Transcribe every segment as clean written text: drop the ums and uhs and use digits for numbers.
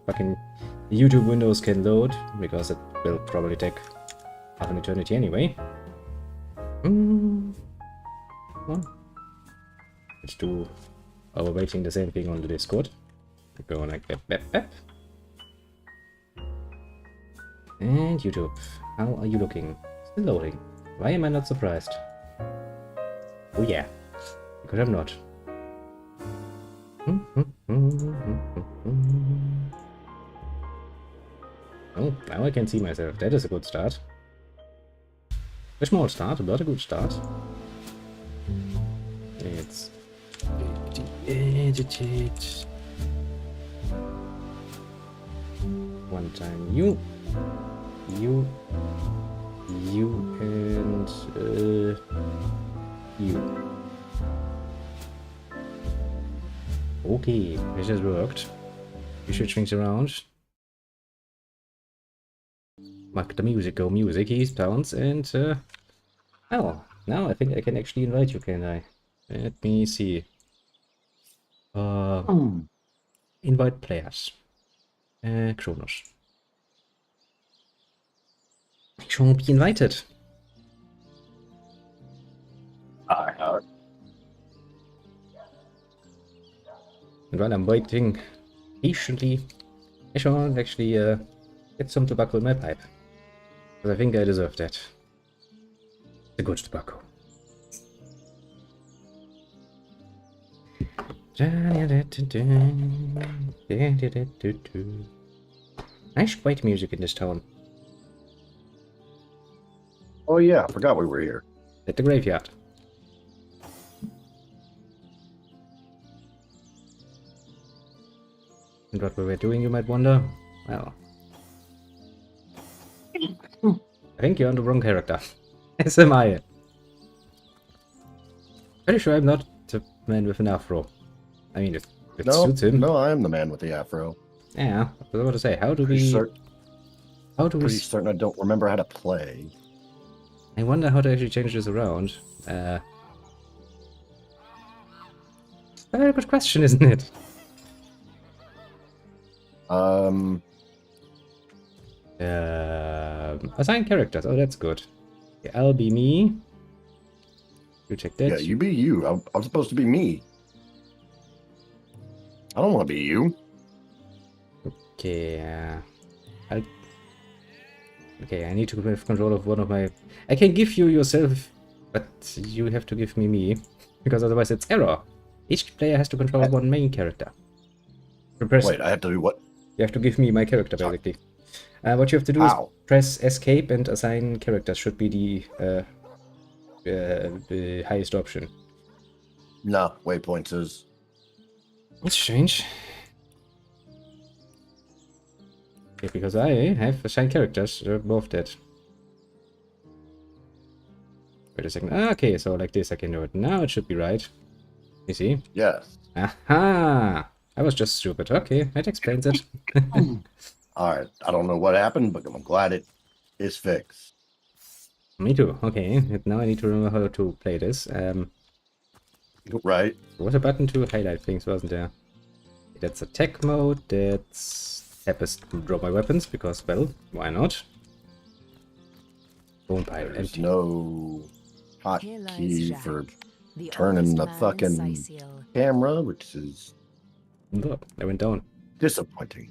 fucking YouTube windows can load, because it will probably take half an eternity anyway. Well, let's do our waiting the same thing on the Discord. We're going like bep. And YouTube, how are you looking? Still loading. Why am I not surprised? Oh yeah, because I'm not. Oh, now I can see myself. That is a good start. A small start, but a good start. Let's edited. One time you, and you. Okay, this has worked. You should swing around. Mark the music, go music, he sounds, and oh, now I think I can actually invite you, can I? Let me see. Invite players. Cronos. I shall be invited. And while I'm waiting patiently, I shall actually get some tobacco in my pipe. Because I think I deserve that. The good tobacco. Nice quiet music in this town. Oh yeah, I forgot we were here. At the graveyard. And what we were doing, you might wonder? Well, I think you're on the wrong character. As am I. Pretty sure I'm not the man with an afro. I mean, it suits him. No, I am the man with the afro. Yeah, I was about to say, how do we... Pretty certain I don't remember how to play. I wonder how to actually change this around. A very good question, isn't it? Assign characters. Oh, that's good. Okay, I'll be me. You check that. Yeah, you be you. I'm supposed to be me. I don't want to be you. Okay, okay, I need to have control of one of my... I can give you yourself, but you have to give me. Because otherwise it's error. Each player has to control one main character. Wait, I have to do what? You have to give me my character, basically. What you have to do is press escape and assign characters. Should be the highest option. No, waypoints is... That's strange. Okay, because I have assigned characters. They're both dead. Wait a second. Okay, so like this I can do it. Now it should be right. You see? Yes. Aha! I was just stupid. Okay, that explains it. Alright, I don't know what happened, but I'm glad it is fixed. Me too. Okay, now I need to remember how to play this. Right. There was a button to highlight things, wasn't there? That's attack mode. That's happens to drop my weapons because, well, why not? Bone pile There's empty. no hotkey for turning the fucking camera, which is Look, I went down. disappointing.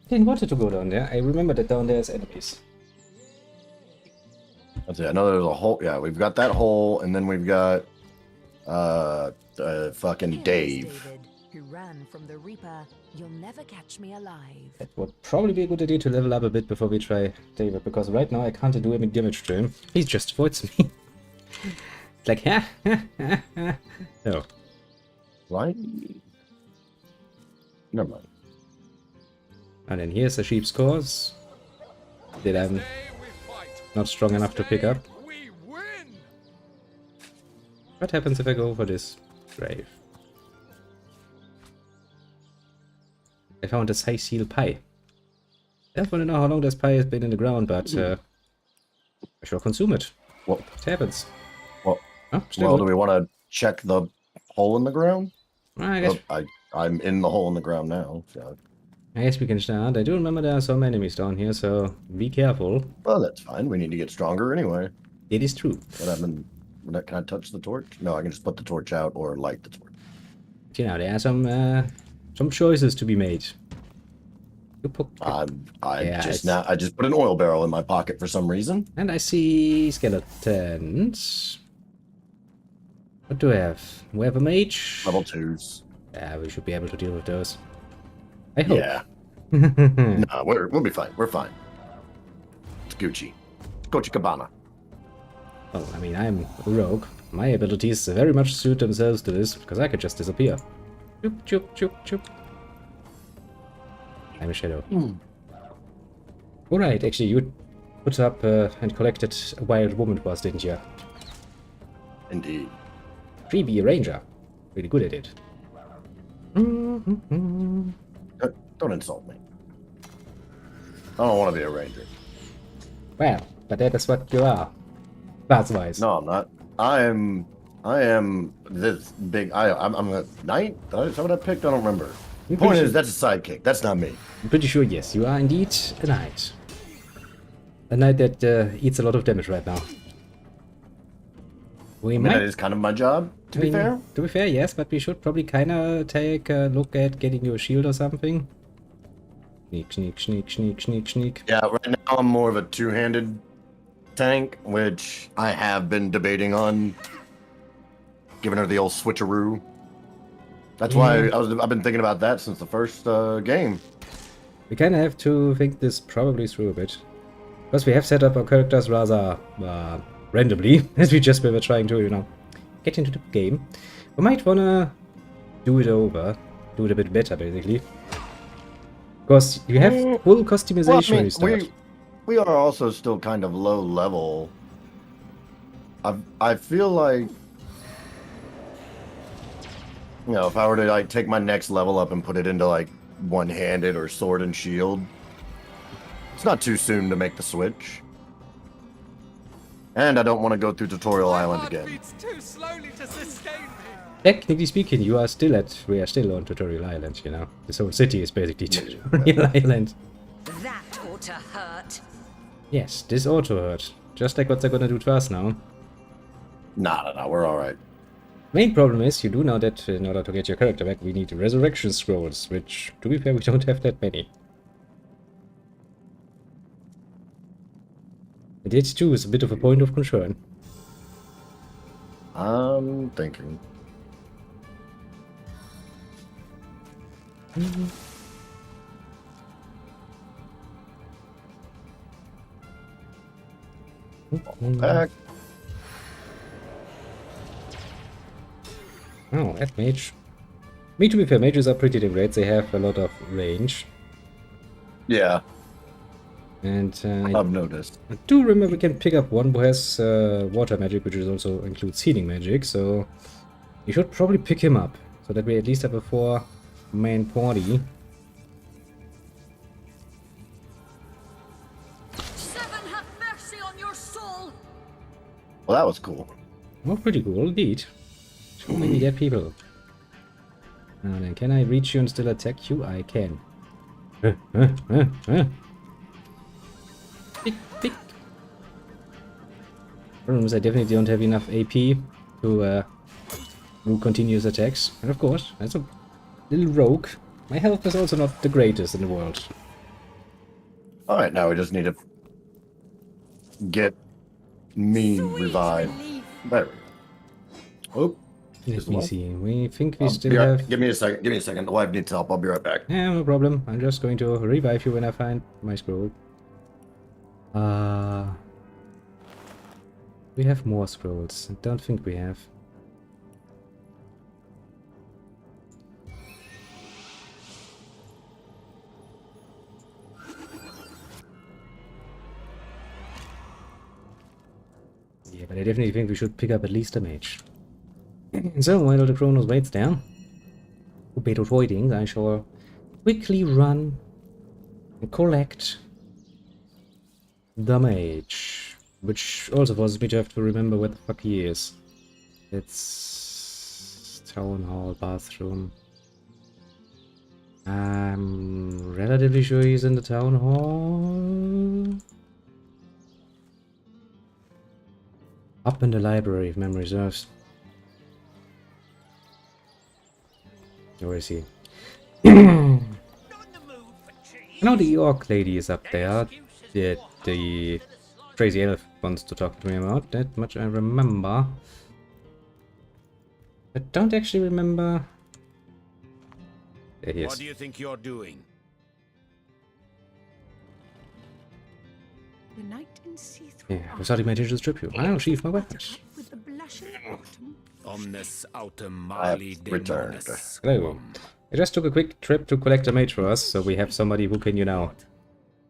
I didn't want it to go down there. I remember that down there is enemies. That's it. I know there's a hole. Yeah, we've got that hole, and then we've got fucking Dave. Who ran from the Reaper. You'll never catch me alive. That would probably be a good idea to level up a bit before we try David, because right now I can't do any damage to him. He just avoids me. It's like, ha. No. Right? Never mind. And then here's the sheep's cause that I'm not strong enough to pick up. What happens if I go for this grave? I found a Sicil pie. I don't want to know how long this pie has been in the ground, but I shall consume it. What happens? Well, oh, well do we want to check the hole in the ground? I guess. I'm in the hole in the ground now. So. I guess we can start. I do remember there are some enemies down here, so be careful. Well, that's fine. We need to get stronger anyway. It is true. What happened? Can I touch the torch? No, I can just put the torch out or light the torch. You know, there are some choices to be made. I just put an oil barrel in my pocket for some reason. And I see skeletons. What do we have? We have a mage. Level 2s. Yeah, we should be able to deal with those. I hope. Yeah. No, we'll be fine. We're fine. It's Gucci. Gucci Cabana. Well, I mean, I'm a rogue. My abilities very much suit themselves to this, because I could just disappear. Choop, choop, choop, choop. I'm a shadow. Alright, actually, you put up and collected a wild woman to us, didn't you? Indeed. Freebie ranger. Really good at it. Don't insult me. I don't want to be a ranger. Well, but that is what you are. That's wise. No, I'm not. I am this big. I'm a knight. Is that what I picked? I don't remember. The point is, that's a sidekick. That's not me. I'm pretty sure, yes, you are indeed a knight. A knight that eats a lot of damage right now. We might. That is kind of my job, to be fair. To be fair, yes, but we should probably kind of take a look at getting you a shield or something. Sneak, sneak, sneak, sneak, sneak, sneak. Yeah, right now I'm more of a two-handed tank, which I have been debating on giving her the old switcheroo. That's why I've been thinking about that since the first game. We kind of have to think this probably through a bit. Because we have set up our characters rather randomly, as we just were trying to, you know, get into the game. We might want to do it over, do it a bit better, basically. Because you have full customization when you start. We are also still kind of low level. I feel like, you know, if I were to like take my next level up and put it into like one-handed or sword and shield, it's not too soon to make the switch. And I don't want to go through Tutorial Island again. Too slowly to sustain me. Technically speaking, we are still on Tutorial Island, you know. This whole city is basically Tutorial Island. That ought to hurt. Yes, this ought to hurt. Just like what they're gonna do to us now. Nah, we're alright. Main problem is, you do know that in order to get your character back, we need resurrection scrolls, which, to be fair, we don't have that many. And it too is a bit of a point of concern. I'm thinking. Back. Oh, that mage. Me, to be fair, mages are pretty damn great. They have a lot of range. Yeah, And I've noticed. I do remember we can pick up one who has water magic, which is also includes healing magic, so you should probably pick him up, so that we at least have a 4-man party. Seven have mercy on your soul. Well, that was cool. Oh, pretty cool indeed. So many dead people. Now then, can I reach you and still attack you? I can. Pick, pick. Problem is I definitely don't have enough AP to do continuous attacks. And of course, as a little rogue, my health is also not the greatest in the world. Alright, now we just need to get me revived. There we go. Oh, Let me see. We think we I'll still be right- have... Give me a second. Give me a second. The wife needs help. I'll be right back. Yeah, no problem. I'm just going to revive you when I find my scroll. We have more scrolls. I don't think we have. Yeah, but I definitely think we should pick up at least a mage. So, while the Cronos waits down, a bit of waiting, I shall quickly run and collect the mage. Which also forces me to have to remember where the fuck he is. It's... Town Hall, bathroom. I'm relatively sure he's in the town hall. Up in the library, if memory serves. Where is he? I know the orc lady is up there. The crazy elf wants to talk to me about. That much I remember. I don't actually remember. There he is. What do you think you're doing? The night in see-through. Yeah, I thought he might just strip you. I'll sheath my weapons. With the blush of autumn. Omnes autem I have mali returned. demonis. Hello. I just took a quick trip to collect a mage for us, so we have somebody who can, you know,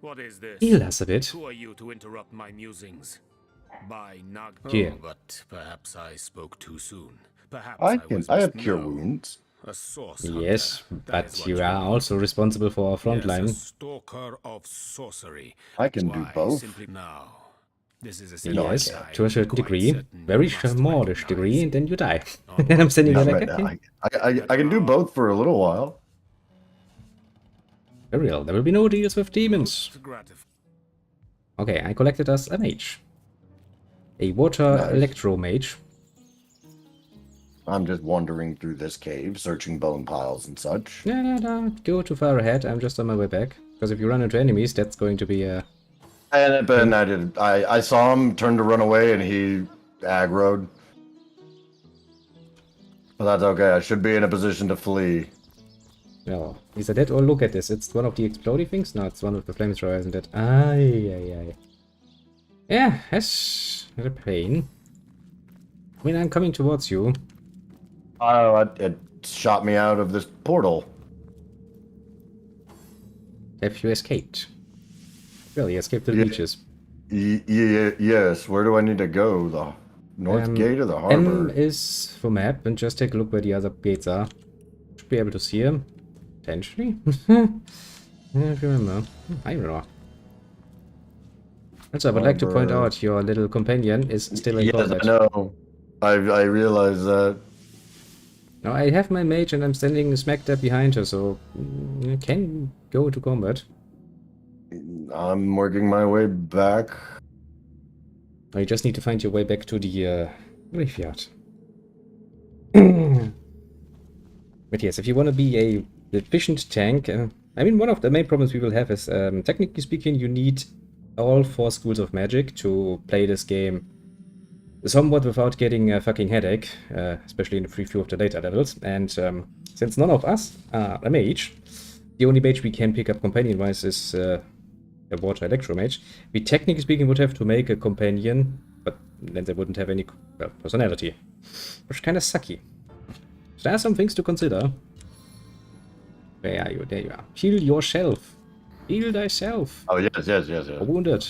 What is this? heal us a bit. Who are you to interrupt my musings? By Nag. Yeah. Oh, but perhaps I spoke too soon. Perhaps I have was cure no. wounds. A source Yes, hunter. That but is what you are also responsible for our front Yes, line. a stalker of sorcery. I can do Why, both. Simply now. This is a No, I Yes, can't. to a certain Quite degree. certain Very you must smallish recognize. degree, and then you die. On And I'm standing there Yeah, like, but okay. I can do both for a little while. Very well, there will be no deals with demons. Gratif- Okay, I collected us a mage. A water Nice. electro mage. I'm just wandering through this cave, searching bone piles and such. No, go too far ahead, I'm just on my way back. Because if you run into enemies, that's going to be a... And then I saw him turn to run away, and he aggroed. But that's okay. I should be in a position to flee. No, is that it? Oh, look at this. It's one of the exploding things? No, it's one of the flamethrowers, isn't it? Aye. Yeah, that's a pain. I mean, I'm coming towards you. Oh, it shot me out of this portal. Have you escaped? Well, you escaped the Yeah. beaches. Yes. Where do I need to go? The north gate or the M harbor? is for map, and just take a look where the other gates are. Should be able to see them. Potentially? If you remember. I don't know. Also, I would like to point Harbor. out your little companion is still in Yes, combat. I know. I realize that. Now, I have my mage and I'm standing smack dab behind her, so I can go to combat. I'm working my way back. Now, you just need to find your way back to the graveyard. But yes, if you want to be a efficient tank, I mean, one of the main problems we will have is, technically speaking, you need all 4 schools of magic to play this game somewhat without getting a fucking headache, especially in the free few of the later levels. And since none of us are a mage, the only mage we can pick up companion-wise is a water electro mage. We technically speaking would have to make a companion, but then they wouldn't have any personality, which is kind of sucky. So there are some things to consider. Where are you? There you are. Heal yourself. Heal thyself. Oh, yes. Wounded.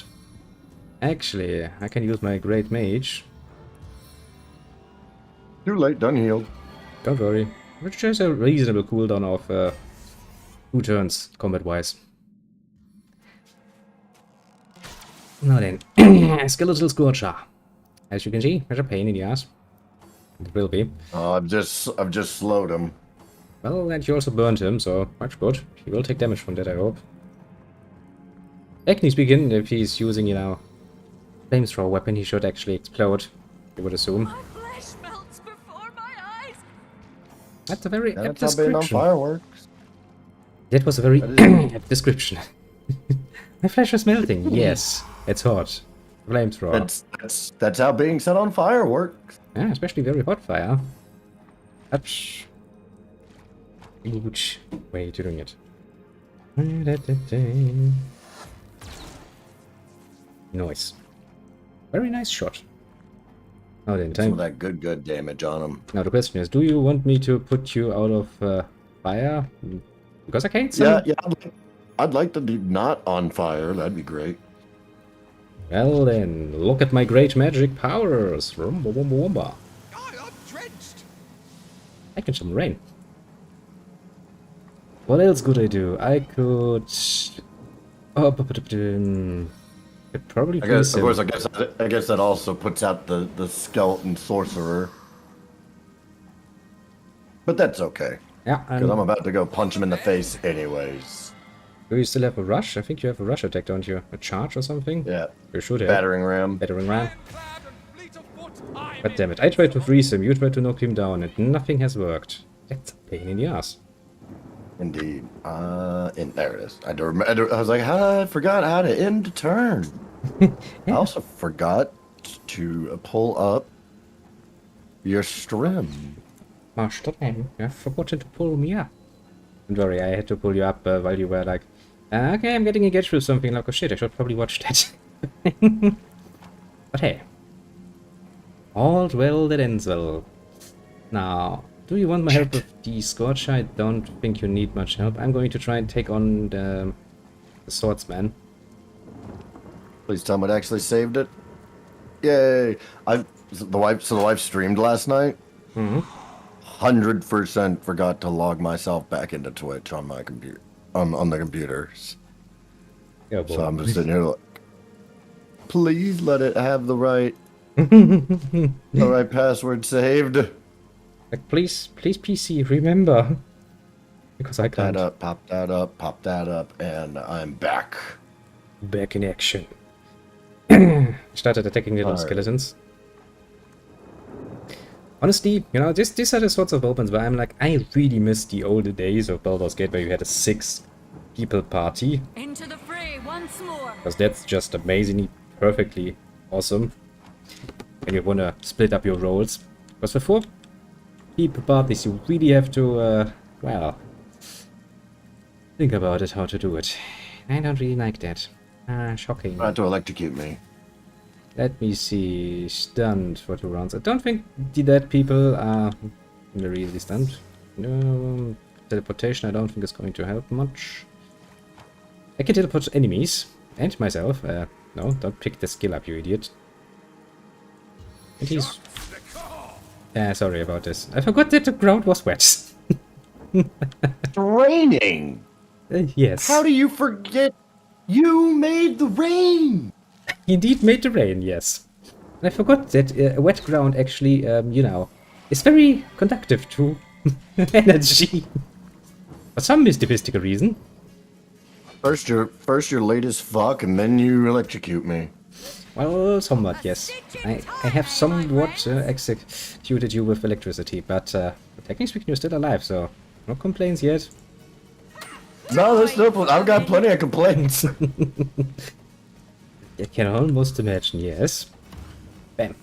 Actually, I can use my great mage. Too late, done healed. Don't worry. Which has a reasonable cooldown of 2 turns, combat-wise. Now then, Skeletal Scorcher. As you can see, there's a pain in the ass. It will be. I've just slowed him. Well, and you also burned him, so that's good. He will take damage from that, I hope. Technically speaking, if he's using, you know, flamethrower weapon, he should actually explode, I would assume. My flesh melts before my eyes. That's a very apt That's how being on description. fireworks. That was a very That is- apt description. My flesh is melting. Yes, it's hot. Flamethrower. That's how being set on fire works. Yeah, especially very hot fire. That's a huge way to doing it. Nice. Very nice shot. Now then, Some of time. that good damage on him. Now the question is, do you want me to put you out of fire? Because I can't. Yeah. I'd like to be not on fire. That'd be great. Well then, look at my great magic powers. Rumba wumba wumba. I'm drenched. I can summon rain. What else could I do? I could. Oh, could probably I guess, freeze of him. course, I guess that also puts out the skeleton sorcerer. But that's okay. Yeah, Because I'm and about to go punch him in the face anyways. do you still have a rush? I think you have a rush attack, don't you? A charge or something? Yeah. You should have. Battering ram. Battering ram. Ironclad and fleet of foot, I'm God damn it, I tried to freeze him, you tried to knock him down, and nothing has worked. That's a pain in the ass. Indeed. And there it is. I was like, I forgot how to end a turn. I also forgot to pull up your stream. Oh, Stram, you have forgotten to pull me up. Don't worry, I had to pull you up while you were like, okay, I'm getting engaged with something, like, oh shit, I should probably watch that. But hey. All's well that ends well. Now, do you want my help with the Scorch? I don't think you need much help. I'm going to try and take on the swordsman. Please tell me it actually saved it. Yay! The wife streamed last night. 100% forgot to log myself back into Twitch on my computer, on the computers. Yeah, boy. So I'm just sitting here like, please let it have the right password saved. Like, please, PC, remember. Because I can't. That up, pop that up, pop that up, and I'm back. Back in action. Started attacking little Alright. skeletons. Honestly, you know, these are the sorts of opens where I'm like, I really miss the older days of Baldur's Gate where you had a 6-people party. Into the fray once more. Because that's just amazingly, perfectly awesome. When you want to split up your roles. Because for 4-people parties, you really have to, well, think about it, how to do it. I don't really like that. Shocking. Trying to electrocute me. Let me see. Stunned for 2 rounds. I don't think the dead people are really stunned. No. Teleportation I don't think is going to help much. I can teleport enemies. And myself. No, don't pick the skill up, you idiot. And he's... sorry about this. I forgot that the ground was wet. It's raining! Yes. How do you forget? You made the rain! Indeed made the rain, yes. And I forgot that wet ground actually, you know, is very conductive to energy. For some mystical reason. First you're late as fuck, and then you electrocute me. Well, somewhat, yes. I have somewhat executed you with electricity, but technically speaking, you're still alive, so no complaints yet. No, there's no. I've got plenty of complaints. I can almost imagine, yes. Bam.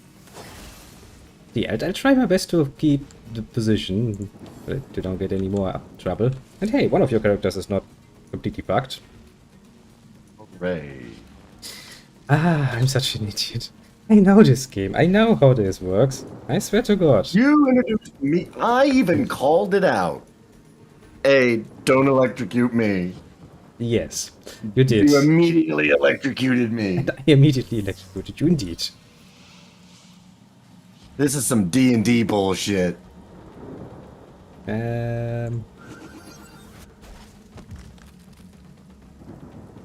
See, I'll try my best to keep the position, but you don't get any more trouble. And hey, one of your characters is not completely fucked. Hooray. Ah, I'm such an idiot. I know this game. I know how this works. I swear to God. You introduced me. I even called it out. Hey, don't electrocute me. Yes, you did. You immediately electrocuted me. And I immediately electrocuted you indeed. This is some D&D bullshit. Well,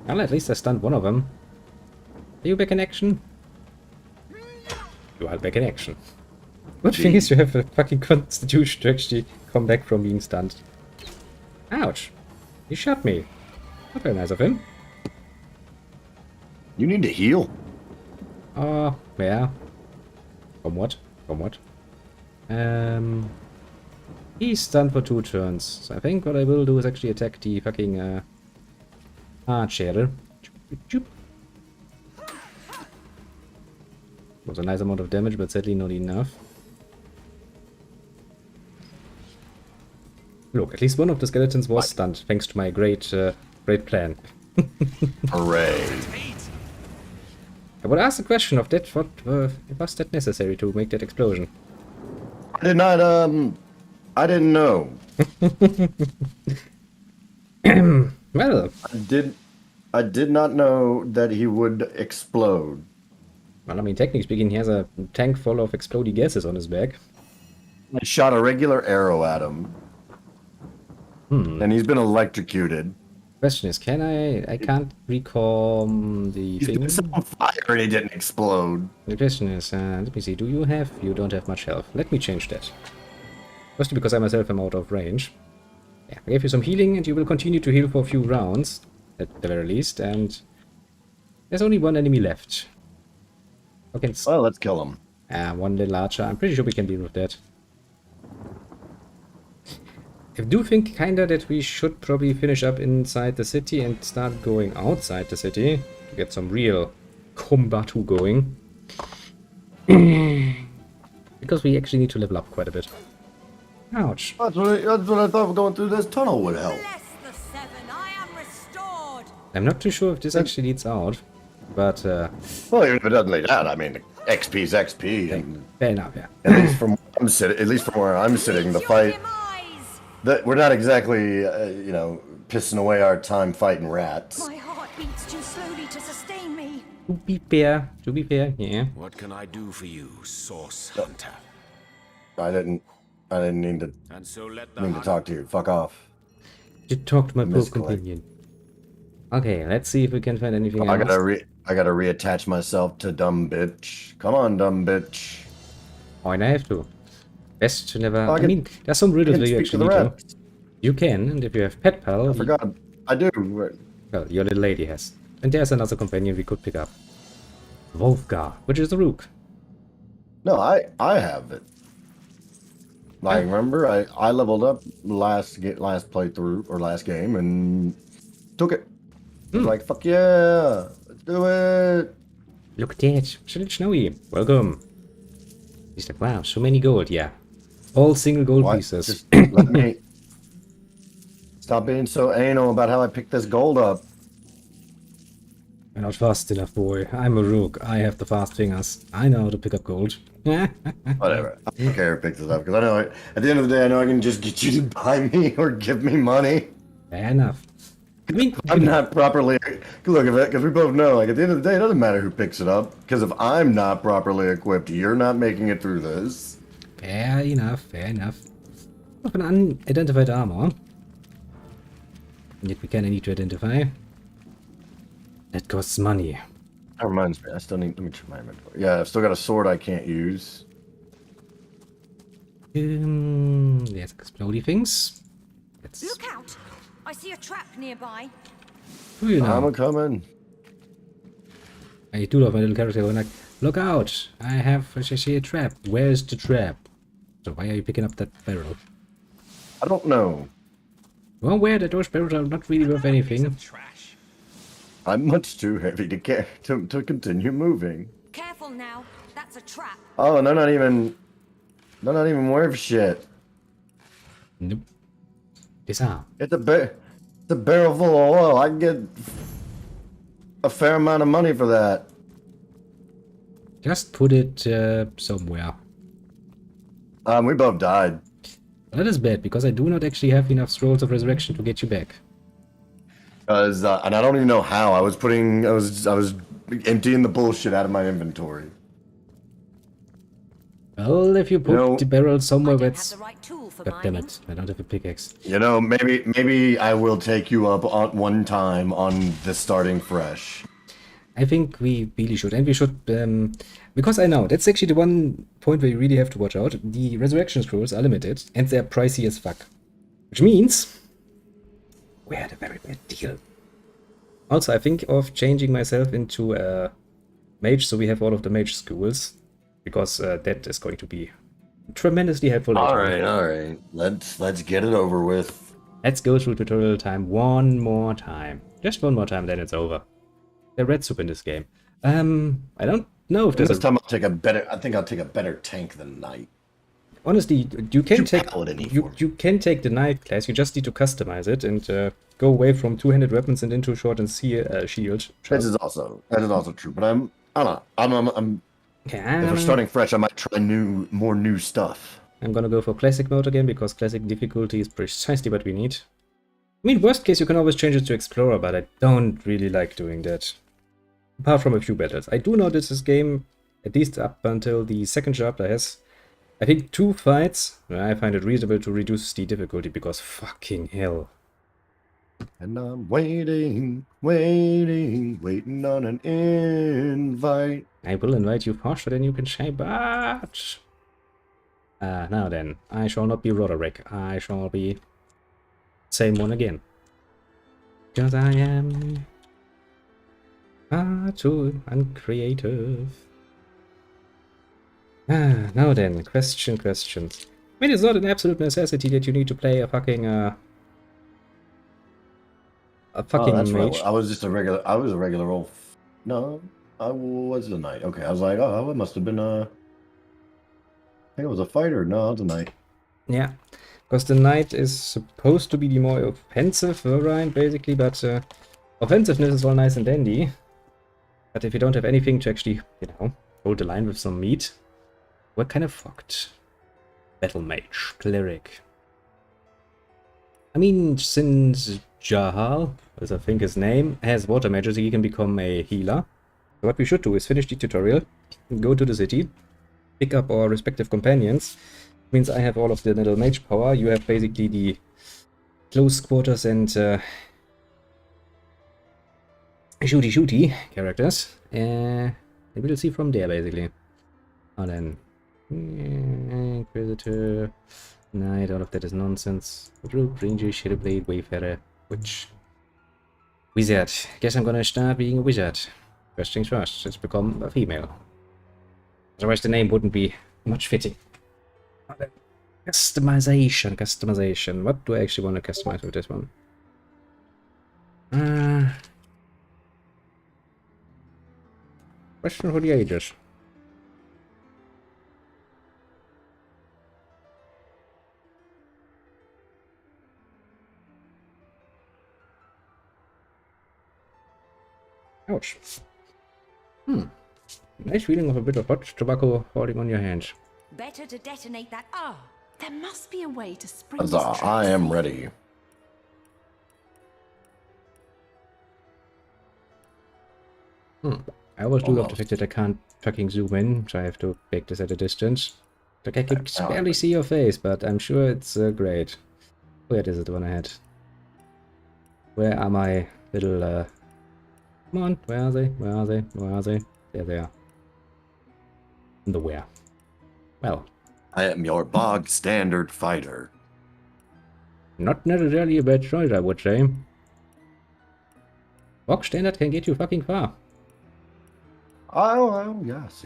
at least I stunned one of them. Are you back in action? You are back in action. Good thing is you have a fucking constitution to actually come back from being stunned. Ouch. He shot me. Not very nice of him. You need to heal. Oh, yeah. From what? From what? He's stunned for 2 turns. So I think what I will do is actually attack the fucking archer. Was a nice amount of damage, but sadly not enough. Look, at least one of the skeletons was stunned, thanks to my great plan. Hooray. I would ask the question of that, what was that necessary to make that explosion? I did not, I didn't know. Well, I did not know that he would explode. well, I mean, technically speaking, he has a tank full of exploding gases on his back. I shot a regular arrow at him. And he's been electrocuted. Question is, can I can't recall the He's thing. been set on fire and he didn't explode. The question is, let me see, you don't have much health. Let me change that. Mostly because I myself am out of range. Yeah, I gave you some healing, and you will continue to heal for a few rounds, at the very least, and there's only one enemy left. Okay, Well, let's kill him. one little archer. I'm pretty sure we can deal with that. I do think kinda that we should probably finish up inside the city and start going outside the city to get some real combat going. Because we actually need to level up quite a bit. Ouch. That's what I thought going through this tunnel would help. Bless the seven, I am restored. I'm not too sure if this actually leads out, but Well, even if it doesn't lead out, I mean, XP's XP. And fair enough, yeah. at least from where I'm sitting, the fight. We're not exactly, you know, pissing away our time fighting rats. My heart beats too slowly to sustain me. To be fair, yeah. What can I do for you, Source Hunter? I didn't mean to And so let the talk to you. Fuck off. You talk to my poor Misclick. companion. Okay, let's see if we can find anything I else. gotta reattach myself to dumb bitch. Come on, dumb bitch. Oh, and I have to. Best to never. Oh, I mean, there's some riddles where you speak to actually the need to. rats. You can, and if you have Pet Pal, I forgot. I do. well, your little lady has. And there's another companion we could pick up. Wolfgar, which is the Rook. No, I have it. Like, remember, I leveled up last playthrough or last game and took it. I was like, fuck yeah, let's do it. Look at that. Shall it snowy? Welcome. He's like, wow, so many gold, yeah. All single gold What? pieces. Just let me stop being so anal about how I picked this gold up. You're not fast enough, boy. I'm a Rook. I have the fast fingers. I know how to pick up gold. Whatever. I don't care who picks this up because I know at the end of the day I know I can just get you to buy me or give me money. Fair enough. I mean, I'm not properly look at it because we both know like at the end of the day it doesn't matter who picks it up because if I'm not properly equipped, you're not making it through this. fair enough, fair enough. Of an unidentified armor. Yet we kinda need to identify. That costs money. That reminds me, I still need. Let me check my inventory. Yeah, I've still got a sword I can't use. There's explodey things. Let's Look out! I see a trap nearby. do you know. I'm a coming. I do love my little character going like, look out! I see a trap. Where's the trap? So why are you picking up that barrel? I don't know. Well, where that those barrels are not really worth anything. Trash. I'm much too heavy to continue moving. Careful now, that's a trap. Oh, and they're not even worth shit. Nope. Disarm. It's a barrel full of oil. I can get a fair amount of money for that. Just put it somewhere. We both died. That is bad, because I do not actually have enough scrolls of resurrection to get you back. And I don't even know how. I was emptying the bullshit out of my inventory. Well, if you put No. the barrel somewhere I don't that's... have the right tool for God damn mining. it, I don't have a pickaxe. You know, maybe I will take you up on one time on the starting fresh. I think we really should, and we should, because I know, that's actually the one point where you really have to watch out. The resurrection scrolls are limited, and they're pricey as fuck. Which means, we had a very bad deal. Also, I think of changing myself into a mage, so we have all of the mage schools, because that is going to be tremendously helpful later. All right. Let's get it over with. Let's go through tutorial time one more time. Just one more time, then it's over. The red soup in this game. I don't know if there's This a... time I think I'll take a better tank than Knight. Honestly, you can take paladin you can take the knight class. You just need to customize it and go away from two-handed weapons and into sword and shield. That is also true. But I don't know. Yeah, If we're starting fresh, I might try more new stuff. I'm gonna go for classic mode again because classic difficulty is precisely what we need. I mean, worst case, you can always change it to explorer, but I don't really like doing that. Apart from a few battles. I do know that this game, at least up until the second chapter, has, I think, 2 fights where I find it reasonable to reduce the difficulty because fucking hell. And I'm waiting on an invite. I will invite you faster than you can say, but... now then, I shall not be Roderick. I shall be same one again. Because I am far too uncreative. Now then, questions. I mean, it's not an absolute necessity that you need to play a fucking Oh, that's mage. right. I was just a regular. I was a regular old. No, I was a knight. Okay, I was like, oh, it must have been a. I think it was a fighter. No, it was a knight. Yeah, because the knight is supposed to be the more offensive variant, basically, but offensiveness is all nice and dandy. But if you don't have anything to actually, you know, hold the line with some meat, we're kind of fucked. Battle mage, cleric. I mean, since Jahal, as I think his name, has water magic, he can become a healer. So what we should do is finish the tutorial, go to the city, pick up our respective companions. Means I have all of the little mage power, you have basically the close quarters and shooty characters. And we'll see from there, basically. And then Inquisitor, Knight, all of that is nonsense. Rogue, Ranger, Shadowblade, Wayfarer, Witch, Wizard. Guess I'm gonna start being a wizard. First things first, let's become a female. Otherwise the name wouldn't be much fitting. Customization. What do I actually want to customize with this one? Question for the ages. Ouch. Nice feeling of a bit of hot tobacco falling on your hands. Better to detonate that. There must be a way to spring this Huzzah, I trap. am ready. I always do love the Almost. fact that I can't fucking zoom in, so I have to make this at a distance. Like I can barely see your face, but I'm sure it's great. Where is it the one I had? Where are my little come on, where are they? Where are they? Where are they? There they are. The where? Well, I am your bog standard fighter. not necessarily a bad choice, I would say. Box standard can get you fucking far. Oh, yes.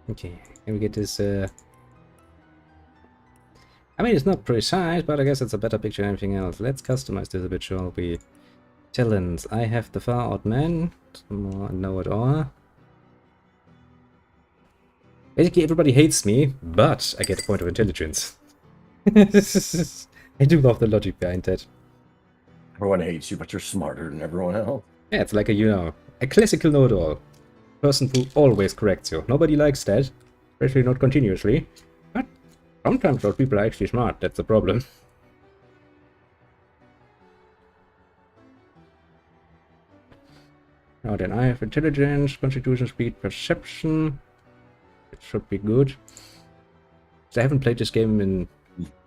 Okay, can we get this, I mean, it's not precise, but I guess it's a better picture than anything else. Let's customize this a bit, shall we? Talents. I have the far odd man. Know it all. Basically, everybody hates me, but I get a point of intelligence. I do love the logic behind that. Everyone hates you, but you're smarter than everyone else. Yeah, it's like a, you know, a classical know-it-all. Person who always corrects you. Nobody likes that, especially not continuously. But sometimes those people are actually smart, that's the problem. Now then, I have intelligence, constitution, speed, perception. It should be good. So I haven't played this game in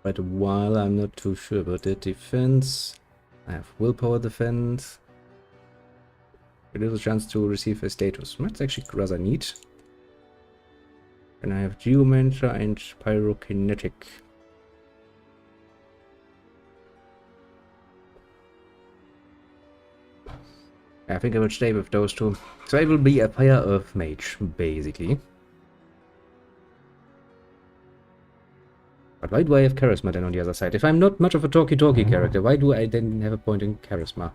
quite a while, I'm not too sure about the defense. I have willpower defense. It is a chance to receive a status. That's actually rather neat. And I have Geomancer and Pyrokinetic. I think I will stay with those two. So I will be a Fire Earth Mage, basically. But why do I have Charisma then on the other side? If I'm not much of a talky-talky character, why do I then have a point in Charisma?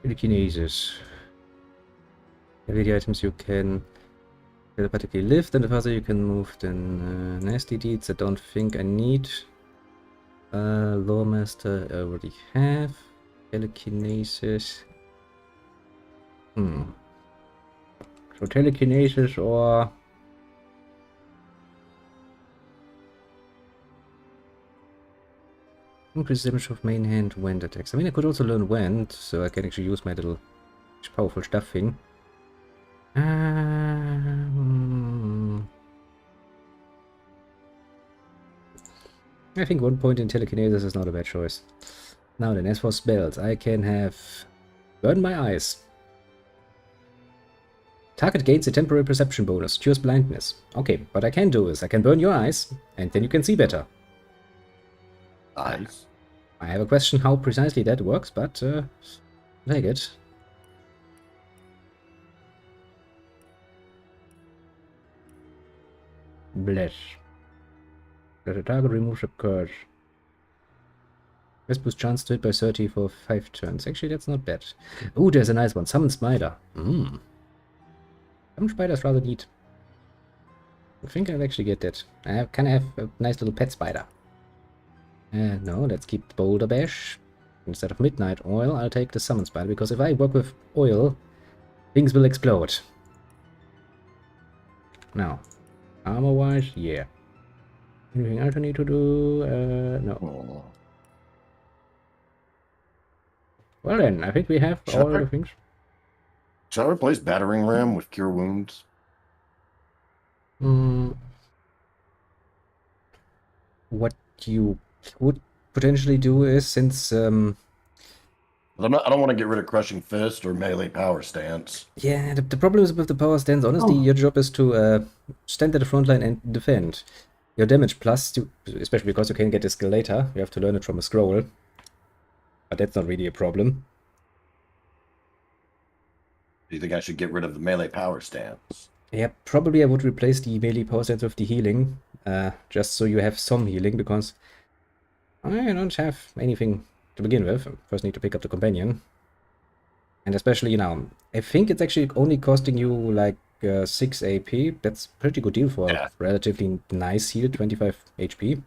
Telekinesis. Every the items you can telepathically lift, and the further you can move, then nasty deeds I don't think I need. Lawmaster I already have. Telekinesis. So telekinesis or increase damage of main hand wind attacks. I mean, I could also learn wind, so I can actually use my little powerful stuff thing. I think 1 point in telekinesis is not a bad choice. Now then, as for spells, I can have Burn my eyes. Target gains a temporary perception bonus, cures blindness. Okay, what I can do is I can burn your eyes, and then you can see better. Nice. I have a question how precisely that works, but take it. Bless. Let a target removes a curse. Let's boost chance to hit by 30 for 5 turns. Actually, that's not bad. Ooh, there's a nice one. Summon Spider. Summon Spider's rather neat. I think I'll actually get that. Can I have a nice little pet spider? No, let's keep the Boulder Bash. Instead of Midnight Oil, I'll take the Summon Spider, because if I work with oil, things will explode. Now, armor-wise, yeah. Anything else I need to do? No. Oh. Well then, I think we have all the things. Should I replace Battering Ram with Cure Wounds? What you would potentially do is, since I don't want to get rid of Crushing Fist or Melee Power Stance. yeah, the problem is with the power stance, honestly, your job is to stand at the front line and defend. Your damage plus, especially because you can get the skill later, you have to learn it from a scroll. But that's not really a problem. Do you think I should get rid of the Melee Power Stance? Yeah, probably I would replace the melee power stance with the healing, just so you have some healing, because I don't have anything to begin with. I first need to pick up the companion. And especially now, I think it's actually only costing you like 6 AP. That's a pretty good deal for a relatively nice heal, 25 HP.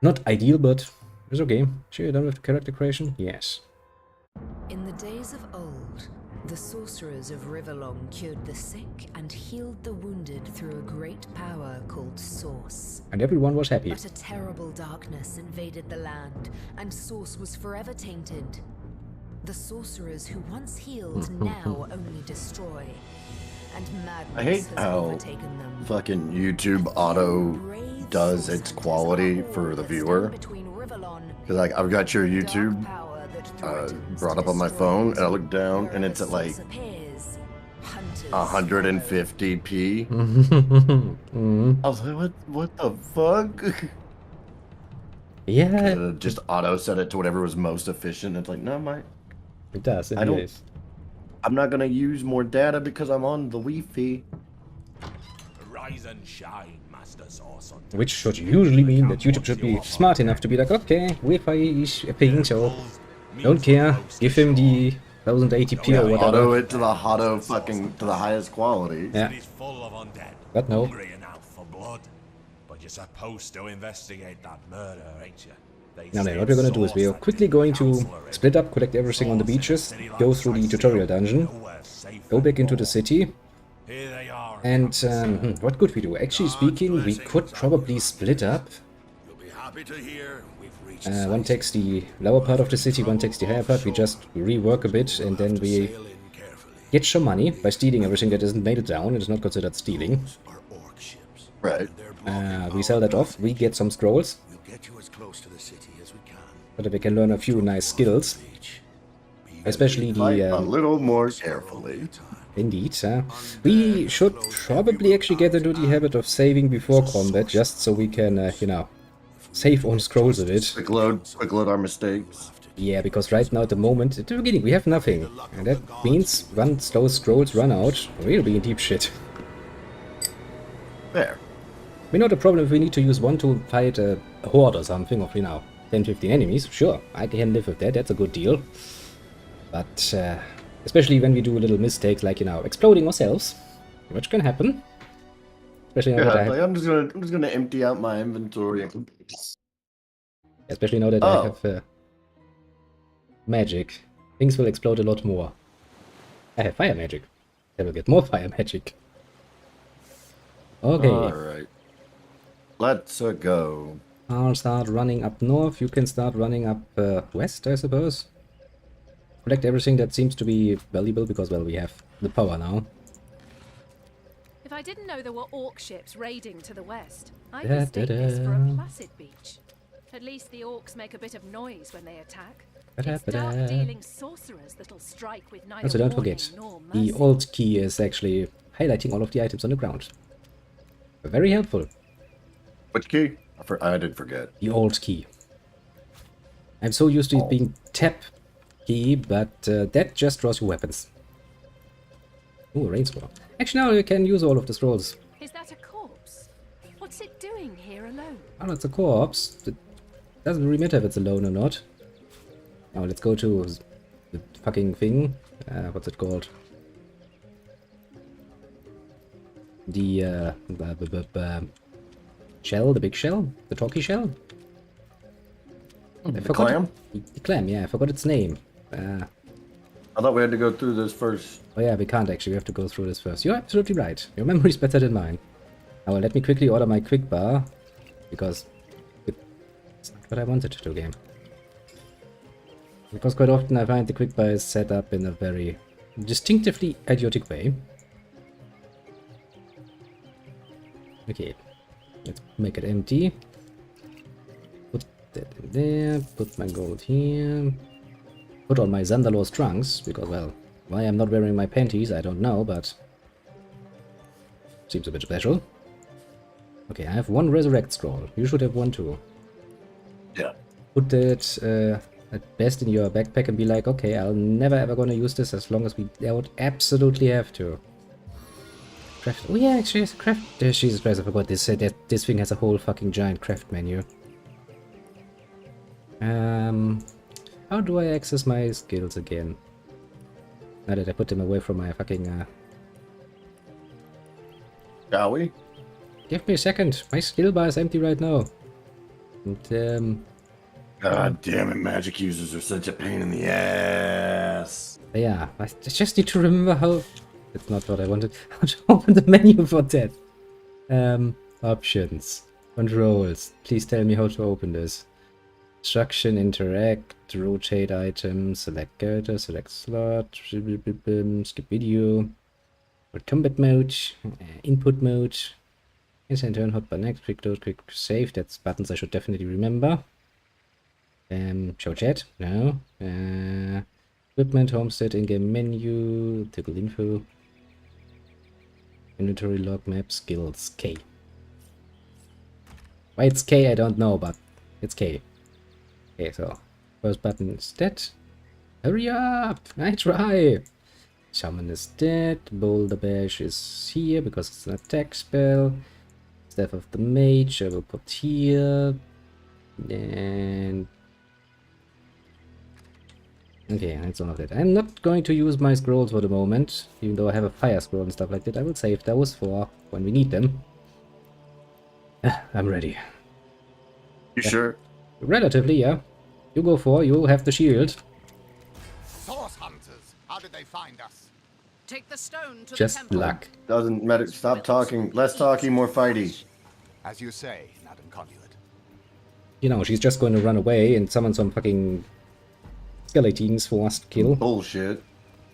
Not ideal, but it's okay. Sure, you're done with the character creation? Yes. In the days of old, the sorcerers of Riverlong cured the sick and healed the wounded through a great power called Source. And everyone was happy. But a terrible darkness invaded the land, and Source was forever tainted. The sorcerers who once healed now only destroy. And madness I hate has how overtaken them. fucking YouTube auto does its quality for the viewer. Because like I've got your YouTube brought up on my phone, and I look down and it's at like 150p. I was like, what the fuck? Yeah. Just auto set it to whatever was most efficient. It's like, no, It does, I'm not gonna use more data because I'm on the Wi-Fi. Rise and shine, Master Sauce. Which should usually mean that YouTube should be smart enough to be like, okay, Wi-Fi is a ping, so don't care. Give him the 1080p or whatever. Auto it to the to the highest quality. Yeah. Full of undead. But no. Hungry enough for blood. But you're supposed to investigate that murder, ain't you? Now then, what we're going to do is we are quickly going to split up, collect everything on the beaches, go through the tutorial dungeon, go back into the city, and what could we do? Actually speaking, we could probably split up. One takes the lower part of the city, one takes the higher part, we just rework a bit, and then we get some money by stealing everything that isn't made it down. It is not considered stealing. Right. We sell that off, we get some scrolls, so that we can learn a few nice skills. Especially the... a little more carefully. Indeed. We should probably actually get into the habit of saving before combat, just so we can, you know, save on scrolls a bit. Quick load our mistakes. Yeah, because right now at the moment, at the beginning, we have nothing. And that means once those scrolls run out, we'll be in deep shit. There. We know the problem if we need to use one to fight a horde or something of, you know, 10-15 enemies. Sure, I can live with that, that's a good deal. But, especially when we do little mistakes like, you know, exploding ourselves, which can happen. Especially now that I have... I'm just gonna empty out my inventory. Especially now that I have magic. Things will explode a lot more. I have fire magic. I will get more fire magic. Okay. Alright. Let's go. I'll start running up north. You can start running up west, I suppose. Collect everything that seems to be valuable because, well, we have the power now. If I didn't know there were orc ships raiding to the west, I'd mistake this for a placid beach. At least the orcs make a bit of noise when they attack. It's dark-dealing sorcerers that'll strike with neither Also, don't warning forget, nor the mercy. Alt key is actually highlighting all of the items on the ground. Very helpful. Which key? I did forget. The Alt key. I'm so used to it being Tab key, but that just draws you weapons. Ooh, rain scroll. Actually, now you can use all of the scrolls. Is that a corpse? What's it doing here alone? Oh, it's a corpse. It doesn't really matter if it's alone or not. Now let's go to the fucking thing. What's it called? The shell, the big shell, the talkie shell. I forgot clam? The clam, yeah, I forgot its name. I thought we had to go through this first. Oh yeah, we can't actually. We have to go through this first. You're absolutely right. Your memory's better than mine. Now let me quickly order my quick bar, because it's not what I wanted to do, game. Because quite often I find the quick bar is set up in a very distinctively idiotic way. Okay, let's make it empty. Put that in there, put my gold here. Put on my Zandalor's trunks, because, well, why I'm not wearing my panties, I don't know, but seems a bit special. Okay, I have one resurrect scroll. You should have one too. Yeah. Put that at best in your backpack and be like, okay, I'll never ever gonna use this as long as we don't absolutely have to. Craft. Oh yeah, actually it's a craft. Jesus Christ, I forgot this. This thing has a whole fucking giant craft menu. How do I access my skills again? Now that I put them away from my fucking Shall we? Give me a second. My skill bar is empty right now. And God damn it, magic users are such a pain in the ass. yeah, I just need to remember how. That's not what I wanted. How to open the menu for that. Options, controls. Please tell me how to open this. Instruction, interact, rotate item, select character, select slot, skip video, or combat mode, input mode, instant turn, hot button next, quick load, quick save. That's buttons I should definitely remember. Show chat, no. Equipment, homestead, in-game menu, toggle info, inventory, log, map, skills, K. Why it's K I don't know, but it's K. Okay, so first button is dead. Hurry up! I try! Shaman is dead. Boulder Bash is here because it's an attack spell. Staff of the Mage I will put here. And okay, that's all of that. I'm not going to use my scrolls for the moment, even though I have a fire scroll and stuff like that. I will save those for when we need them. I'm ready. You sure? Relatively, yeah. You go for, you have the shield. Source hunters. How did they find us? Take the stone to Just the temple. luck. Doesn't matter. Stop talking. Less talking, more fighty. As you say, Madam Conduit. You know, she's just going to run away and summon some fucking skeletons for us to kill. Bullshit.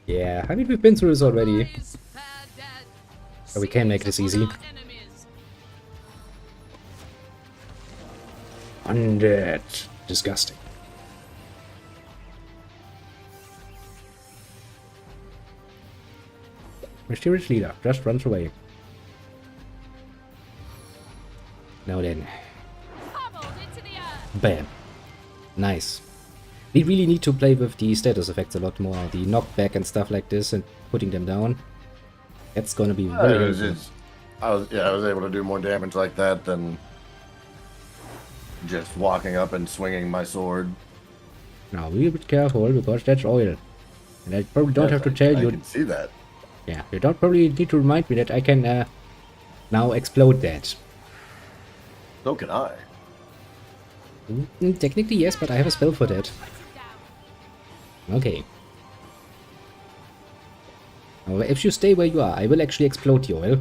Yeah, I mean, we've been through this already. Rise, fair dead. So we can make this Seize easy. upon our enemies. Undead. Disgusting. Mysterious leader just runs away. Now then. Pummeled into the earth. Bam. Nice. We really need to play with the status effects a lot more. The knockback and stuff like this and putting them down. That's gonna be very helpful. I was able to do more damage like that than just walking up and swinging my sword. Now be a bit careful because that's oil. And I probably don't have to tell I you. can see that. Yeah, you don't probably need to remind me that I can now explode that. So can I. Technically yes, but I have a spell for that. Okay. Now, if you stay where you are, I will actually explode the oil.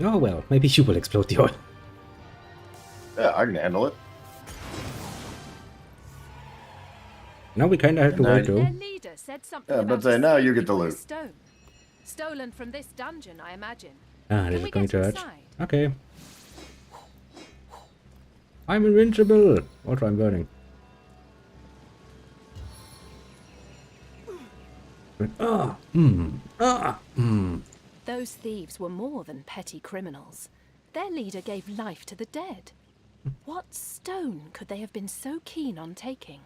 Oh well, maybe you will explode the oil. Yeah, I can handle it. Now we kinda have to wait though. Their leader said something Yeah, but about say a now you secret get the on a loot. stone. Stolen from this dungeon, I imagine. Ah, Can this we is going get to hurt. inside? Okay. I'm invincible! Or I'm burning. Those thieves were more than petty criminals. Their leader gave life to the dead. What stone could they have been so keen on taking?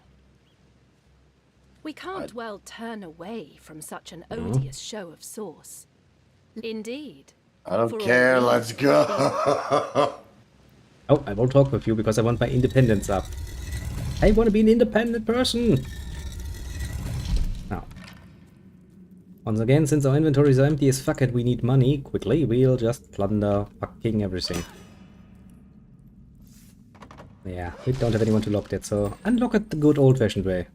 We can't well turn away from such an odious show of source. Indeed. I don't For all care. we Let's know, go. Oh, I won't talk with you because I want my independence up. I want to be an independent person. Now, once again, since our inventories are empty as fuck and we need money quickly, we'll just plunder fucking everything. Yeah, we don't have anyone to lock that, so unlock it the good old-fashioned way.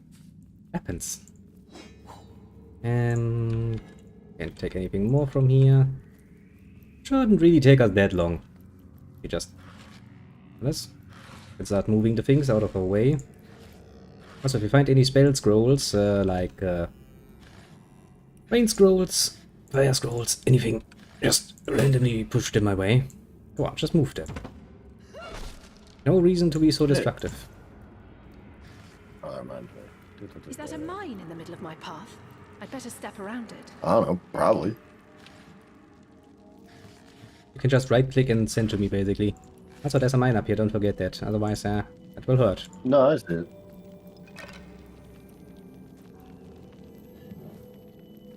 Weapons. Can't take anything more from here. Shouldn't really take us that long. We just let's start moving the things out of our way. Also, if you find any spell scrolls, like rain scrolls, fire scrolls, anything, just randomly push them my way. Go on, just move them. No reason to be so destructive. Oh, man. Is that a mine in the middle of my path? I'd better step around it. I don't know. Probably. You can just right-click and send to me, basically. Also, there's a mine up here, don't forget that. Otherwise, that will hurt. No, I see it.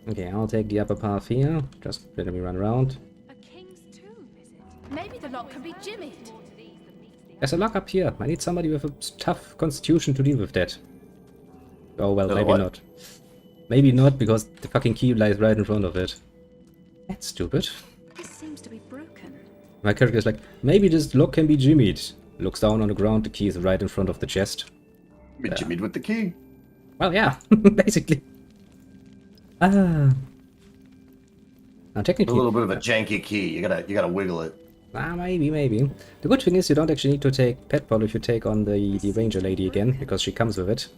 Okay, I'll take the upper path here. Just let me run around. A king's tomb, is it? Maybe the lock can be jimmied. There's a lock up here. I need somebody with a tough constitution to deal with that. Oh, well, No, maybe what? not. Maybe not, because the fucking key lies right in front of it. That's stupid. This seems to be broken. My character is like, maybe this lock can be jimmied. Looks down on the ground, the key is right in front of the chest. Be jimmied with the key. Well, yeah, basically. Now, A technically... little bit of a janky key. You gotta wiggle it. Maybe. The good thing is you don't actually need to take Pet Ball if you take on the Ranger Lady again, because she comes with it.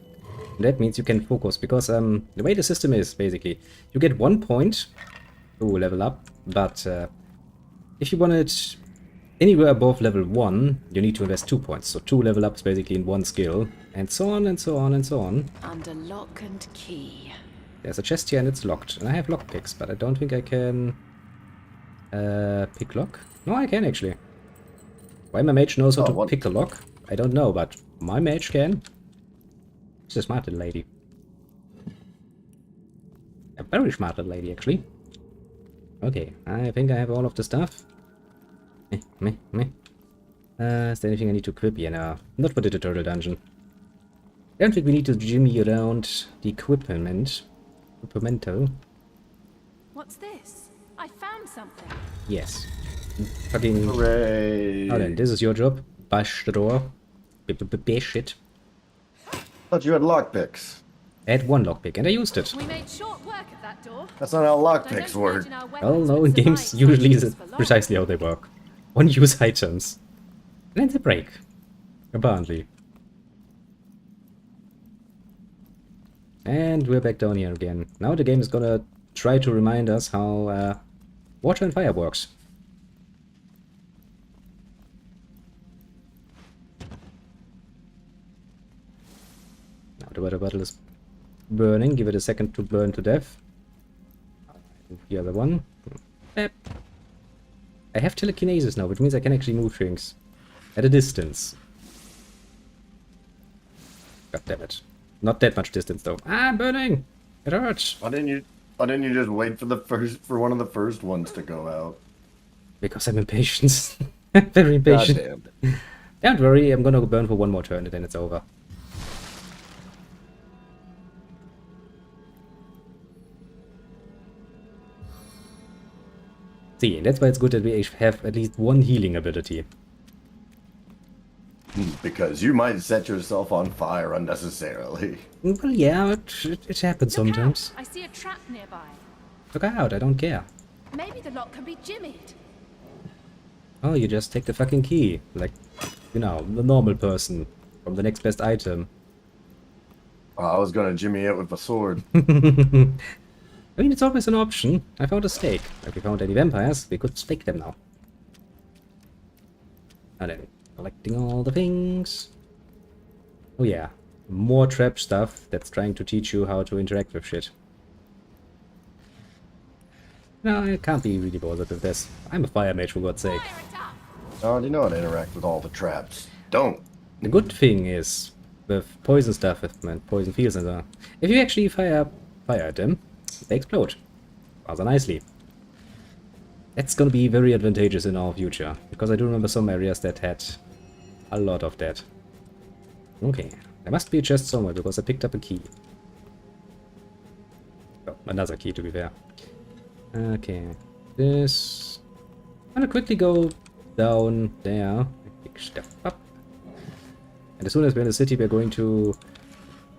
And that means you can focus, because the way the system is, basically, you get 1 point to level up, but if you want it anywhere above level 1, you need to invest 2 points. So 2 level ups basically in 1 skill, and so on and so on and so on. Under lock and key. There's a chest here and it's locked. And I have lock picks, but I don't think I can pick lock. No, I can actually. Why my mage knows how to pick a lock, I don't know, but my mage can. She's a smart little lady. A very smart little lady, actually. Okay, I think I have all of the stuff. Is there anything I need to equip? Yeah, no. Not for the tutorial dungeon. I don't think we need to jimmy around the equipment. Equipmento. What's this? I found something. Yes. Fucking... Hooray! Oh, then, this is your job. Bash the door. Bash it. Thought you had lockpicks. I had 1 lockpick, and I used it. We made short work of that door. That's not how I lockpicks don't work. imagine our Well, weapons no, would in games, survive usually such is use for long. precisely how they work. One-use items. And then they break. Apparently. And we're back down here again. Now the game is gonna try to remind us how water and fire works. Now the water bottle is burning. Give it a second to burn to death. The other one. Beep. I have telekinesis now, which means I can actually move things at a distance. God damn it. Not that much distance though. Ah, I'm burning! It hurts! Why didn't you just wait for one of the first ones to go out? Because I'm impatient. I'm very impatient. Goddamn. Don't worry, I'm gonna burn for 1 more turn and then it's over. See, that's why it's good that we have at least 1 healing ability. Because you might set yourself on fire unnecessarily. Well, yeah, it happens Look sometimes. out, I see a trap nearby. Look out, I don't care. Maybe the lock can be jimmied. Oh, you just take the fucking key. Like, you know, the normal person. From the next best item. Oh, I was gonna jimmy it with a sword. I mean, it's always an option. I found a stake. If we found any vampires, we could stake them now. And then, Collecting all the things. Oh yeah, more trap stuff that's trying to teach you how to interact with shit. No, I can't be really bothered with this. I'm a fire mage, for God's sake. I already know how to interact with all the traps. Don't. The good thing is, with poison stuff, and poison fields and so on, if you actually fire at them, they explode. Rather nicely. That's gonna be very advantageous in our future, because I do remember some areas that had a lot of that. Okay, there must be a chest somewhere, because I picked up a key. Oh, another key, to be fair. Okay, this... I'm gonna quickly go down there, pick stuff up. And as soon as we're in the city, we're going to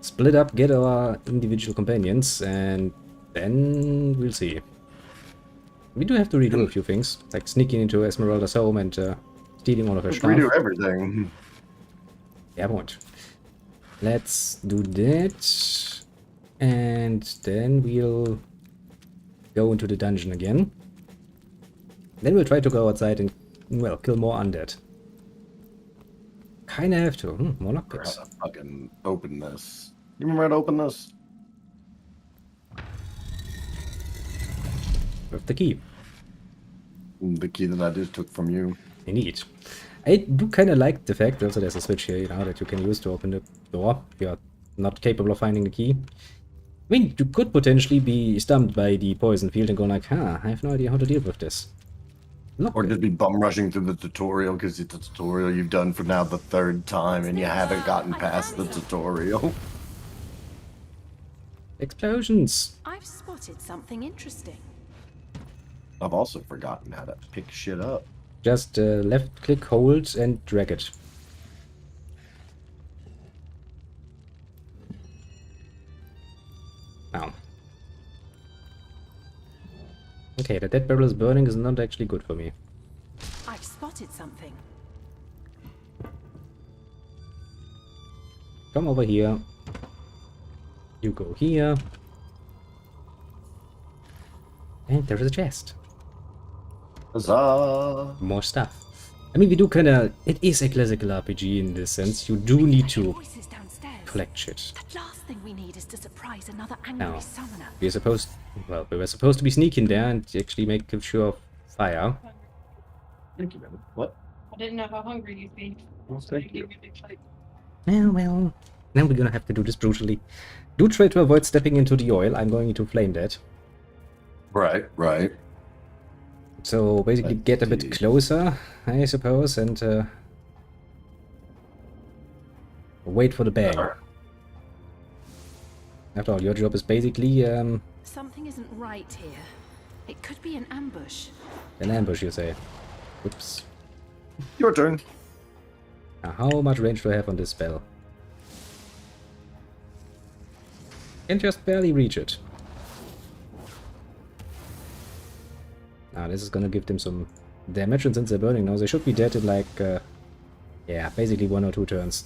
split up, get our individual companions, and then we'll see. We do have to redo a few things, like sneaking into Esmeralda's home and stealing all of her stuff. Redo everything. Yeah, I won't. Let's do that. And then we'll go into the dungeon again. Then we'll try to go outside and, well, kill more undead. Kinda have to. More lockpicks. How to fucking open this. You remember how to open this? With the key. The key that I just took from you. Indeed. I do kind of like the fact also there's a switch here, you know, that you can use to open the door if you're not capable of finding the key. I mean, you could potentially be stumped by the poison field and go like, I have no idea how to deal with this. Look, Or just be bum rushing through the tutorial because it's a tutorial you've done for now the 3rd time and you haven't gotten past the tutorial. explosions. I've spotted something interesting. I've also forgotten how to pick shit up. Just left click, hold, and drag it. Now. Okay, the dead barrel is burning is not actually good for me. I've spotted something. Come over here. You go here. And there is a chest. Huzzah! More stuff. I mean, we do kinda... It is a classical RPG in this sense. You do need to Voices downstairs. collect shit. The last thing we need is to surprise another Now, angry summoner. we're supposed... Well, we were supposed to be sneaking there and actually make sure of fire. Thank you, man. What? I didn't know how hungry you'd be. Well, thank you. Well... Now we're gonna have to do this brutally. Do try to avoid stepping into the oil. I'm going to flame that. Right, right. So basically get a bit closer, I suppose, and wait for the bang. After all, your job is basically Something isn't right here. It could be an ambush. an ambush, you say. Oops. Your turn. Now, how much range do I have on this spell? Can just barely reach it. Now this is gonna give them some damage, and since they're burning now, they should be dead in like, yeah, basically 1 or 2 turns.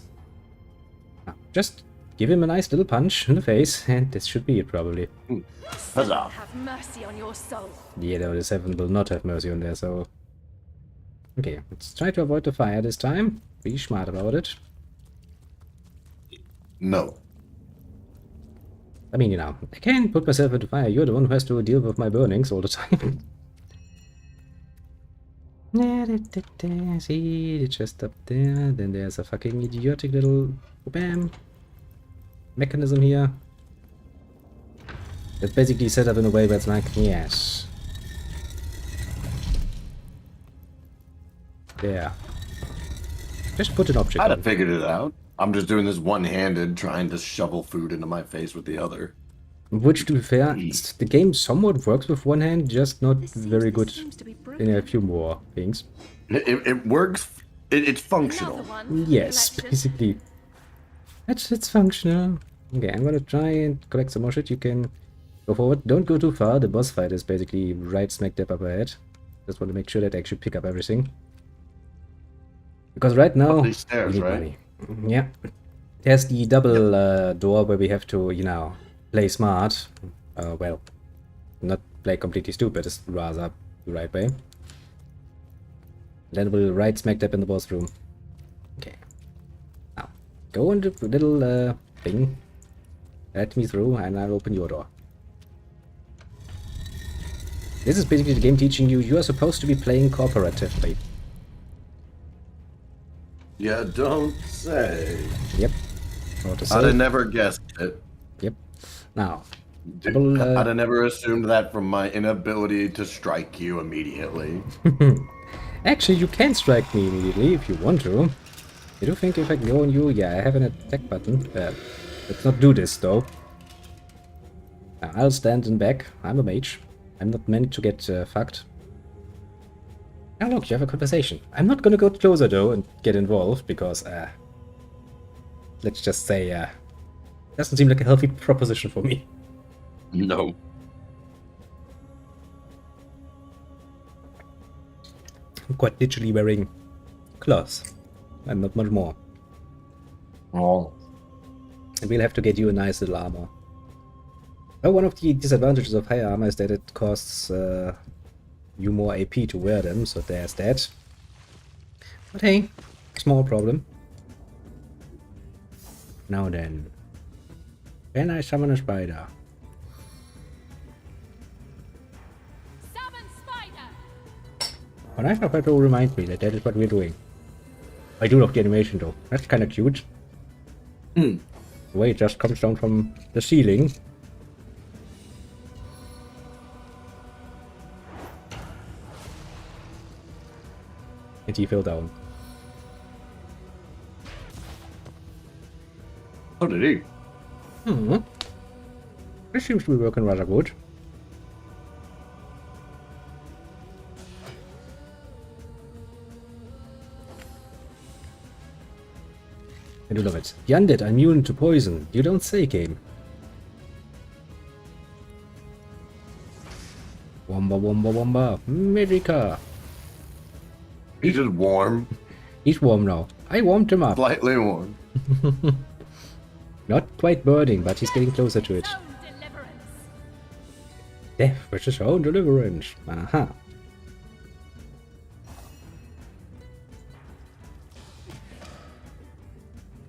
Now, just give him a nice little punch in the face, and this should be it probably. Huzzah! Have mercy on your soul. Yeah, no, the 7 will not have mercy on there, so... Okay, let's try to avoid the fire this time. Be smart about it. No. I mean, you know, I can't put myself into fire. You're the one who has to deal with my burnings all the time. See, the chest up there. Then there's a fucking idiotic little bam mechanism here. It's basically set up in a way where it's like, yes. There. Just put an object I'd on. have figured it out. I'm just doing this one-handed, trying to shovel food into my face with the other. Which, to be fair, the game somewhat works with one hand, just not very good in a few more things. It works. It's functional. Another one. Yes, Collection. basically. It's functional. Okay, I'm gonna try and collect some more shit. You can go forward. Don't go too far. The boss fight is basically right smack dab up ahead. Just want to make sure that I actually pick up everything. Because right now, Up these stairs, we need right? money. Yeah. There's the double door where we have to, you know, play smart. Well, not play completely stupid, it's rather the right way. Then we'll right smack dab in the boss room. Go on the little thing. Let me through and I'll open your door. This is basically the game teaching you are supposed to be playing cooperatively. Yeah, don't say. Yep. What to say. I'd have never guessed it. Yep. Now, Dude, I'd have never assumed that from my inability to strike you immediately. actually, you can strike me immediately if you want to. I do think if I go on you, yeah, I have an attack button. Let's not do this though. Now, I'll stand in back. I'm a mage. I'm not meant to get fucked. Now look, you have a conversation. I'm not gonna go closer though and get involved because, let's just say, doesn't seem like a healthy proposition for me. No. I'm quite literally wearing clothes and not much more. Oh. And we'll have to get you a nice little armor. Oh, one of the disadvantages of high armor is that it costs you more AP to wear them, so there's that. But hey, small problem. Now then, can I summon a spider? Summon spider! But I have to remind me that that is what we're doing. I do love the animation though. That's kind of cute. The way it just comes down from the ceiling. And he fell down. Oh, did he? This seems to be working rather good. I do love it. The undead are immune to poison. You don't say, game. Womba womba womba. America. He's just warm. He's warm now. I warmed him up. Slightly warm. Not quite burning, but he's getting closer to it. Own deliverance! Death versus own deliverance. Aha.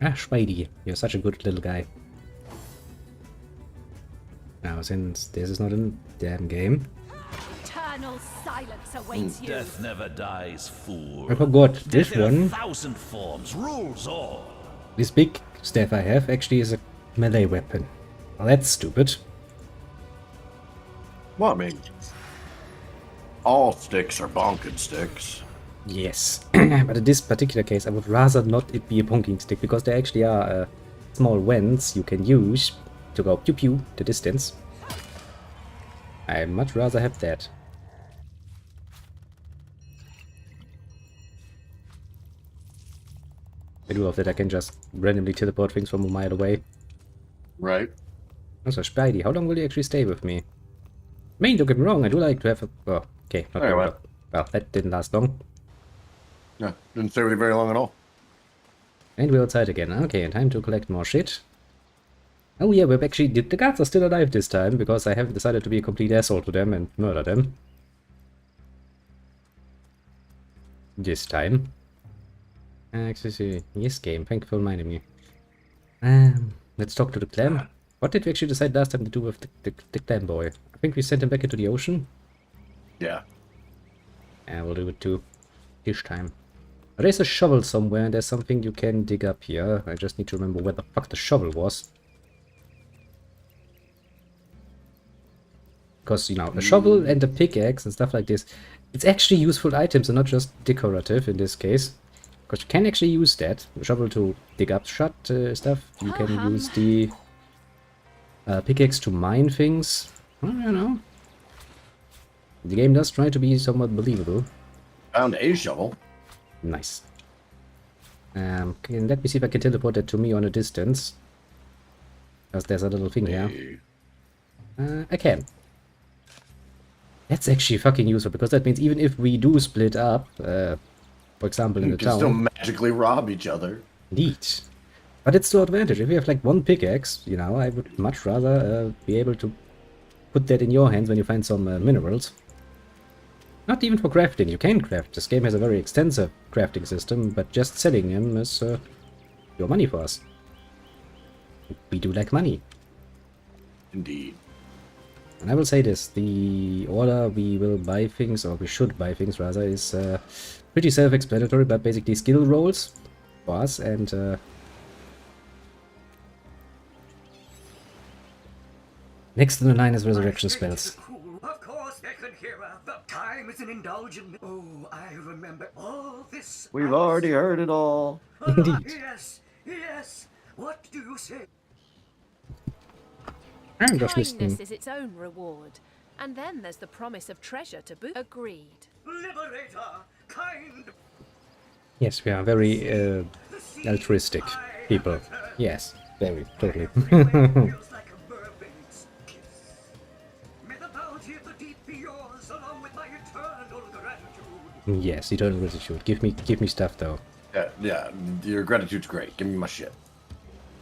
Ah, Spidey, you're such a good little guy. Now, since this is not a damn game, Eternal silence awaits you. Death never dies, fool. I forgot this Death in a one. 1,000 forms rules all. This big staff I have actually is a melee weapon. Well, that's stupid. Well, I mean, all sticks are bonking sticks. Yes, but in this particular case, I would rather not it be a bonking stick because there actually are small vents you can use to go pew pew the distance. I'd much rather have that. I do love that I can just randomly teleport things from a mile away. Right. Also, Spidey, how long will you actually stay with me? I mean, don't get me wrong, I do like to have a... Oh, okay, not Very very well. well, that didn't last long. Yeah, didn't stay with you very long at all. And we're outside again. Okay, time to collect more shit. Oh yeah, we've actually... The guards are still alive this time, because I haven't decided to be a complete asshole to them and murder them. This time. Actually, yes, game. Thank you for reminding me. Let's talk to the clan. What did we actually decide last time to do with the clan boy? I think we sent him back into the ocean. Yeah. And we'll do it too. This time. There's a shovel somewhere and there's something you can dig up here. I just need to remember where the fuck the shovel was. Because, you know, a shovel and a pickaxe and stuff like this, it's actually useful items and not just decorative in this case. Because you can actually use that. A shovel to dig up stuff. You can use the pickaxe to mine things. I don't know. The game does try to be somewhat believable. Found a shovel. Nice. Let me see if I can teleport that to me on a distance. Because there's a little thing here. I can. That's actually fucking useful, because that means even if we do split up, for example in the You can town... still magically rob each other. Neat. But it's to advantage. If you have like one pickaxe, you know, I would much rather be able to put that in your hands when you find some minerals. Not even for crafting. You can craft. This game has a very extensive crafting system, but just selling them is your money for us. We do like money. Indeed. And I will say this, the order we will buy things, or we should buy things rather, is pretty self-explanatory, but basically skill rolls for us, and next in the line is resurrection spells. Of course, they can hear her, but time is an indulgent. Oh, I remember all this. We've already heard it all. Indeed. Yes, yes. What do you say? I'm just Kindness listening. is its own reward. And then there's the promise of treasure to boot. Agreed. Liberator, kind. Yes, we are very altruistic people. Yes, very, totally. Feels like a mermaid's kiss. May the bounty of the deep be yours, along with my eternal gratitude. Yes, eternal gratitude. Give me stuff though. Yeah, your gratitude's great. Give me my shit.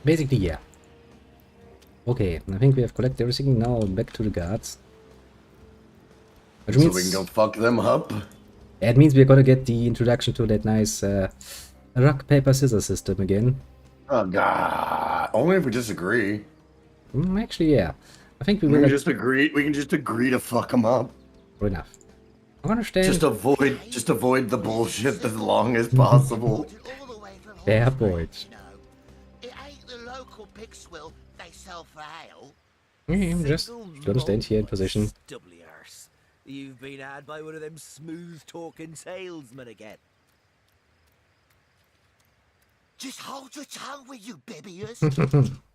Basically, yeah. Okay, I think we have collected everything. Now back to the guards. Which So means we can go fuck them up? it means we're gonna get the introduction to that nice rock paper scissors system again. Oh god. Only if we disagree. Actually, yeah. I think we We will. can just agree. We can just agree to fuck them up. Fair enough. I understand. Just avoid the bullshit as long as possible. All the way from Fair Hornsey, point. you know. It ain't the local pig swill they sell for ale. I'm just gonna stand here in position. Doubly arse. You've been had by one of them smooth-talking salesmen again. Just hold your tongue with you, bibbiers.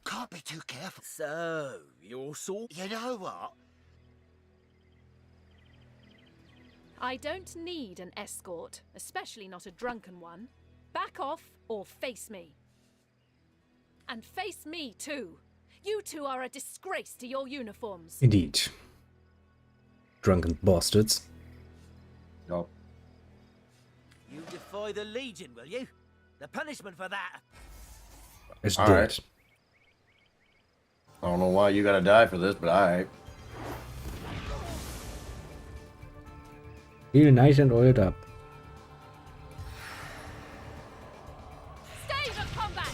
Can't be too careful. So, you're sort... You know what? I don't need an escort, especially not a drunken one. Back off or face me. And face me too. You two are a disgrace to your uniforms. Indeed. Drunken bastards. No. You defy the Legion, will you? The punishment for that... It's All dead. right. I don't know why you gotta die for this, but alright. Feel nice and oiled up. Stay the combat!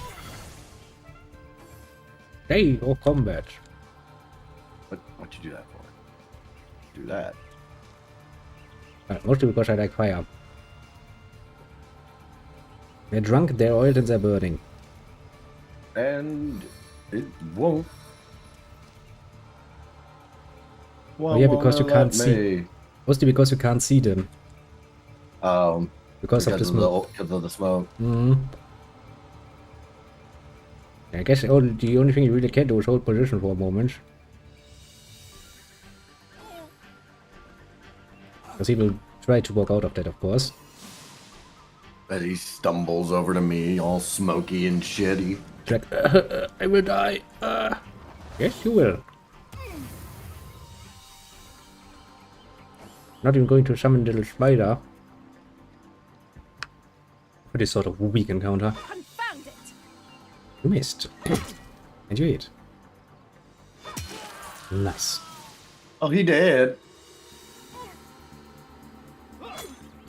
Hey, or combat. What'd you do that for? Do that. Mostly because I like fire. They're drunk, they're oiled, and they're burning. And it won't. Oh yeah, because you can't see. Mostly because you can't see them. Because of the smoke. Because of the smoke. I guess the only thing you really can do is hold position for a moment. Because he will try to walk out of that, of course. But he stumbles over to me, all smoky and shitty. Jack, I will die. Yes, you will. Not even going to summon little spider. For this sort of weak encounter. Confound it! You missed. And you hit. Nice. Oh, he did.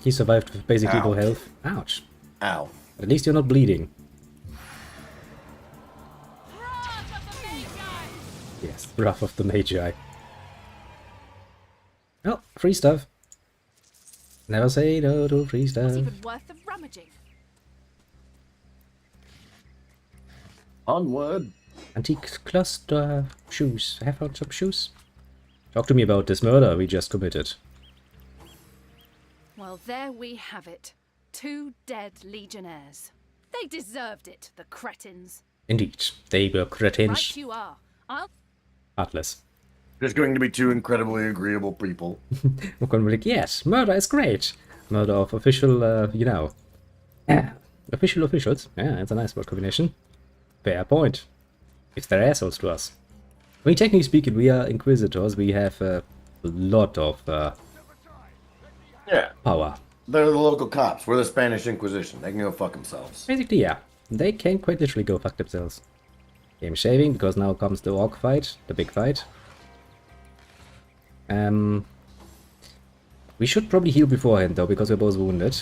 He survived with basically no Ouch. health. Ouch. Ow. At least you're not bleeding. Wrath of the Magi! Yes, Wrath of the Magi. Oh, free stuff. Never say no to free Not stuff. even worth the rummaging. Onward. Antique cluster shoes. I have found some shoes. Talk to me about this murder we just committed. Well, there we have it. 2 dead legionnaires. They deserved it, the cretins. Indeed, they were Right cretins. you are. I'll... Heartless. There's going to be 2 incredibly agreeable people. We're going to be like, yes, murder is great. Murder of official, you know. Official officials. Yeah, it's a nice word combination. Fair point. If they're assholes to us. I mean, technically speaking, we are inquisitors. We have a lot of Yeah. power. They're the local cops. We're the Spanish Inquisition. They can go fuck themselves. Basically, yeah. They can quite literally go fuck themselves. Game shaving, because now comes the orc fight. The big fight. We should probably heal beforehand, though, because we're both wounded.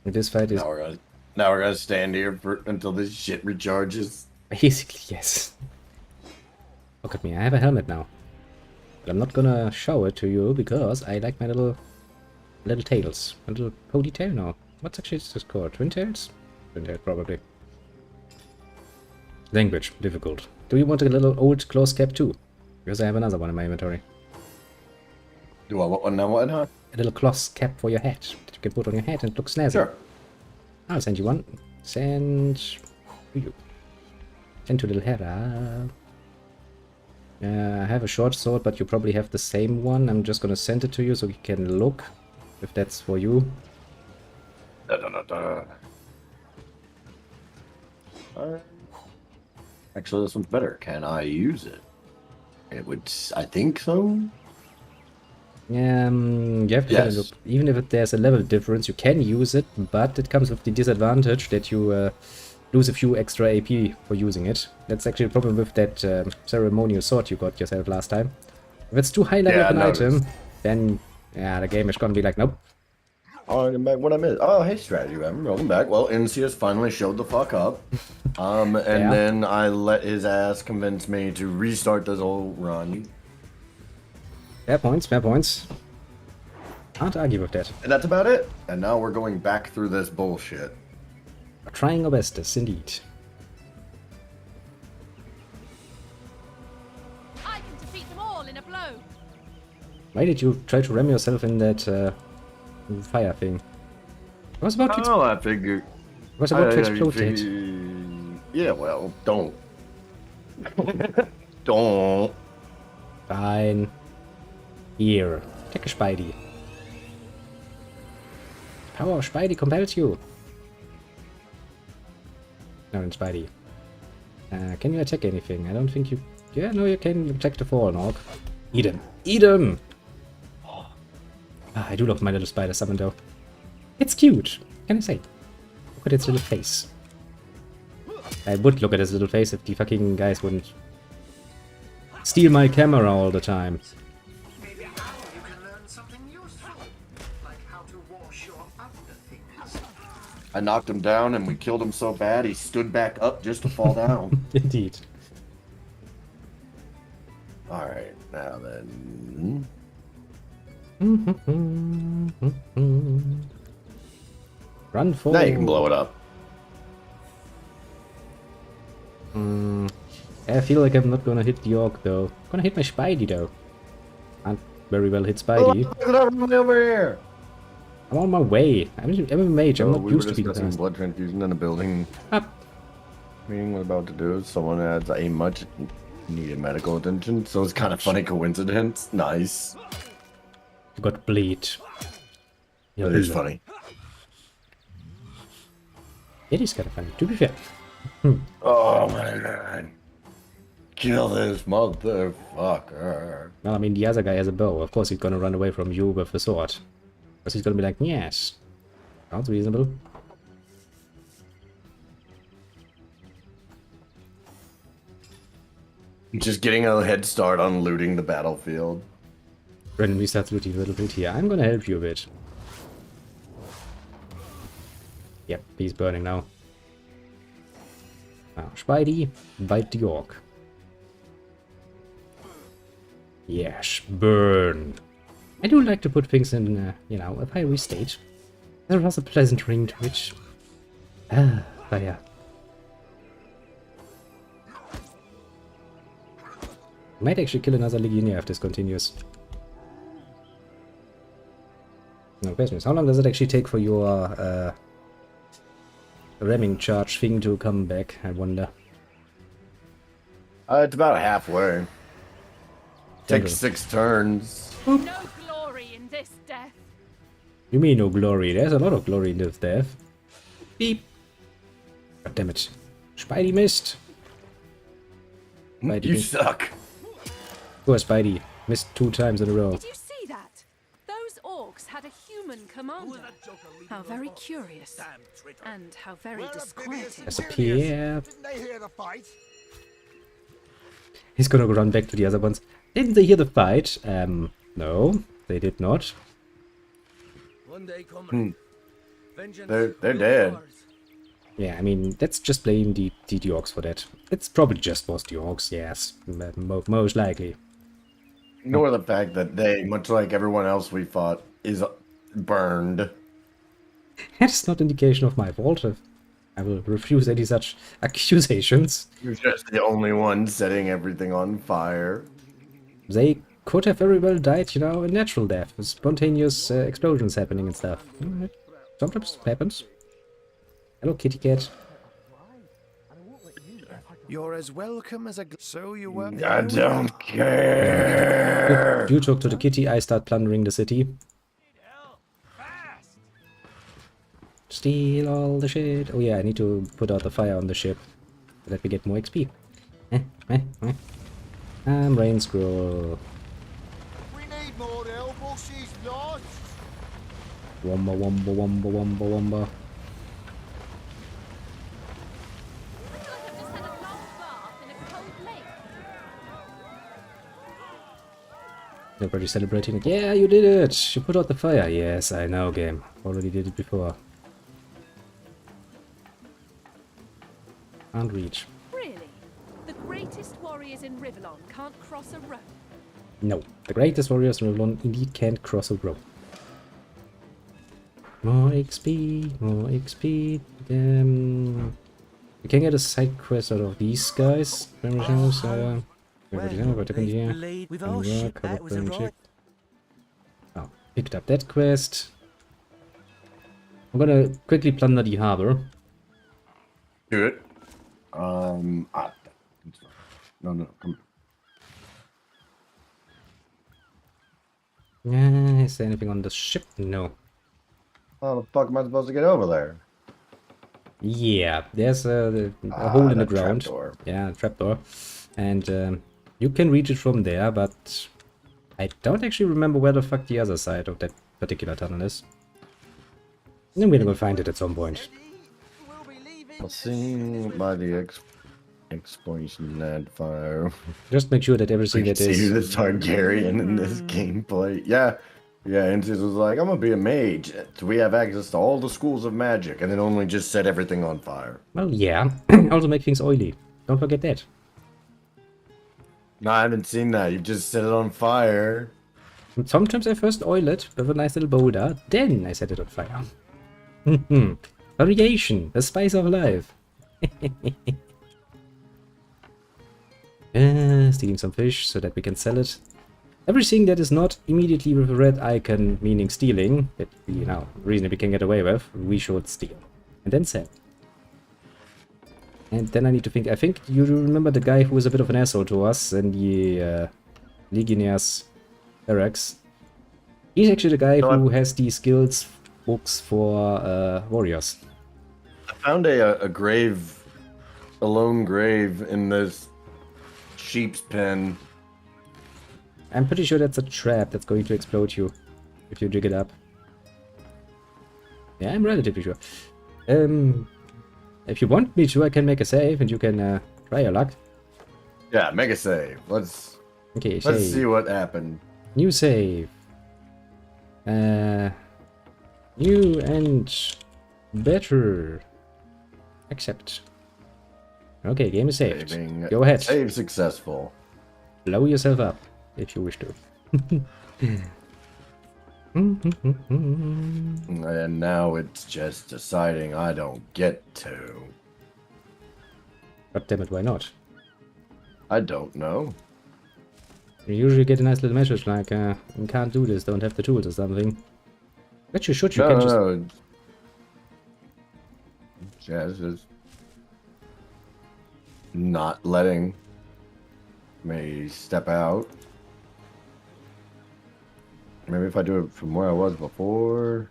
This fight is Now we're gonna stand here until this shit recharges. basically yes. Look at me, I have a helmet now. But I'm not gonna show it to you because I like my little tails. My little ponytail now. What's actually this called? Twin tails? Twin tails probably. Language, difficult. Do you want a little old close cap too? Because I have another one in my inventory. Do I want one now? What? Huh? A little cloth cap for your head that you can put on your head and it looks snazzy. Sure. I'll send you one. Send to you. Send to little Hera. I have a short sword, but you probably have the same one. I'm just gonna send it to you so you can look if that's for you. Actually, this one's better. Can I use it? It would. I think so. You have to kind of look. Even if there's a level difference, you can use it, but it comes with the disadvantage that you lose a few extra AP for using it. That's actually a problem with that ceremonial sword you got yourself last time. If it's too high level of an item, then yeah, the game is gonna be like, nope. Oh, what I missed? Oh, hey, strategy. I'm rolling back. Well, Incius finally showed the fuck up. And then I let his ass convince me to restart this whole run. Fair points, fair points. Can't argue with that. And that's about it. And now we're going back through this bullshit. We're trying our bestest, indeed. I can defeat them all in a blow. Why did you try to ram yourself in that fire thing? I was about to I figured. I was about to explode it. Yeah, well, don't. Don't. Fine. Here. Take a Spidey. Power of Spidey compels you. No, in Spidey. Can you attack anything? I don't think you... Yeah, no, you can attack the fallen orc. Eat him. Eat him! I do love my little spider summon though. It's cute. What can I say? Look at its little face. I would look at his little face if the fucking guys wouldn't steal my camera all the time. Maybe now you can learn something useful, like how to wash your underthings. I knocked him down and we killed him so bad he stood back up just to fall down. Indeed. Alright, now then... Run for... Now you can blow it up. I feel like I'm not gonna hit the orc though. I'm gonna hit my Spidey though. Can't very well hit Spidey. Over here. I'm on my way. I'm a mage. I'm not we used were to being discussing fast. blood transfusion in a building. Up. Meaning we're about to do is someone adds a much needed medical attention, so it's kind of funny coincidence. Nice. You got bleed. That is funny. It is kind of funny, to be fair. Oh my god. Kill this motherfucker. Well, I mean, the other guy has a bow. Of course he's gonna run away from you with the sword. Because he's gonna be like, yes. Sounds reasonable. Just getting a head start on looting the battlefield. Randomly starts looting a little bit here. I'm gonna help you a bit. Yep, he's burning now. Now, Spidey, bite the orc. Yes, burn. I do like to put things in, you know, a fiery state. There was a pleasant ring to it. Ah, fire. Might actually kill another Legionnaire if this continues. No, question is, how long does it actually take for your ramming charge thing to come back, I wonder? It's about halfway. Takes 6 turns. No glory in this death. You mean no glory? There's a lot of glory in this death. Beep. God damn it. Spidey missed. Spidey You missed. suck. Poor Spidey. Missed 2 times in a row. Did you see that? Those orcs had a human commander. How very curious. And how very disquieting. Disappear. Didn't they hear the fight? He's gonna run back to the other ones. Didn't they hear the fight? No, they did not. One day coming. They're dead. Yeah, I mean, let's just blame the orcs for that. It's probably just was the orcs, yes, most likely. Ignore the fact that they, much like everyone else we fought, is burned. That's not indication of my fault. I will refuse any such accusations. You're just the only one setting everything on fire. They could have very well died, you know, a natural death, with spontaneous explosions happening and stuff. Sometimes happens. Hello, kitty cat. You're as welcome as a... So you were... I don't care. You talk to the kitty, I start plundering the city. Steal all the shit. Oh yeah, I need to put out the fire on the ship. So that we get more XP. Rain scroll. We need more help or she's lost. Womba womba womba womba womba. Everybody celebrating it. Yeah, you did it! You put out the fire. Yes, I know, game. Already did it before. Can't reach. Really? The greatest warriors in Rivellon can't cross a road? No, the greatest warriors in Rivellon indeed can't cross a road. More XP, more XP. We can get a side quest out of these guys. Oh, picked up that quest. I'm gonna quickly plunder the harbor. Do it. No, come. Is there anything on the ship? No. How the fuck am I supposed to get over there? Yeah, there's a hole in the ground. Trapdoor. Yeah, a trapdoor. And you can reach it from there, but I don't actually remember where the fuck the other side of that particular tunnel is. Then we're gonna find it at some point. I'll see by the explosion and fire. Just make sure that everything that is... See the Targaryen in this gameplay. Yeah, Antis was like, I'm gonna be a mage. So we have access to all the schools of magic, and then only just set everything on fire. Well, yeah. Also make things oily. Don't forget that. No, I haven't seen that. You just set it on fire. And sometimes I first oil it with a nice little boulder, then I set it on fire. Variation, the spice of life. Stealing some fish so that we can sell it. Everything that is not immediately with a red icon, meaning stealing, that we, you know, reason we can get away with, we should steal. And then sell. And then I need to think, I think you remember the guy who was a bit of an asshole to us in the Legionnaires barracks. He's actually the guy who has the skills books for warriors. I found a grave, a lone grave in this sheep's pen. I'm pretty sure that's a trap that's going to explode you if you dig it up. Yeah, I'm relatively sure. If you want me to, I can make a save and you can try your luck. Yeah, make a save. Let's save. See what happened. New save. New and better. Accept. Okay, game is saved. Saving, go ahead. Save successful. Blow yourself up if you wish to. And now it's just deciding I don't get to. God damn it, why not? I don't know. You usually get a nice little message like, you can't do this, don't have the tools or something. But you should, you can just... No. Yeah, it's just not letting me step out. Maybe if I do it from where I was before.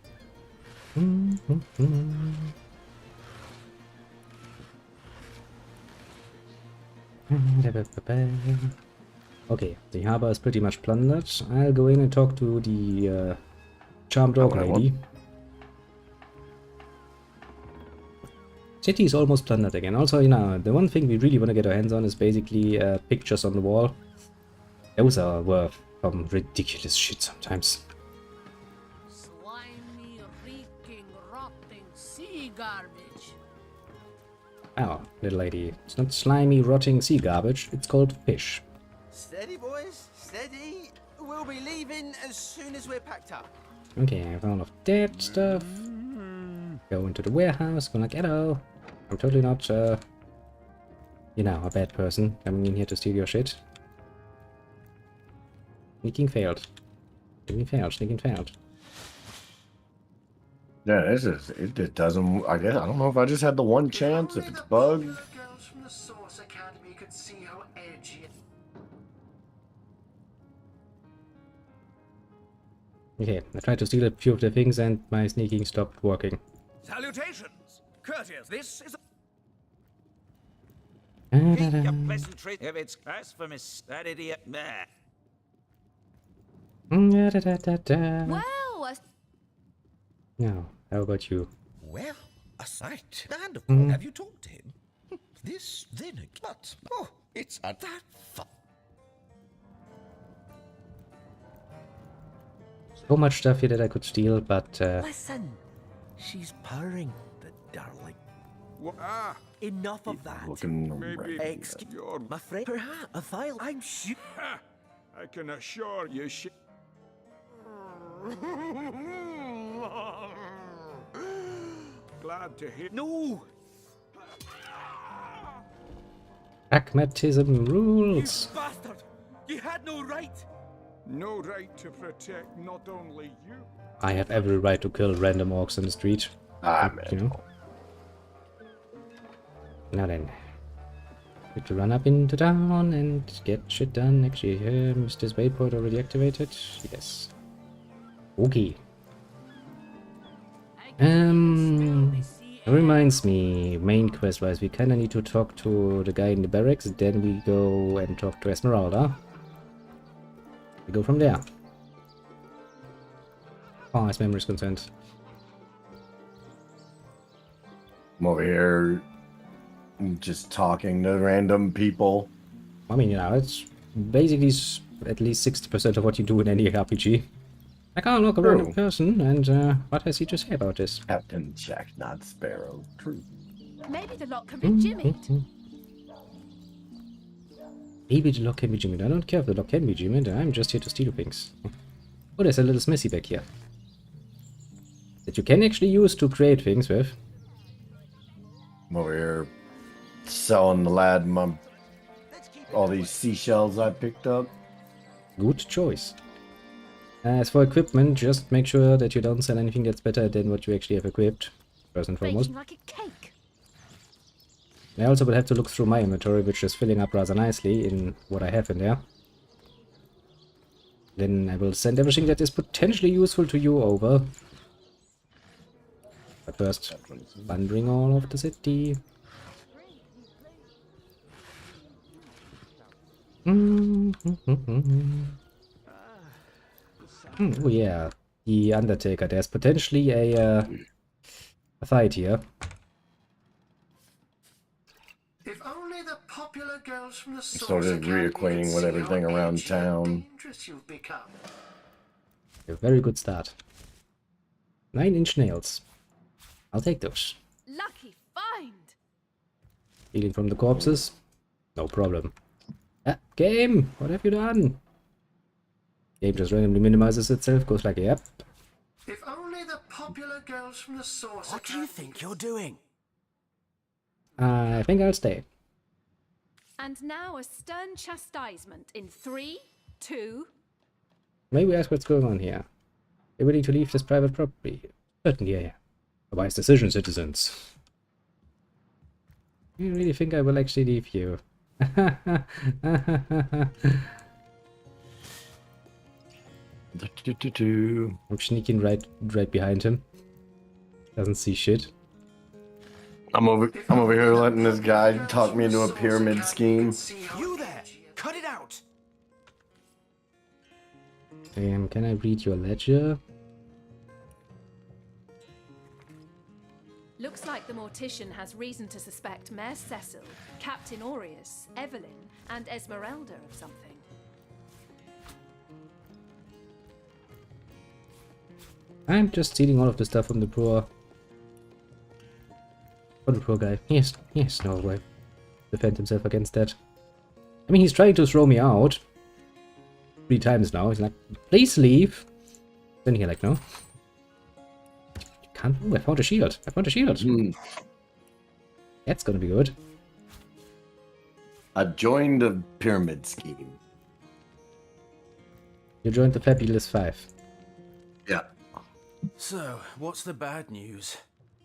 Okay, the harbor is pretty much plundered. I'll go in and talk to the charmed dog lady. City is almost plundered again. Also, you know, the one thing we really want to get our hands on is basically pictures on the wall. Those are worth some ridiculous shit sometimes. Slimy, reeking, rotting garbage. Oh, little lady. It's not slimy, rotting sea garbage. It's called fish. Steady, boys, steady. We'll be leaving as soon as we're packed up. Okay, I have all of that stuff. Go into the warehouse, gonna ghetto. I'm totally not, you know, a bad person coming in here to steal your shit. Sneaking failed. Sneaking failed, sneaking failed. Yeah, it just doesn't. I guess I don't know if I just had the one chance. If it's bugged. Girls from the Source Academy could see how edgy. Okay, I tried to steal a few of the things and my sneaking stopped working. Salutations, courtiers. This is Da-da-da. a pleasantry. If it's blasphemous, that idiot. Nah. Da-da-da-da-da. Well, Now, how about you? Well, a sight. And of course, have you talked to him? This, then again. But, oh, it's a that fun. So much stuff here that I could steal, but Listen, she's purring, the darling. Enough of that. Looking Excuse my friend. Perhaps a file. I'm sure. I can assure you she... Glad to hear... No. pragmatism rules. You bastard! You had no right. No right to protect not only you... I have every right to kill random orcs in the street. You know? Now then. Need to run up into town and get shit done. Actually, is this waypoint already activated? Yes. Okay. Reminds me, main quest wise, we kinda need to talk to the guy in the barracks, then we go and talk to Esmeralda. We go from there. As far as memory is concerned. I'm over here just talking to random people. I mean, you know, it's basically at least 60% of what you do in any RPG. Like, oh, look, a random person, and what has he to say about this? Captain Jack, not Sparrow. True. maybe the lock can be jimmied. Maybe the lock can be jimmied. I don't care if the lock can be jimmied. I'm just here to steal things. Oh, there's a little smithy back here. That you can actually use to create things with. I'm over here selling the lad all these seashells I picked up. Good choice. As for equipment, just make sure that you don't sell anything that's better than what you actually have equipped, first and foremost. Baking like a cake. I also will have to look through my inventory, which is filling up rather nicely in what I have in there. Then I will send everything that is potentially useful to you over. But first, plundering all of the city. Oh yeah, the Undertaker. There's potentially a fight here. If only the popular girls from the Source Started Academy reacquainting could with see everything how around edgy and town. dangerous you've become. A very good start. 9-inch nails. I'll take those. Lucky find. Stealing from the corpses? No problem. Ah, game! What have you done? Game just randomly minimizes itself, goes like, yep. If only the popular girls from the Source What do you think you're doing? I think I'll stay. And now a stern chastisement in 3, 2. May we ask what's going on here? You're willing to leave this private property? Certainly, yeah. A wise decision, citizens. You really think I will actually leave you? I'm sneaking right behind him. Doesn't see shit. I'm over here letting this guy talk me into a pyramid scheme. You there! Cut it out! Can I read your ledger? Looks like the mortician has reason to suspect Mayor Cecil, Captain Aureus, Evelyn, and Esmeralda of something. I'm just stealing all of the stuff from the poor. Oh, the poor guy. He has no way to defend himself against that. I mean, he's trying to throw me out 3 times now. He's like, please leave. Then he's like, no. You can't. Oh, I found a shield. I found a shield. That's gonna be good. I joined a pyramid scheme. You joined the Fabulous 5. Yeah. So, what's the bad news?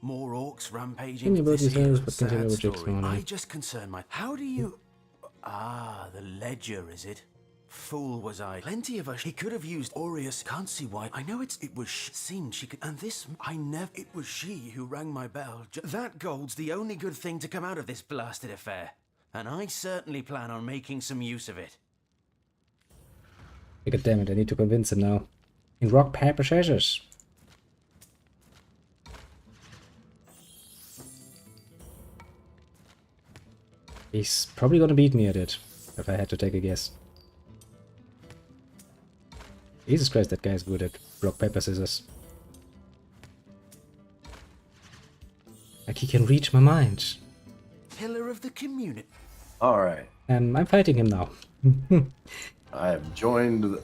More orcs rampaging. Thinking about This these is areas, a but continue sad with Jake's story. morning. I just concern my. How do you? Ah, the ledger, is it? Fool was I. Plenty of us. He could have used Aureus. Can't see why. I know it was seemed she could. And this, I never. It was she who rang my bell. That gold's the only good thing to come out of this blasted affair, and I certainly plan on making some use of it. God damn it! I need to convince him now. In rock, paper, scissors. He's probably gonna beat me at it, if I had to take a guess. Jesus Christ, that guy's good at rock, paper, scissors. Like he can reach my mind. Pillar of the community. All right. I'm fighting him now. I have joined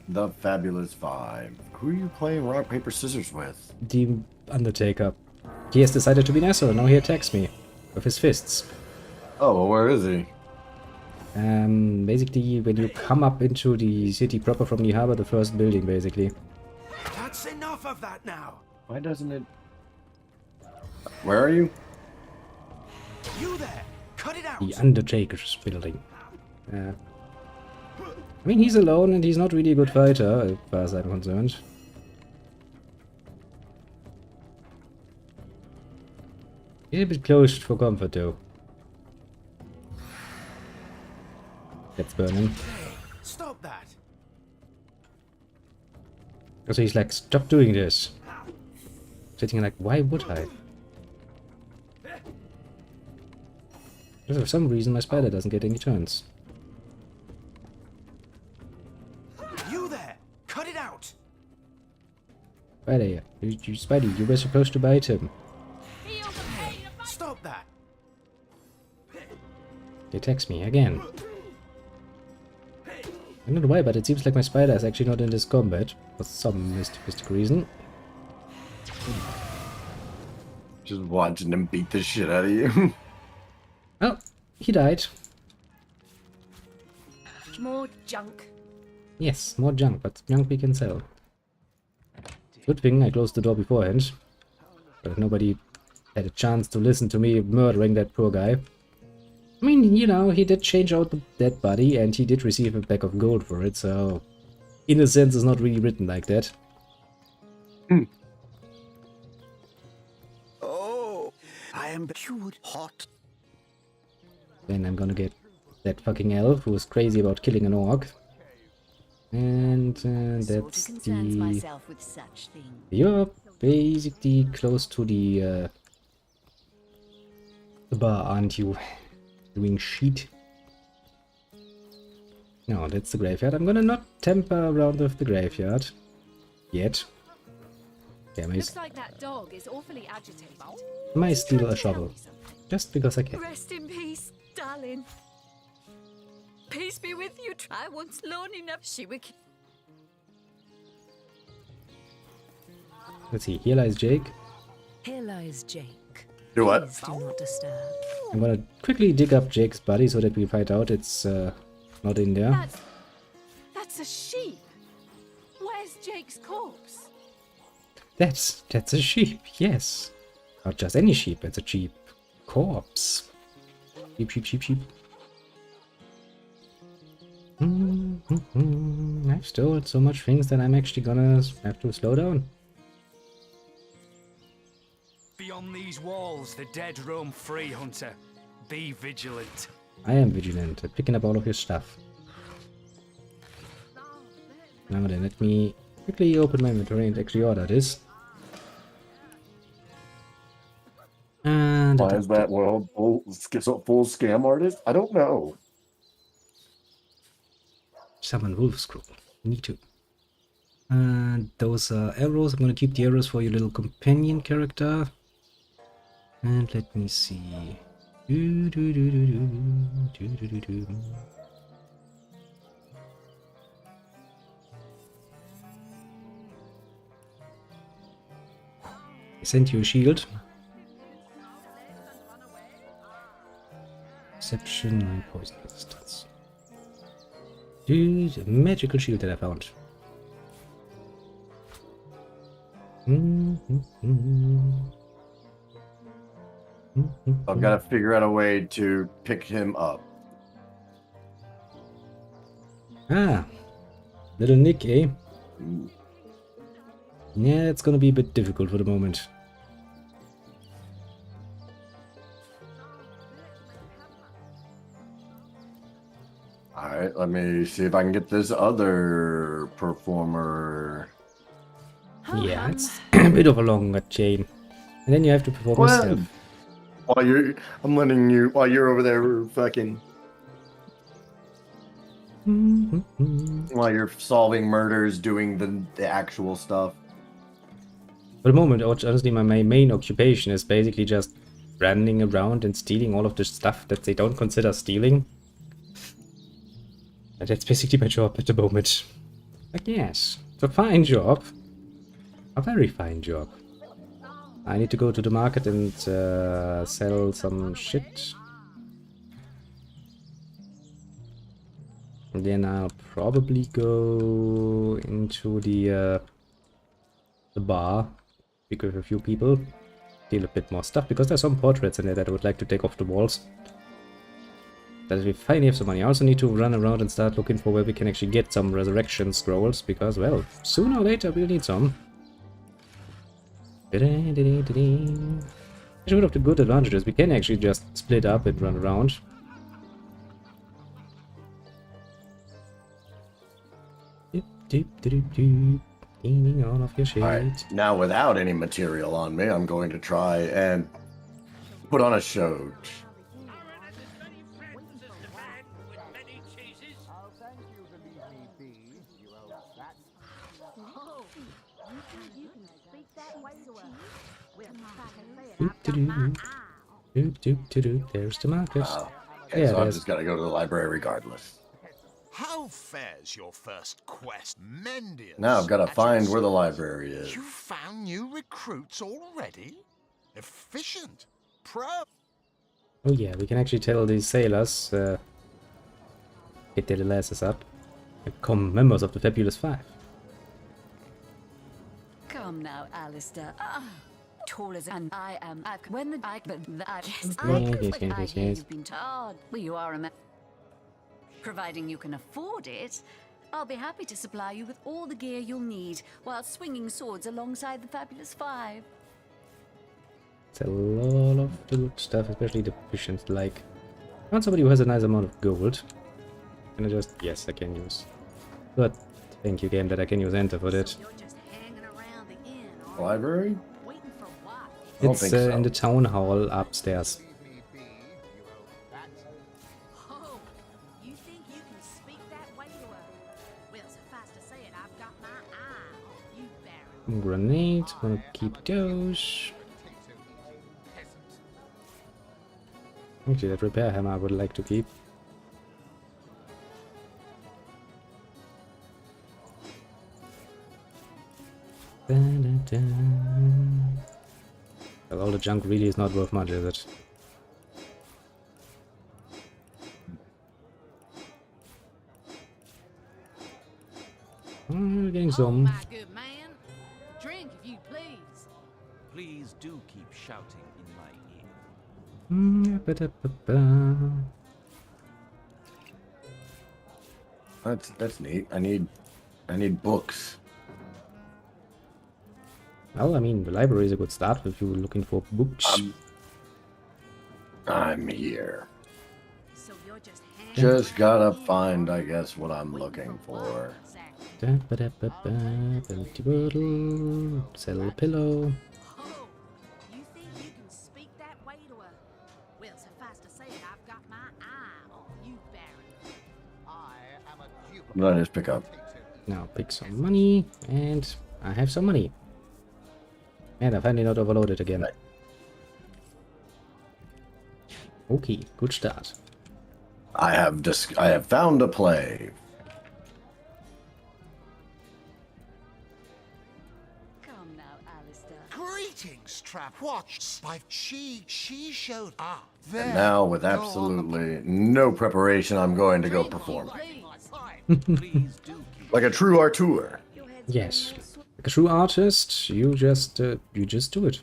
the Fabulous 5. Who are you playing rock, paper, scissors with? The Undertaker. He has decided to be an asshole, now he attacks me. With his fists. Oh, well, where is he? Basically, when you come up into the city proper from the harbor, the first building, basically. That's enough of that now. Why doesn't it... Where are you? You there! Cut it out! The Undertaker's building. I mean, he's alone and he's not really a good fighter, as far as I'm concerned. He's a bit close for comfort, though. Let's burn him. Stop that! So he's like, stop doing this. Sitting like, why would I? Because for some reason my spider doesn't get any turns. You there! Cut it out! Spider, Spidey, you were supposed to bite him. Stop that! He attacks me again. I don't know why, but it seems like my spider is actually not in this combat for some mystic reason. Just watching him beat the shit out of you. Oh, he died. More junk. Yes, more junk, but junk we can sell. Good thing I closed the door beforehand. But nobody had a chance to listen to me murdering that poor guy. I mean, you know, he did change out the dead body and he did receive a bag of gold for it, so... In a sense, it's not really written like that. Oh, I am cured hot. Then I'm gonna get that fucking elf who is crazy about killing an orc. And that's concerns the... myself with such things. You're basically close to the bar, aren't you? Doing shit. No, that's the graveyard. I'm gonna not temper around with the graveyard. Yet. Okay, Looks like that dog is awfully agitated. I might steal a shovel. Just because I can. Rest in peace, darling. Peace be with you. I once alone enough. She would. Let's see, here lies Jake. Here lies Jake. Do what? Please do not disturb. I'm gonna quickly dig up Jake's body so that we find out it's not in there. That's a sheep. Where's Jake's corpse? That's a sheep, yes. Not just any sheep, it's a sheep corpse. Sheep. I've stolen so much things that I'm actually gonna have to slow down. Beyond these walls, the dead roam free, Hunter. Be vigilant. I am vigilant at picking up all of your stuff. Now then, let me quickly open my inventory and actually order this. And why is that world full scam artist? I don't know. Summon wolf scroll. Me too. And those are arrows. I'm gonna keep the arrows for your little companion character. And let me see. Do, do, do, do, do, do, do, do, do. I sent you a shield. Perception and poison resistance. Dude, a magical shield that I found. I've got to figure out a way to pick him up. Ah, little Nick, eh? Yeah, it's gonna be a bit difficult for the moment. Alright, let me see if I can get this other performer. Yeah, it's a bit of a longer chain. And then you have to perform yourself. While you're over there fucking... While you're solving murders, doing the actual stuff. For the moment, honestly, my main occupation is basically just running around and stealing all of the stuff that they don't consider stealing. And that's basically my job at the moment. But yes, it's a fine job. A very fine job. I need to go to the market and sell some shit. And then I'll probably go into the bar, speak with a few people, steal a bit more stuff, because there's some portraits in there that I would like to take off the walls. That we finally have some money. I also need to run around and start looking for where we can actually get some resurrection scrolls, because, well, sooner or later we'll need some. Actually, one of the good advantages, we can actually just split up and run around. Cleaning all of your shit. Alright, now without any material on me, I'm going to try and put on a show. There's the market. Okay, Yeah, so I've just got to go to the library regardless. How fares your first quest, Mendius? Now I've got to find where the library is. You found new recruits already? Efficient. Pro. Oh yeah, we can actually tell these sailors, get their little asses up, become members of the Fabulous Five. Come now, Alistair. Tall as and I am. When the I but I yes, Yes. you've been told. Well, you are a providing you can afford it. I'll be happy to supply you with all the gear you'll need while swinging swords alongside the Fabulous Five. It's a lot of the good stuff, especially the proficiency. Like, I want somebody who has a nice amount of gold. Can I just... Yes, I can use. But thank you, game, that I can use enter for that. Library? It's in the town hall upstairs. Grenades, wanna keep those. Actually, that repair hammer I would like to keep. Well, all the junk really is not worth much, is it? We're getting some. My good man. Drink if you please. Please do keep shouting in my ear. That's neat. I need books. Well, I mean, the library is a good start if you're looking for books. I'm here. Just gotta find, I guess, what I'm looking for. Empty bottle, sell a pillow. You think you can speak that way to her? Well, suffice to say it, I've got my eye on you, Baron. What did I just pick up? Now pick some money, and I have some money. And I finally not overloaded again. Okay, good start. I have found a play. Come now, Alistair. Greetings, Trap. Watch. She showed. And now, with absolutely no preparation, I'm going to go perform. Like a true artur. Yes. Like a true artist, you just do it.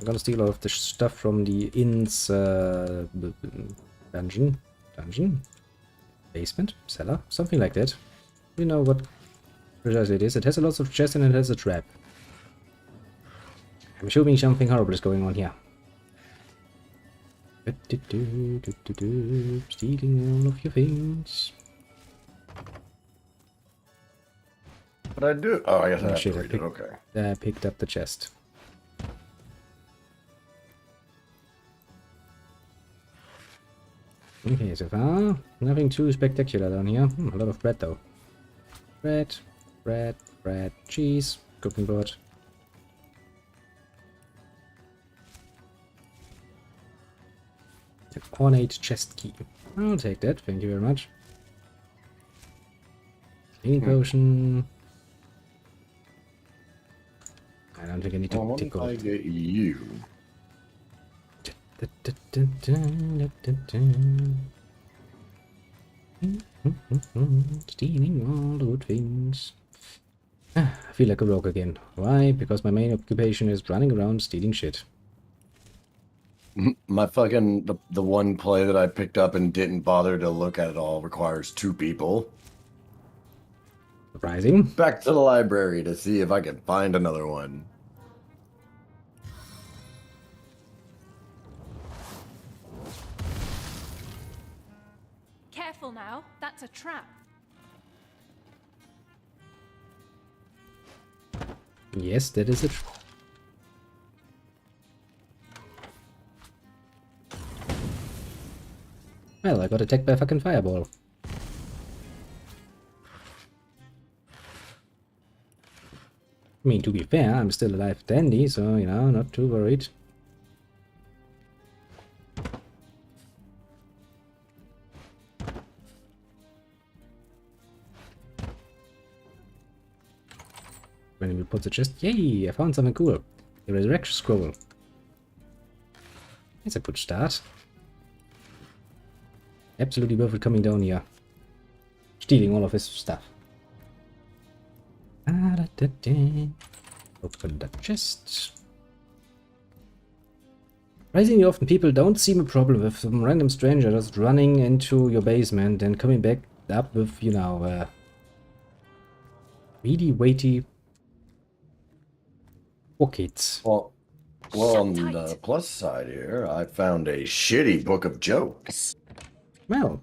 I'm gonna steal all of the stuff from the inn's dungeon, basement, cellar, something like that. You know what precisely it is. It has a lot of chests and it has a trap. I'm assuming something horrible is going on here. Stealing all of your things. But I do. Oh, I guess I have Shit, to read it. Okay. I picked up the chest. Okay, so far, nothing too spectacular down here. A lot of bread though. Bread, cheese, cooking board. An ornate chest key. I'll take that, thank you very much. Healing potion. I don't think I need to take off. I get you. Stealing all the good things. I feel like a rogue again. Why? Because my main occupation is running around stealing shit. My fucking the one play that I picked up and didn't bother to look at it all requires 2 people. Surprising. Back to the library to see if I can find another one. Careful now, that's a trap. Yes, that is it. Well, I got attacked by a fucking fireball. I mean, to be fair, I'm still alive dandy, so, you know, not too worried. When we put the chest, yay! I found something cool. The resurrection scroll. That's a good start. Absolutely worth it coming down here. Stealing all of his stuff. Open the chest. Surprisingly often people don't seem a problem with some random stranger just running into your basement and coming back up with, you know, really weighty pockets. Well, on the plus side here, I found a shitty book of jokes. Well,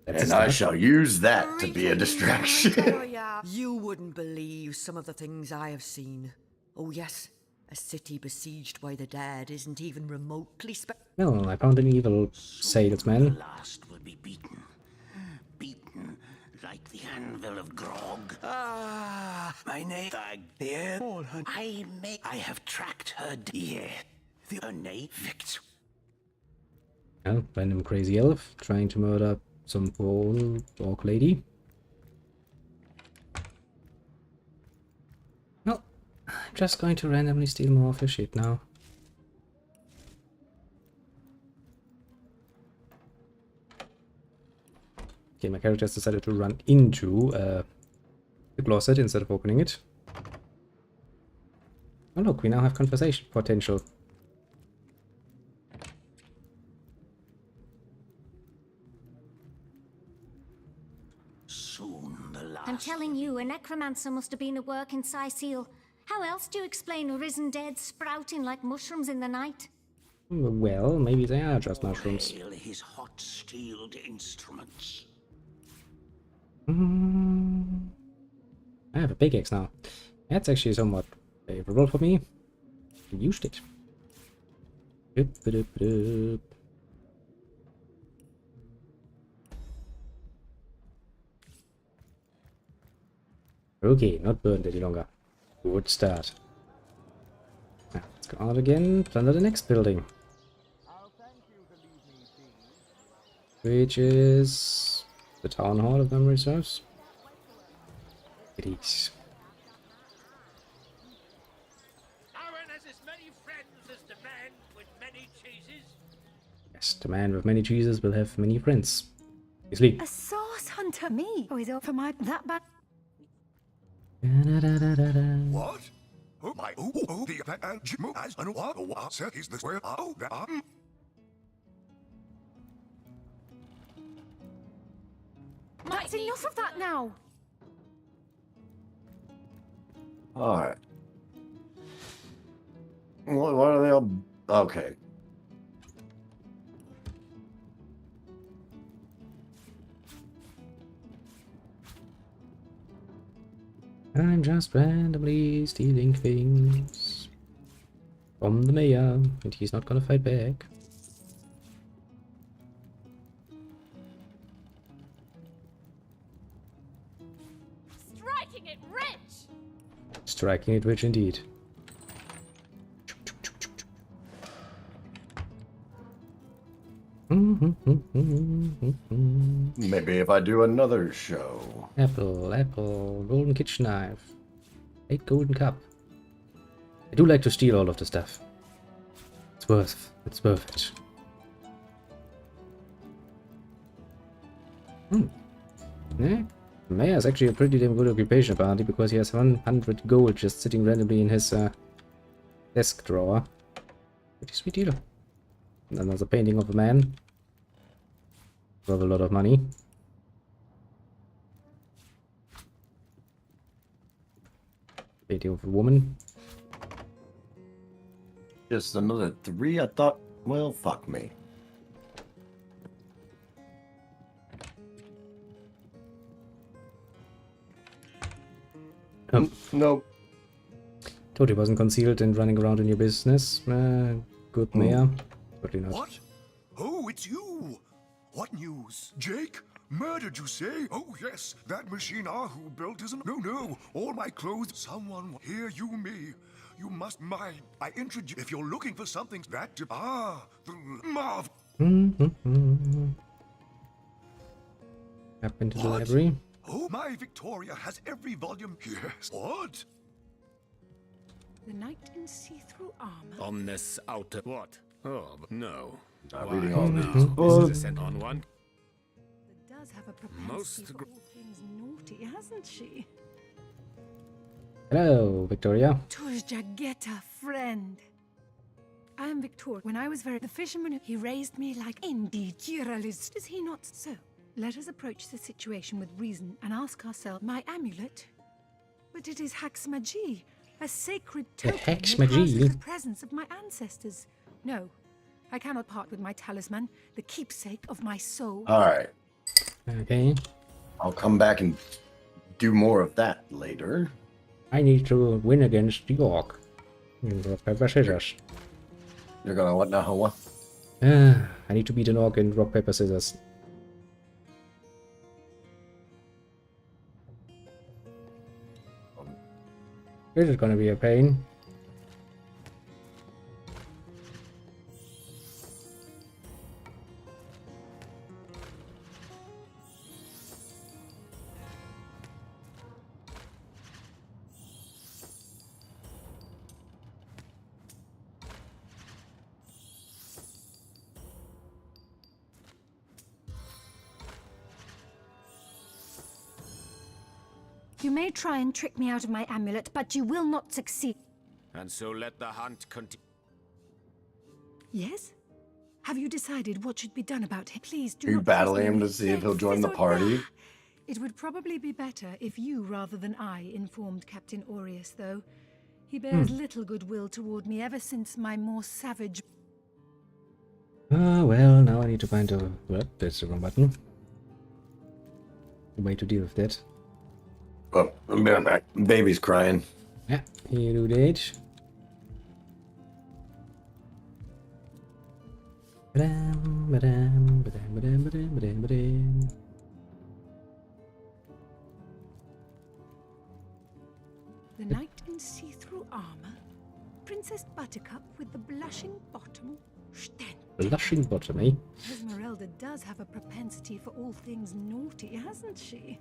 and I shall use that to be a distraction. You wouldn't believe some of the things I have seen. Oh yes, a city besieged by the dead isn't even remotely Well, I found an evil salesman. Last will be beaten. Beaten like the anvil of Grog. My name here. I have tracked her dear. The name Victor. Well, random crazy elf trying to murder some poor old orc lady. Well, I'm just going to randomly steal more of her shit now. Okay, my character has decided to run into the closet instead of opening it. Oh look, we now have conversation potential. I'm telling you, a necromancer must have been at work in Sicil. How else do you explain a risen dead sprouting like mushrooms in the night? Well, maybe they are just mushrooms. His hot steeled instruments. I have a pickaxe now. That's actually somewhat favorable for me. I used it. Okay, not burned any longer. Good start. Let's go out again, plunder the next building. Which is the town hall, if memory serves. It is. Aaron has as many friends as the man with many cheeses. Yes, the man with many cheeses will have many friends. Obviously. A sauce hunter, me. Oh, he's over my that bad. What? Oh my! Oh, the and Jimo as and what said is this where? Oh, that. That's enough of that now. All right. What are they all? Okay. I'm just randomly stealing things from the mayor, and he's not gonna fight back. Striking it rich. Striking it rich indeed. Maybe if I do another show. Apple, golden kitchen knife, 8 golden cup. I do like to steal all of the stuff. It's worth it. Yeah, the mayor is actually a pretty damn good occupation apparently, because he has 100 gold just sitting randomly in his desk drawer. Pretty sweet deal. And another painting of a man. Worth a lot of money. Painting of a woman. Just another 3. I thought. Well, fuck me. Nope. Totally wasn't concealed and running around in your business. Good mayor. Totally not. What? Oh, it's you. What news? Jake? Murdered, you say? Oh, yes. That machine who built isn't... No. All my clothes... Someone... Here, you, me. You must mind. I introduce... If you're looking for something that... the Marv... Up into the library. Oh, my Victoria has every volume. Yes. What? The knight in see-through armor. On this outer... What? Oh, no. Not Why, reading all no. these books. This is a sent on one. Does have a propensity for all things naughty, hasn't she? Hello, Victoria. Jagetta, friend. I am Victor. When I was the fisherman, he raised me like indeed, Giralist. Is he not so? Let us approach the situation with reason and ask ourselves, my amulet? But it is Haxmagi, a sacred token that houses the presence of my ancestors. No, I cannot part with my talisman, the keepsake of my soul. Alright. Okay. I'll come back and do more of that later. I need to win against York. Rock, paper, scissors. You're gonna what now, what? I need to beat an orc in rock, paper, scissors. This is gonna be a pain. You may try and trick me out of my amulet, but you will not succeed. And so let the hunt continue. Yes? Have you decided what should be done about him? Please do Are you not battling him to see if he'll join the party? It would probably be better if you, rather than I, informed Captain Aureus, though. He bears little goodwill toward me ever since my more savage... Ah, well, now I need to find a... What? That's the wrong button. Way to deal with that. Oh, I'm back. Baby's crying. Yeah, you do that. Ba-dam, ba-dam, ba-dam, ba-dam, ba-dam, ba-dam, ba-dam. The knight in see-through armor? Princess Buttercup with the blushing bottom. Sten. Blushing bottom, eh? Esmeralda does have a propensity for all things naughty, hasn't she?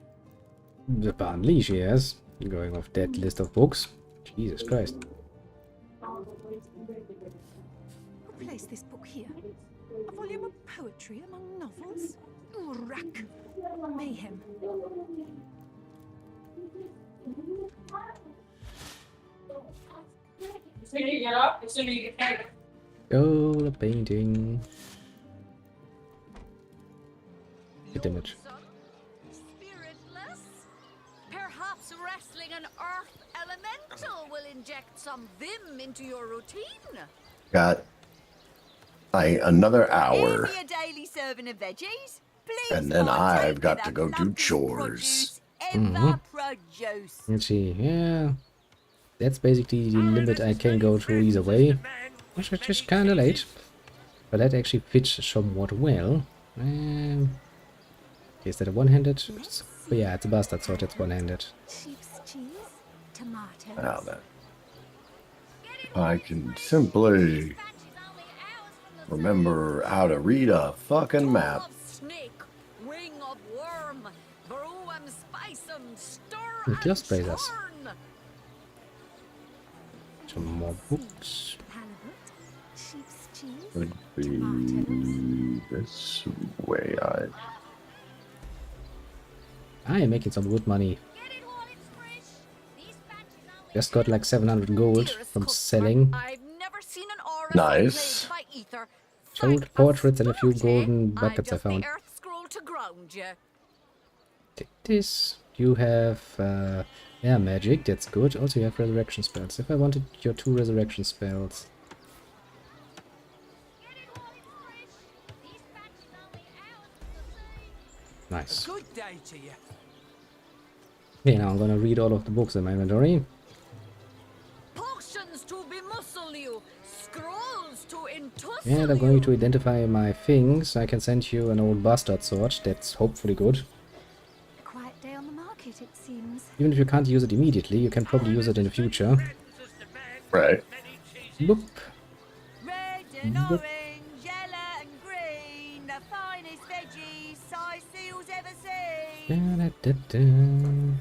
Apparently she has. Going off that list of books. Jesus Christ. I'll place this book here. A volume of poetry among novels. Urrak. Mayhem. As soon as you get up, as soon as you get back. Oh, the painting. Good image. Spiritless? Perhaps wrestling an earth elemental will inject some vim into your routine. Got another hour, Give me a daily serving of veggies. Please, and then partake I've got with to a go do lump of chores. Ever produce. Let's see, yeah. That's basically the limit I can go to either way. Which is just kinda late. But that actually fits somewhat well. Is that a one-handed? Oh, yeah, it's a bastard sword, it's one-handed. Sheep's cheese. Tomatoes. Now then, I can simply remember how to read a fucking map. Snake, wing of worm, brew and spice 'em, stir It just plays and us. churn. Some more books. Halibut. Sheep's cheese. Would be this way. I am making some good money. Just got like 700 gold from selling. I've never seen an aura Nice. by ether. Sold portraits and a few golden buckets I found. The earth scroll to ground you. Take this. You have air magic, that's good. Also you have resurrection spells. If I wanted your 2 resurrection spells. Nice. Good day to you. Okay, now I'm gonna read all of the books in my inventory. Potions to bemuscle you, scrolls to entussle And I'm going to identify my things. I can send you an old bastard sword, that's hopefully good. A quiet day on the market, it seems. Even if you can't use it immediately, you can probably use it in the future. Right. Boop. Red and Boop. orange, yellow and green, the finest veggies size seals ever seen. Da-da-da-da.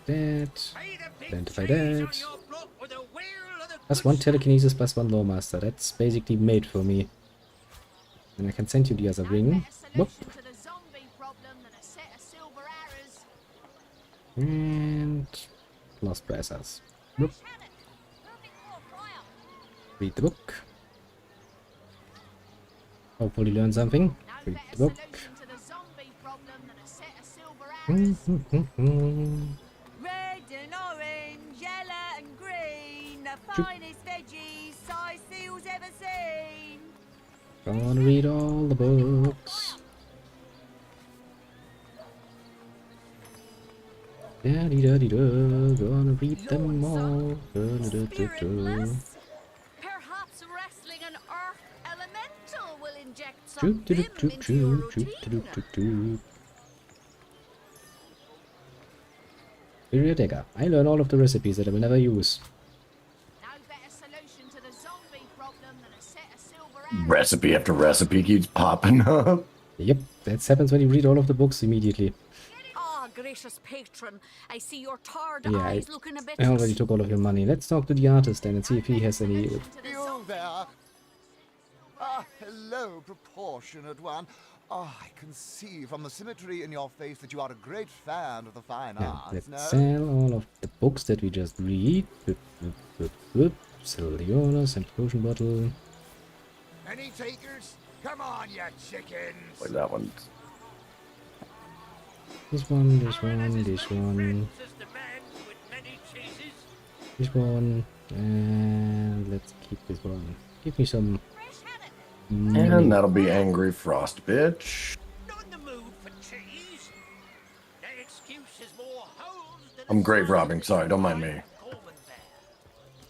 That. Identify that. Plus 1 telekinesis, plus 1 lawmaster. That's basically made for me. And I can send you the other ring. Whoop. And lost brassers. Whoop. Read the book. Hopefully learn something. Read the book. Red and orange, yellow and green, the Shoot. finest veggies size seals ever seen. Gonna read all the books. Da-dee-da-dee-da. Gonna read them all. Da-da-da-da-da. Perhaps wrestling an earth elemental will inject some Choop, vim doop, doop, into your choop, choop, routine. doop, doop, doop. Period dagger. I learn all of the recipes that I will never use. Recipe after recipe keeps popping up. Yep, that happens when you read all of the books immediately. Ah, gracious patron, I see your tarred Yeah, eyes looking a bit. I already took all of your money. Let's talk to the artist then and see if he has any... You there? Ah, hello, proportionate one. Ah, I can see from the symmetry in your face that you are a great fan of the fine Yeah, arts, let's no? sell all of the books that we just read. Boop, boop, boop, boop. Sell the honors and potion bottle. Any takers? Come on, you chickens! Like that one. This one, this one, this one. This one. And let's keep this one. Give me some... money. And that'll be Angry Frost Bitch. I'm grave robbing, sorry, don't mind me.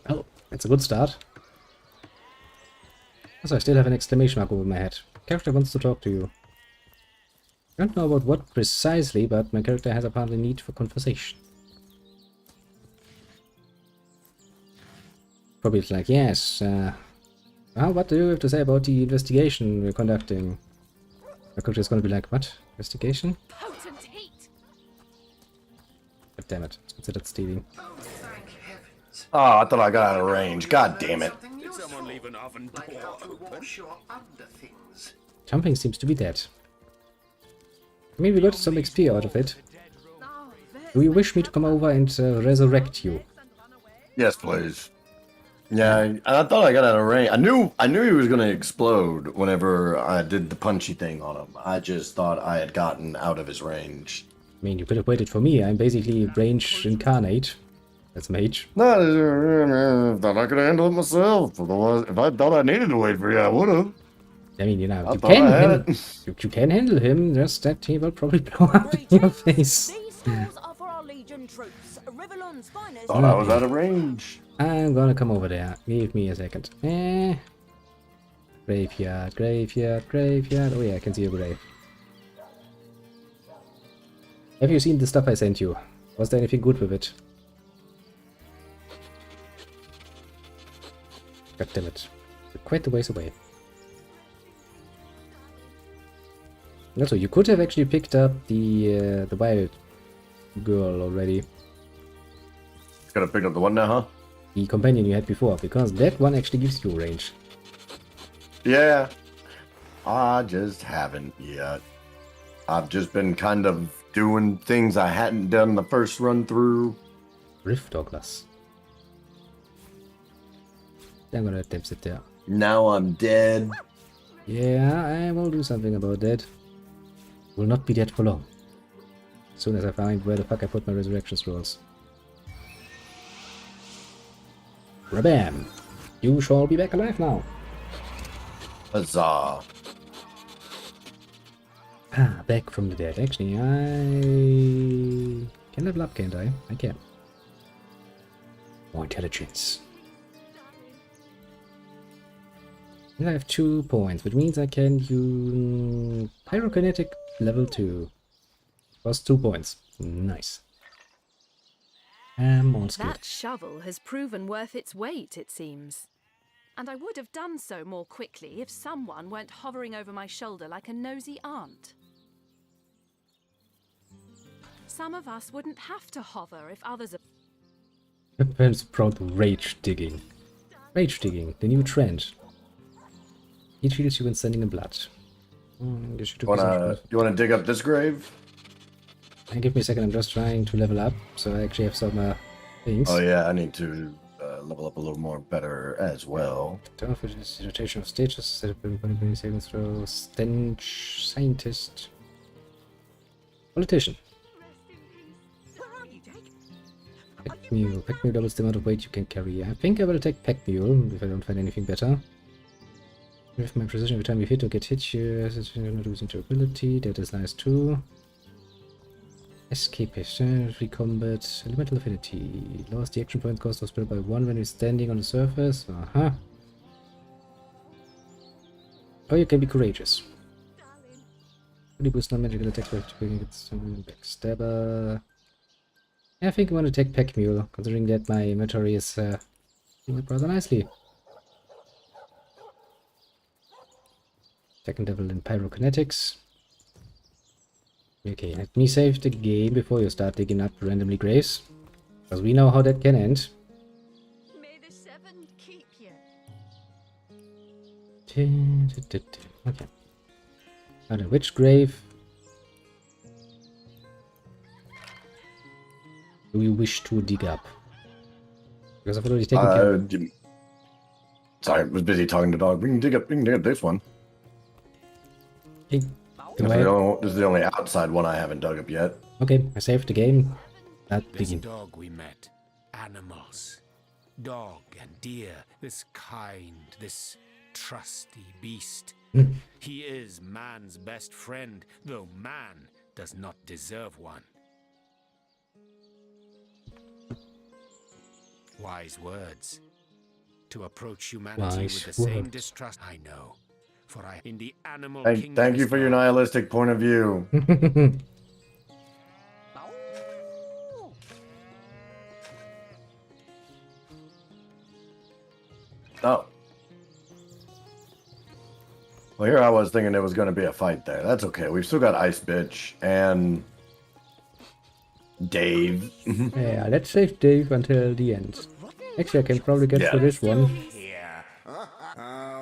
Oh, that's a good start. Also, I still have an exclamation mark over my head. Character wants to talk to you. I don't know about what precisely, but my character has apparently need for conversation. Probably it's like, yes, what do you have to say about the investigation we're conducting? My coach is gonna be like, what? Investigation? Potent heat. God damn it, it's considered stealing. Oh, I thought I got out of range. God damn it. Did someone leave an oven door Like how to open? wash your underthings. Jumping seems to be dead. I mean, we got some XP out of it. Do you wish me to come over and resurrect you? Yes, please. Yeah, I thought I got out of range. I knew he was gonna explode whenever I did the punchy thing on him. I just thought I had gotten out of his range. I mean, you could have waited for me. I'm basically range incarnate. That's mage. No, I thought I could handle it myself. Otherwise, if I thought I needed to wait for you, I would have. I mean, you know, I you thought I had can you can handle him. Just that he will probably blow up in your face. These stores are for our Legion troops. Rivelon's finest. Thought I was out of range. I'm gonna come over there. Give me a second. Graveyard, graveyard, graveyard. Oh yeah, I can see a grave. Have you seen the stuff I sent you? Was there anything good with it? God damn it. We're quite the ways away. Also, you could have actually picked up the wild girl already. Gotta pick up the one now, huh? The companion you had before, because that one actually gives you range. Yeah. I just haven't yet. I've just been kind of doing things I hadn't done the first run through. Rift Douglas. I'm gonna let them sit there. Now I'm dead. Yeah, I will do something about that. Will not be dead for long. As soon as I find where the fuck I put my resurrection scrolls. Rabam! You shall be back alive now. Huzzah. Ah, back from the dead. Actually, I can level up, can't I? I can. More intelligence. And I have 2 points, which means I can use pyrokinetic level 2. Plus 2 points. Nice. All's good. That shovel has proven worth its weight, it seems. And I would have done so more quickly if someone weren't hovering over my shoulder like a nosy aunt. Some of us wouldn't have to hover if others are... Perhaps proud rage digging. Rage digging, the new trend. It heals you when standing in blood. You wanna dig up this grave? Give me a second, I'm just trying to level up, so I actually have some things. Oh yeah, I need to level up a little more better as well. Turn for this rotation of stages, set up a saving throw, stench, scientist, politician. Pack mule. Pack mule doubles the amount of weight you can carry. I think I will take pack mule if I don't find anything better. With my precision every time you hit or get hit, you're not losing durability. That is nice too. Escapist, free combat, elemental affinity. Lowers the action point cost of spell by 1 when you're standing on the surface. Or you can be courageous. Really boost non-magical attacks by backstabber. Yeah, I think I want to take pack mule, considering that my inventory is doing it rather nicely. Second level in pyrokinetics. Okay, let me save the game before you start digging up randomly graves. Because we know how that can end. May the seven keep you. Okay. Now then, which grave do you wish to dig up? Because I've already taken care of it. Sorry, I was busy talking to dog. We can dig up this one. Okay. This is the only outside one I haven't dug up yet. Okay, I saved the game. This begin. dog we met, animals, dog and deer, this kind, this trusty beast. He is man's best friend, though man does not deserve one. Wise words. To approach humanity with the same distrust I know. For I in the animal kingdom. Thank you for your nihilistic point of view. Oh. Well, here I was thinking there was going to be a fight there. That's okay. We've still got Ice Bitch and Dave. Yeah, let's save Dave until the end. Actually, I can probably get through this one.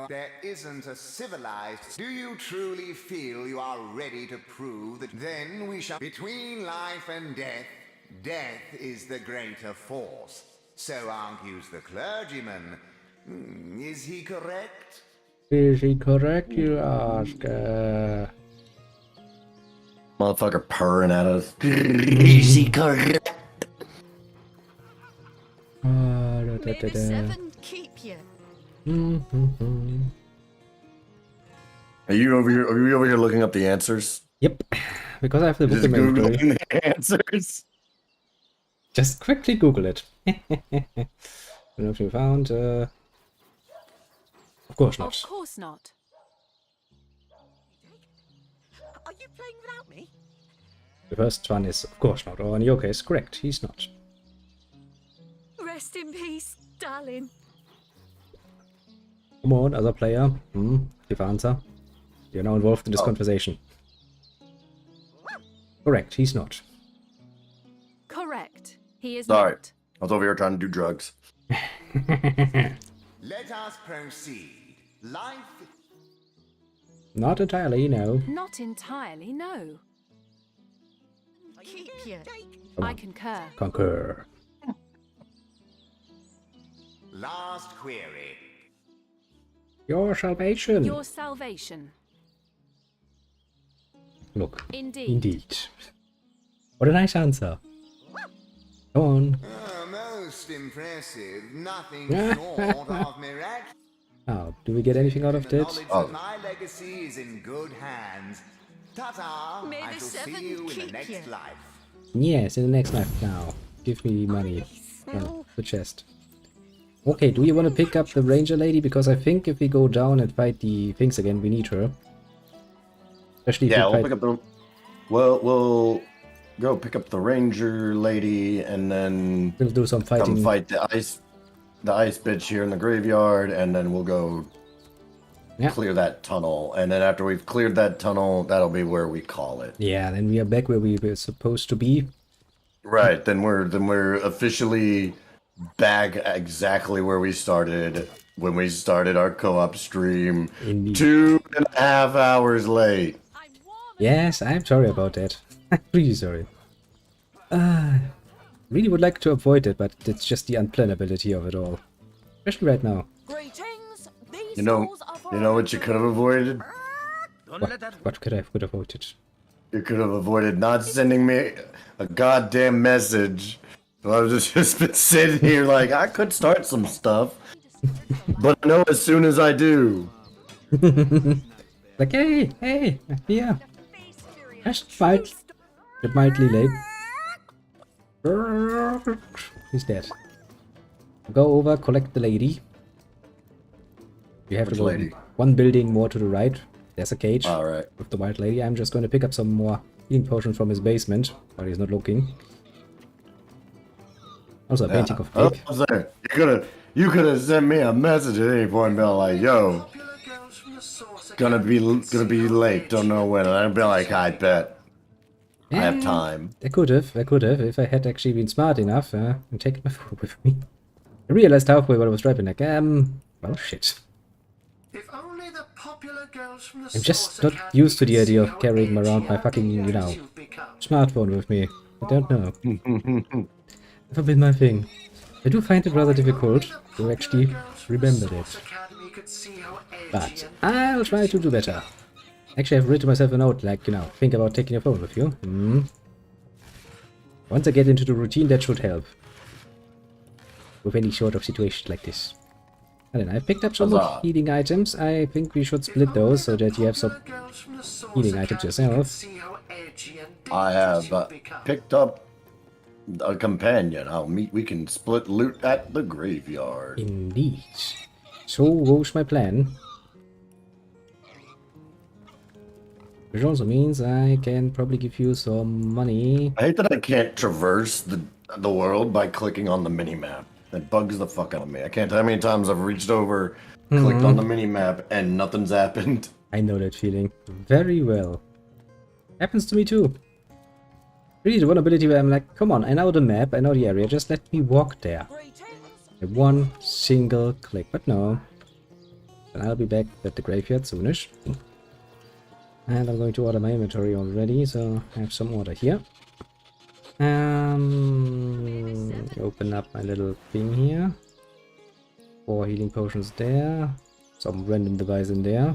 There isn't a civilized. Do you truly feel you are ready to prove that? Then we shall. Between life and death, death is the greater force. So argues the clergyman. Is he correct? Is he correct, you ask? Motherfucker purring at us. Is he correct? May the seven keep you. Are you over here? Are you over here looking up the answers? Yep, because I have the book in my inventory. Googling the answers. Just quickly Google it. Don't know if you found. Of course not. Of course not. Are you playing without me? The first one is of course not, or in your case, correct. He's not. Rest in peace, darling. Come on, other player. Give answer. You're now involved in this conversation. Correct, he's not. Correct. He is Sorry. not. I was over here trying to do drugs. Let us proceed. Life. Not entirely, no. Not entirely, no. Keep you. I concur. Concur. Last query. Your salvation. Your salvation. Look. Indeed. Indeed. What a nice answer. Come on. Most impressive. Nothing short of miraculous. Oh, do we get anything out of that? Oh. My legacy is in good hands. Ta-ta. May I the shall see seven you in the keep next you. life. Yes, in the next life now. Give me money. Oh, the chest. Okay, do you want to pick up the ranger lady? Because I think if we go down and fight the things again, we need her. Especially if Yeah, we we'll fight... pick up the. We'll go pick up the ranger lady, and then we'll do some fighting. Come fight the ice bitch here in the graveyard, and then we'll go clear that tunnel. And then after we've cleared that tunnel, that'll be where we call it. Yeah, then we are back where we were supposed to be. Right. Then we're officially back exactly where we started when we started our co-op stream. Indeed. 2.5 hours late. Yes, I'm sorry about that. I'm really sorry. Really would like to avoid it, but it's just the unplannability of it all. Especially right now. Greetings. You know what you could have avoided? What could I have avoided? You could have avoided not sending me a goddamn message. I've just been sitting here like, I could start some stuff, but I know as soon as I do. Like, hey, yeah. Just fight. It mildly late. He's dead. Go over, collect the lady. You have to go one building more to the right. There's a cage with the white lady. I'm just going to pick up some more healing potions from his basement while he's not looking. Also a painting of cake. You could have sent me a message at any point and been like, yo, gonna be late, don't know when. And I'd be like, I bet. I have time. I could have, if I had actually been smart enough and taken my phone with me. I realized halfway while I was driving, like, well, shit. If only the popular girls from the I'm just not used to the idea of carrying around my fucking, smartphone with me. I don't know. Never been my thing. I do find it rather difficult to actually remember it. But I'll try to do better. Actually, I've written myself a note, like, think about taking your phone with you. Once I get into the routine, that should help. With any sort of situation like this. And then I picked up some more healing items. I think we should split those so that you have some healing items yourself. I have picked up a companion. We can split loot at the graveyard. Indeed. So goes my plan. Which also means I can probably give you some money. I hate that I can't traverse the world by clicking on the minimap. That bugs the fuck out of me. I can't tell how many times I've reached over, clicked on the mini map, and nothing's happened. I know that feeling very well. Happens to me too. Really, the one ability where I'm like, come on, I know the map, I know the area, just let me walk there. One single click, but no. And I'll be back at the graveyard soonish. And I'm going to order my inventory already, so I have some order here. Open up my little thing here. 4 healing potions there. Some random device in there.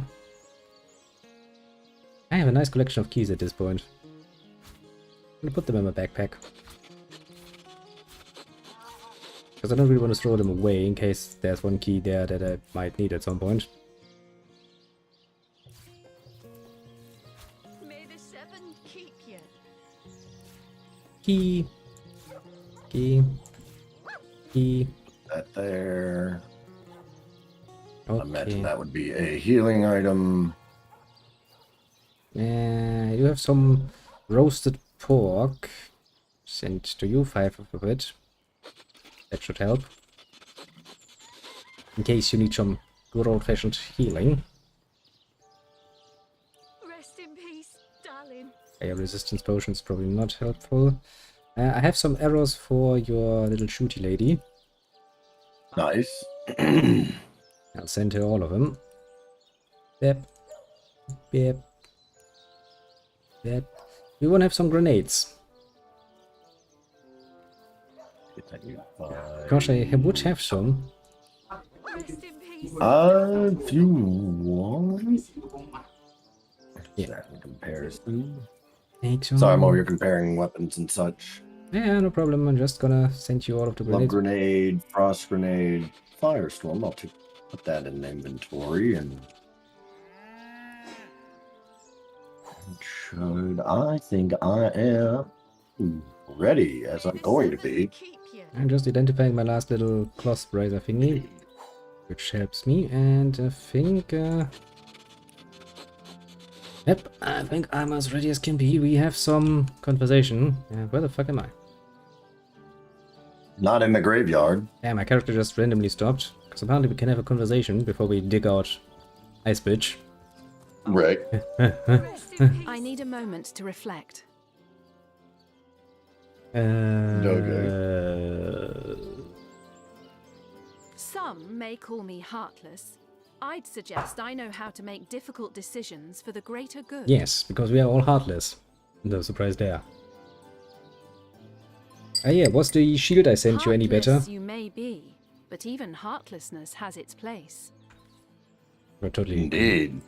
I have a nice collection of keys at this point. I'm gonna put them in my backpack. Because I don't really want to throw them away in case there's one key there that I might need at some point. May the seven keep you. Key. Key. Key. That there. Okay. I imagine that would be a healing item. I do have some roasted pork. Sent to you, 5 of it. That should help. In case you need some good old-fashioned healing. Rest in peace, darling. Fire resistance potions probably not helpful. I have some arrows for your little shooty lady. Nice. I'll send her all of them. Bep. Bep. Bep. We want to have some grenades. Gosh, I would have some. If you want. Yeah. Comparison. Some. Sorry, I'm over here comparing weapons and such. Yeah, no problem. I'm just gonna send you all of the Love grenades. grenade, frost grenade, firestorm. I'll put that in inventory and. Should I think I am ready as I'm going to be. I'm just identifying my last little cloth brazier thingy, which helps me, and I think, yep, I think I'm as ready as can be. We have some conversation. Where the fuck am I? Not in the graveyard. Yeah, my character just randomly stopped, because apparently we can have a conversation before we dig out Ice Bitch. Right. I need a moment to reflect. Some may call me heartless. I'd suggest I know how to make difficult decisions for the greater good. Yes, because we are all heartless. No surprise there. Ah yeah, was the shield I sent you any better? Heartless you may be, but even heartlessness has its place. We're totally... Indeed.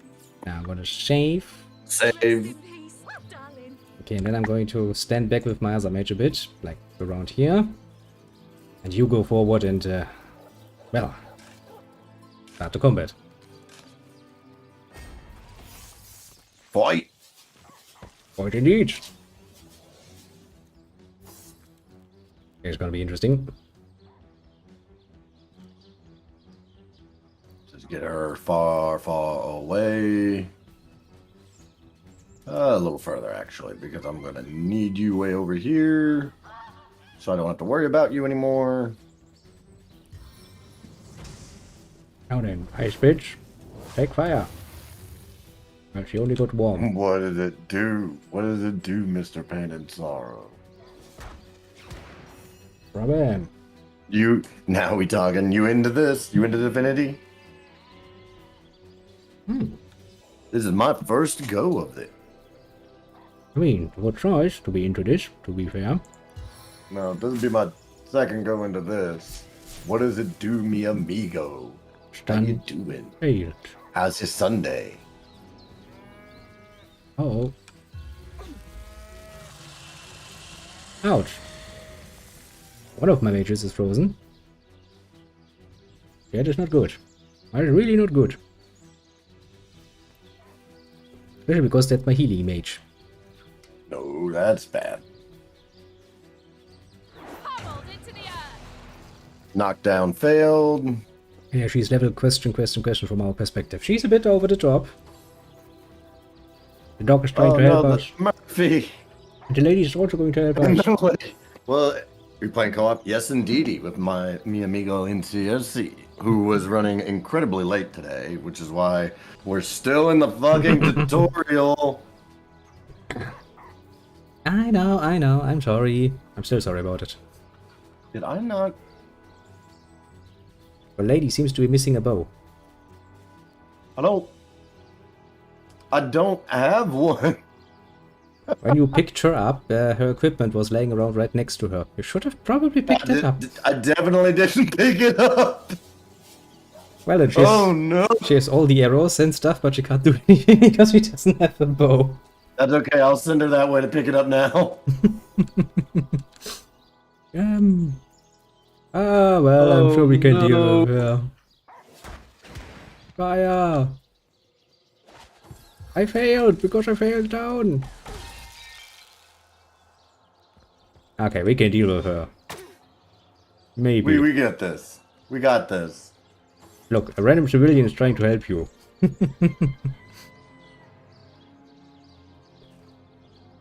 Now I'm gonna save. Save. Okay, and then I'm going to stand back with my other mage a bit, like around here. And you go forward and, well, start the combat. Fight! Fight indeed! It's gonna be interesting. Just get her far, far away. A little further, actually, because I'm going to need you way over here. So I don't have to worry about you anymore. Now then, Ice Bitch, take fire. Well, she only got warm. What does it do? What does it do, Mr. Pain and Sorrow? Problem. You, now we talking. You into this? You into Divinity? This is my first go of it. I mean, what choice to be into this, to be fair. No, this will be my second go into this. What does it do, mi amigo? How you doing? Failed. How's your Sunday? Uh-oh. Ouch. One of my mages is frozen. That is not good. That is really not good. Especially because that's my healing mage. No, that's bad. Knockdown failed. Yeah, she's level question from our perspective. She's a bit over the top. The dog is trying to help us. Murphy. The lady is also going to help us. Well, We playing co-op? Yes, indeedy, with mi amigo NCSC, who was running incredibly late today, which is why we're still in the fucking tutorial. I know, I'm sorry. I'm still sorry about it. Did I not? The lady seems to be missing a bow. I don't have one. When you picked her up, her equipment was laying around right next to her. You should have probably picked it up. I definitely didn't pick it up. Well, and she has all the arrows and stuff, but she can't do anything because she doesn't have a bow. That's okay, I'll send her that way to pick it up now. Well, I'm sure we can deal with her. Fire! I failed because I failed down. Okay, we can deal with her. Maybe. We get this. We got this. Look, a random civilian is trying to help you.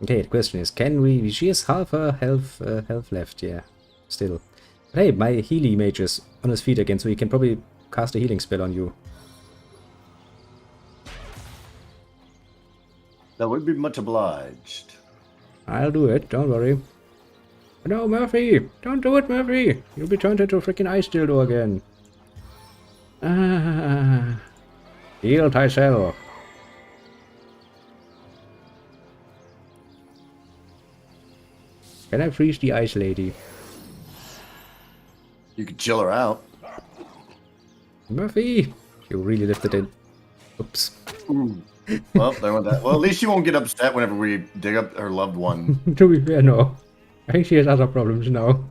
Okay, the question is, can we... She has half her health left, yeah. Still. But hey, my Healy mage is on his feet again, so he can probably cast a healing spell on you. That would be much obliged. I'll do it, don't worry. No, Murphy! Don't do it, Murphy! You'll be turned into a freaking ice dildo again. Heal thyself. Can I freeze the ice lady? You could chill her out. Murphy! You really lifted it. Oops. Ooh. Well, there went that. Well, at least she won't get upset whenever we dig up her loved one. To be fair, no. I think she has other problems now.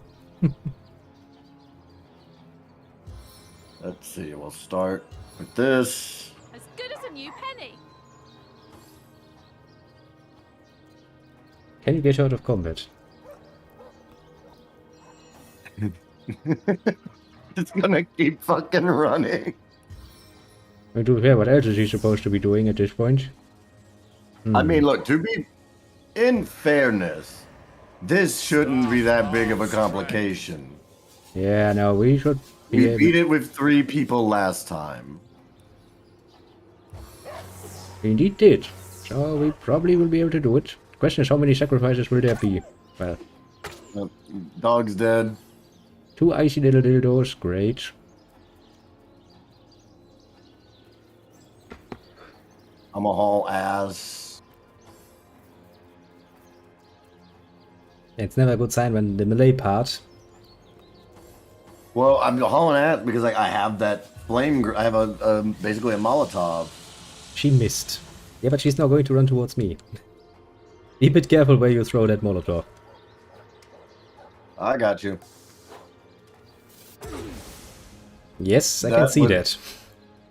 Let's see, we'll start with this. As good as a new penny. Can you get out of combat? It's gonna keep fucking running. I do hear what else is he supposed to be doing at this point? I mean, look, to be in fairness, this shouldn't be that big of a complication. Yeah, no, we should be We beat it with 3 people last time. We indeed did. So we probably will be able to do it. The question is, how many sacrifices will there be? Well, dog's dead. 2 icy little dildos, great. I'm a haul ass. It's never a good sign when the melee part. Well, I'm hauling ass because I have that flame. I have a basically a Molotov. She missed. Yeah, but she's now going to run towards me. Be a bit careful where you throw that Molotov. I got you. Yes, I can see that.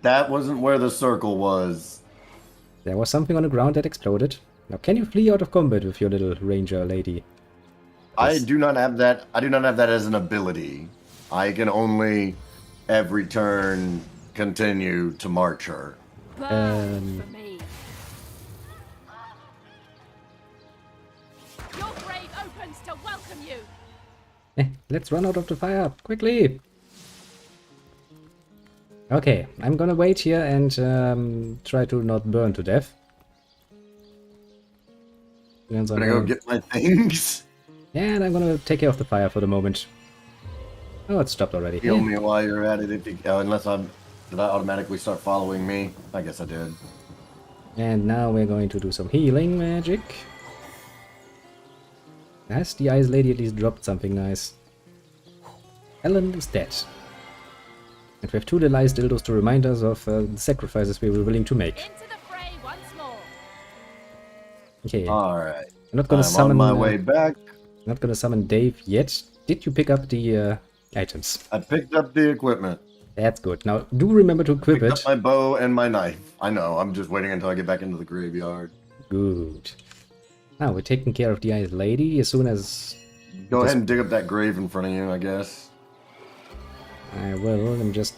That wasn't where the circle was. There was something on the ground that exploded. Now, can you flee out of combat with your little ranger lady? I do not have that. I do not have that as an ability. I can only, every turn, continue to march her. Your grave opens to welcome you. Let's run out of the fire, quickly! Okay, I'm gonna wait here and try to not burn to death. I'm gonna go get my things. Yeah, and I'm gonna take care of the fire for the moment. Oh, it stopped already. Heal me while you're at it, if you, unless did I automatically start following me? I guess I did. And now we're going to do some healing magic. Has the ice lady at least dropped something nice? Ellen is dead. And we have 2 little ice dildos to remind us of the sacrifices we were willing to make. Into the fray once more. Okay. Alright. I'm not gonna summon on my way back. Not gonna summon Dave yet. Did you pick up the items? I picked up the equipment. That's good. Now, do remember to equip it. Up my bow and my knife. I know. I'm just waiting until I get back into the graveyard. Good. Now we're taking care of the ice lady as soon as. Go ahead and dig up that grave in front of you, I guess. I will. I'm just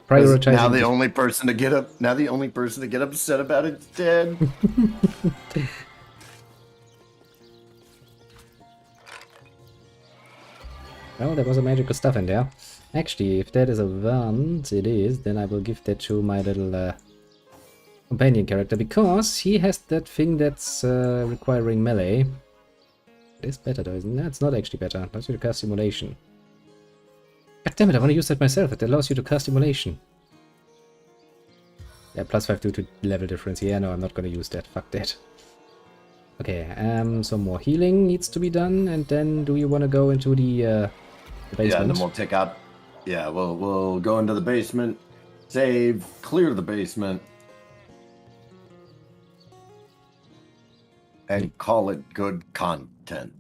prioritizing. Now the only person to get up. Now the only person to get upset about it's dead. Well, there was a magical stuff in there. Actually, if that is a wand, it is, then I will give that to my little companion character, because he has that thing that's requiring melee. It is better though, isn't it? No, it's not actually better. Allows you to cast Simulation. God damn it, I want to use that myself. It allows you to cast Simulation. Yeah, +5 due to level difference. Yeah, no, I'm not going to use that. Fuck that. Okay, some more healing needs to be done, and then do you want to go into the basement? Yeah, and then we'll take out... Yeah, we'll go into the basement, save, clear the basement, and call it good content.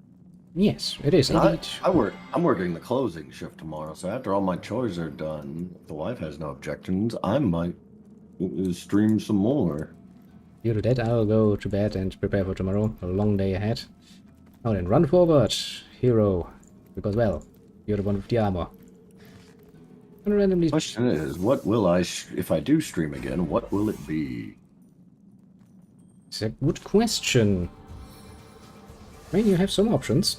Yes, it is indeed. I'm working the closing shift tomorrow, so after all my chores are done, if the wife has no objections, I might stream some more. You do that, I'll go to bed and prepare for tomorrow. A long day ahead. Now then, run forward, hero. Because, well, you're the one with the armor. And randomly... Question is, what will if I do stream again, what will it be? It's a good question. I mean, you have some options.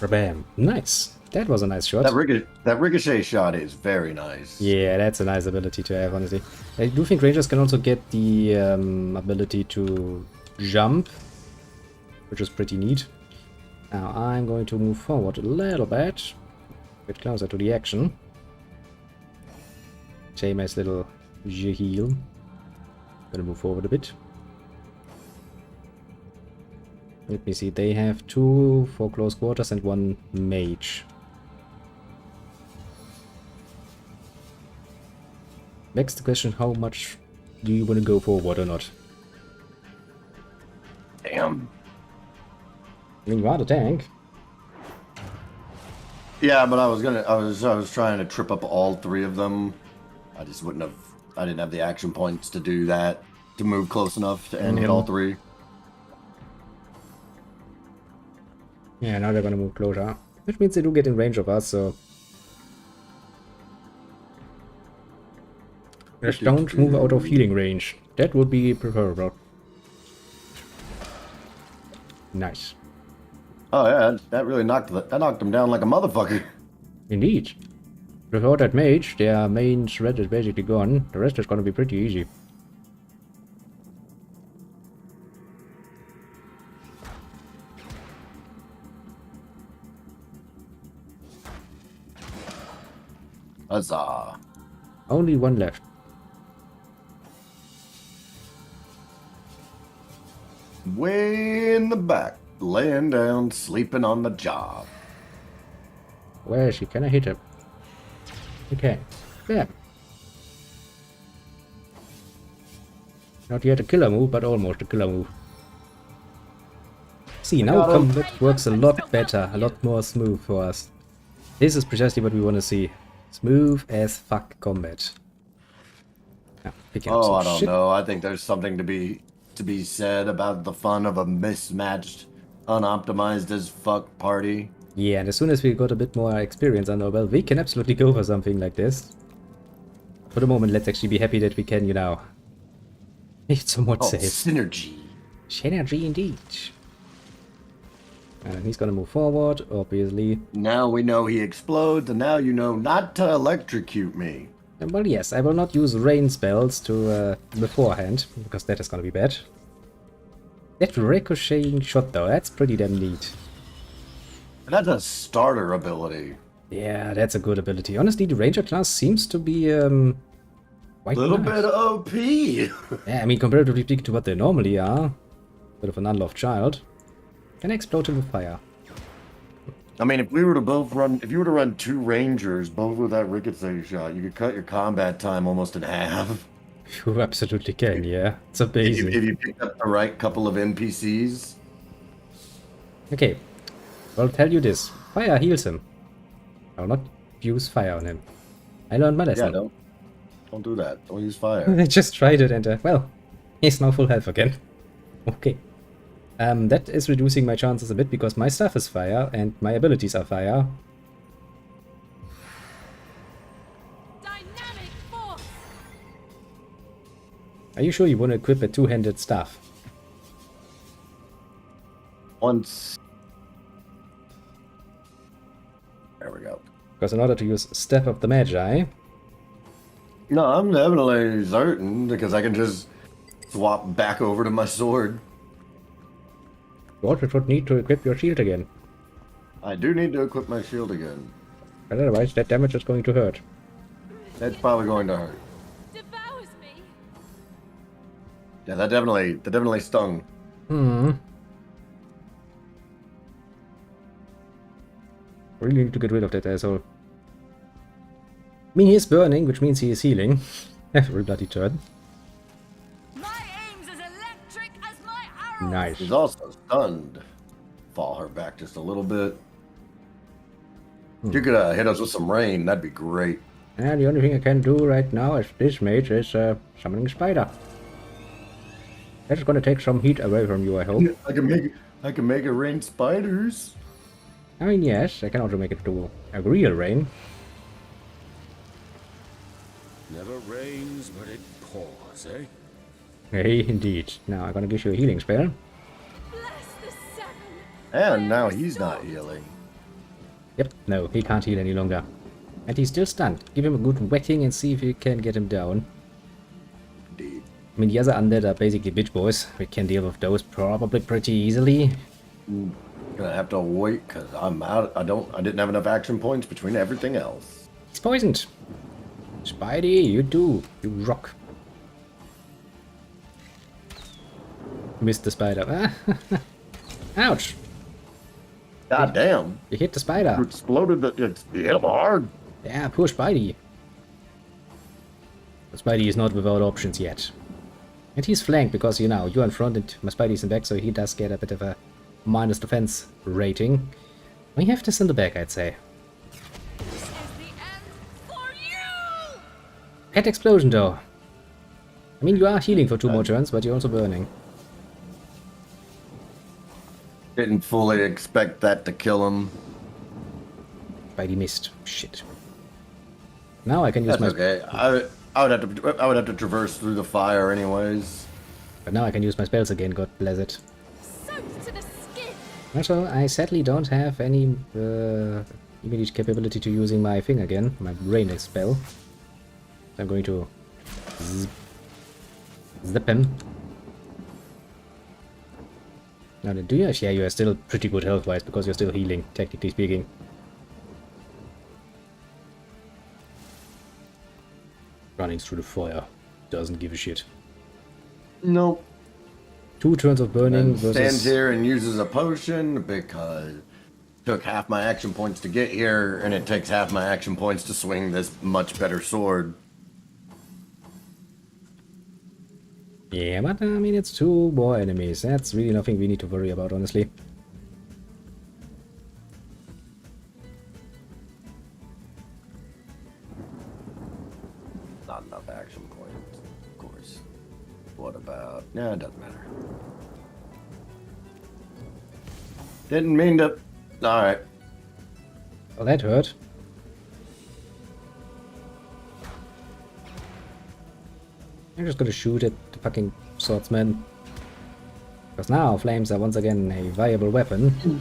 Bam. Nice. That was a nice shot. That ricochet shot is very nice. Yeah, that's a nice ability to have, honestly. I do think rangers can also get the ability to jump, which is pretty neat. Now I'm going to move forward a little bit, get closer to the action. Same as little heal. Gonna move forward a bit. Let me see, they have 2 for close quarters and 1 mage. Next the question, how much do you want to go forward or not? Damn. I mean, you are the tank. Yeah, but I was trying to trip up all 3 of them. I just I didn't have the action points to do that, to move close enough and hit all 3. Yeah, now they're gonna move closer. Which means they do get in range of us, so... Just don't move out of healing range. That would be preferable. Nice. Oh yeah, that really knocked them down like a motherfucker. Indeed. Without that mage, their main threat is basically gone. The rest is gonna be pretty easy. Huzzah. Only 1 left. Way in the back, laying down, sleeping on the job. Where is he? Can I hit him? Okay. Bam. Not yet a killer move, but almost a killer move. See, now combat works a lot better, a lot more smooth for us. This is precisely what we want to see. Smooth as fuck combat. Yeah, picking up some I don't shit. know. I think there's something to be said about the fun of a mismatched, unoptimized as fuck party. Yeah, and as soon as we got a bit more experience under our belt, we can absolutely go for something like this. For the moment, let's actually be happy that we can, you know, it's somewhat safe. Synergy. Synergy indeed. And he's gonna move forward, obviously. Now we know he explodes, and now you know not to electrocute me. Well, yes, I will not use rain spells to beforehand, because that is gonna be bad. That ricocheting shot, though, that's pretty damn neat. And that's a starter ability. Yeah, that's a good ability. Honestly, the ranger class seems to be quite a little nice. bit OP. Yeah, I mean, comparatively speaking to what they normally are, bit of an unloved child. Can explode him with fire. I mean, if you were to run 2 rangers, both with that ricochet shot, you could cut your combat time almost in half. You absolutely can, yeah. It's amazing. If you pick up the right couple of NPCs. Okay, I'll tell you this. Fire heals him. I'll not use fire on him. I learned my lesson. Yeah, don't do that. Don't use fire. I just tried it and, well, he's now full health again. Okay. That is reducing my chances a bit because my stuff is fire and my abilities are fire. Dynamic force. Are you sure you want to equip a 2-handed staff? once. There we go. Because in order to use Step of the Magi... No, I'm definitely certain because I can just swap back over to my sword. You also would need to equip your shield again. I do need to equip my shield again. But otherwise, that damage is going to hurt. That's probably going to hurt. Devours me. Yeah, that definitely stung. Hmm. Really need to get rid of that asshole. I mean, he is burning, which means he is healing. Every bloody turn. Nice. He's also stunned. Fall her back just a little bit. If you could hit us with some rain, that'd be great. And the only thing I can do right now as this mage is summoning Spider. That's gonna take some heat away from you, I hope. I can make it rain spiders. I mean, yes, I can also make it do a real rain. Never rains, but it pours, eh? Hey, indeed. Now I'm gonna give you a healing spell. And now he's not healing. Yep, no, he can't heal any longer. And he's still stunned. Give him a good whacking and see if you can get him down. Indeed. I mean, the other undead are basically bitch boys. We can deal with those probably pretty easily. Gonna have to wait because I'm out. I didn't have enough action points between everything else. He's poisoned. Spidey, you do. You rock. Missed the spider. Ouch. God damn. You hit the spider. You exploded. You hit him hard. Yeah, poor Spidey. But Spidey is not without options yet. And he's flanked because, you know, you're in front and my Spidey's in back, so he does get a bit of a minus defense rating. We have this in the back, I'd say. Pet explosion, though. I mean, you are healing for 2 more turns, but you're also burning. Didn't fully expect that to kill him. Spidey missed. Shit. Now I can use That's okay. I would have to traverse through the fire anyways. But now I can use my spells again, God bless it. Also, I sadly don't have any immediate capability to using my thing again, my rain spell. So I'm going to zip him. Now, do you? Yeah, you are still pretty good health-wise because you're still healing, technically speaking. Running through the fire. Doesn't give a shit. Nope. 2 turns of burning versus... Stands here and uses a potion because it took half my action points to get here, and it takes half my action points to swing this much better sword. Yeah, but I mean, it's 2 more enemies. That's really nothing we need to worry about, honestly. Not enough action points, of course. What about... Nah, it doesn't matter. Didn't mean to... Alright. Well, that hurt. I'm just gonna shoot at the fucking swordsman. Because now flames are once again a viable weapon.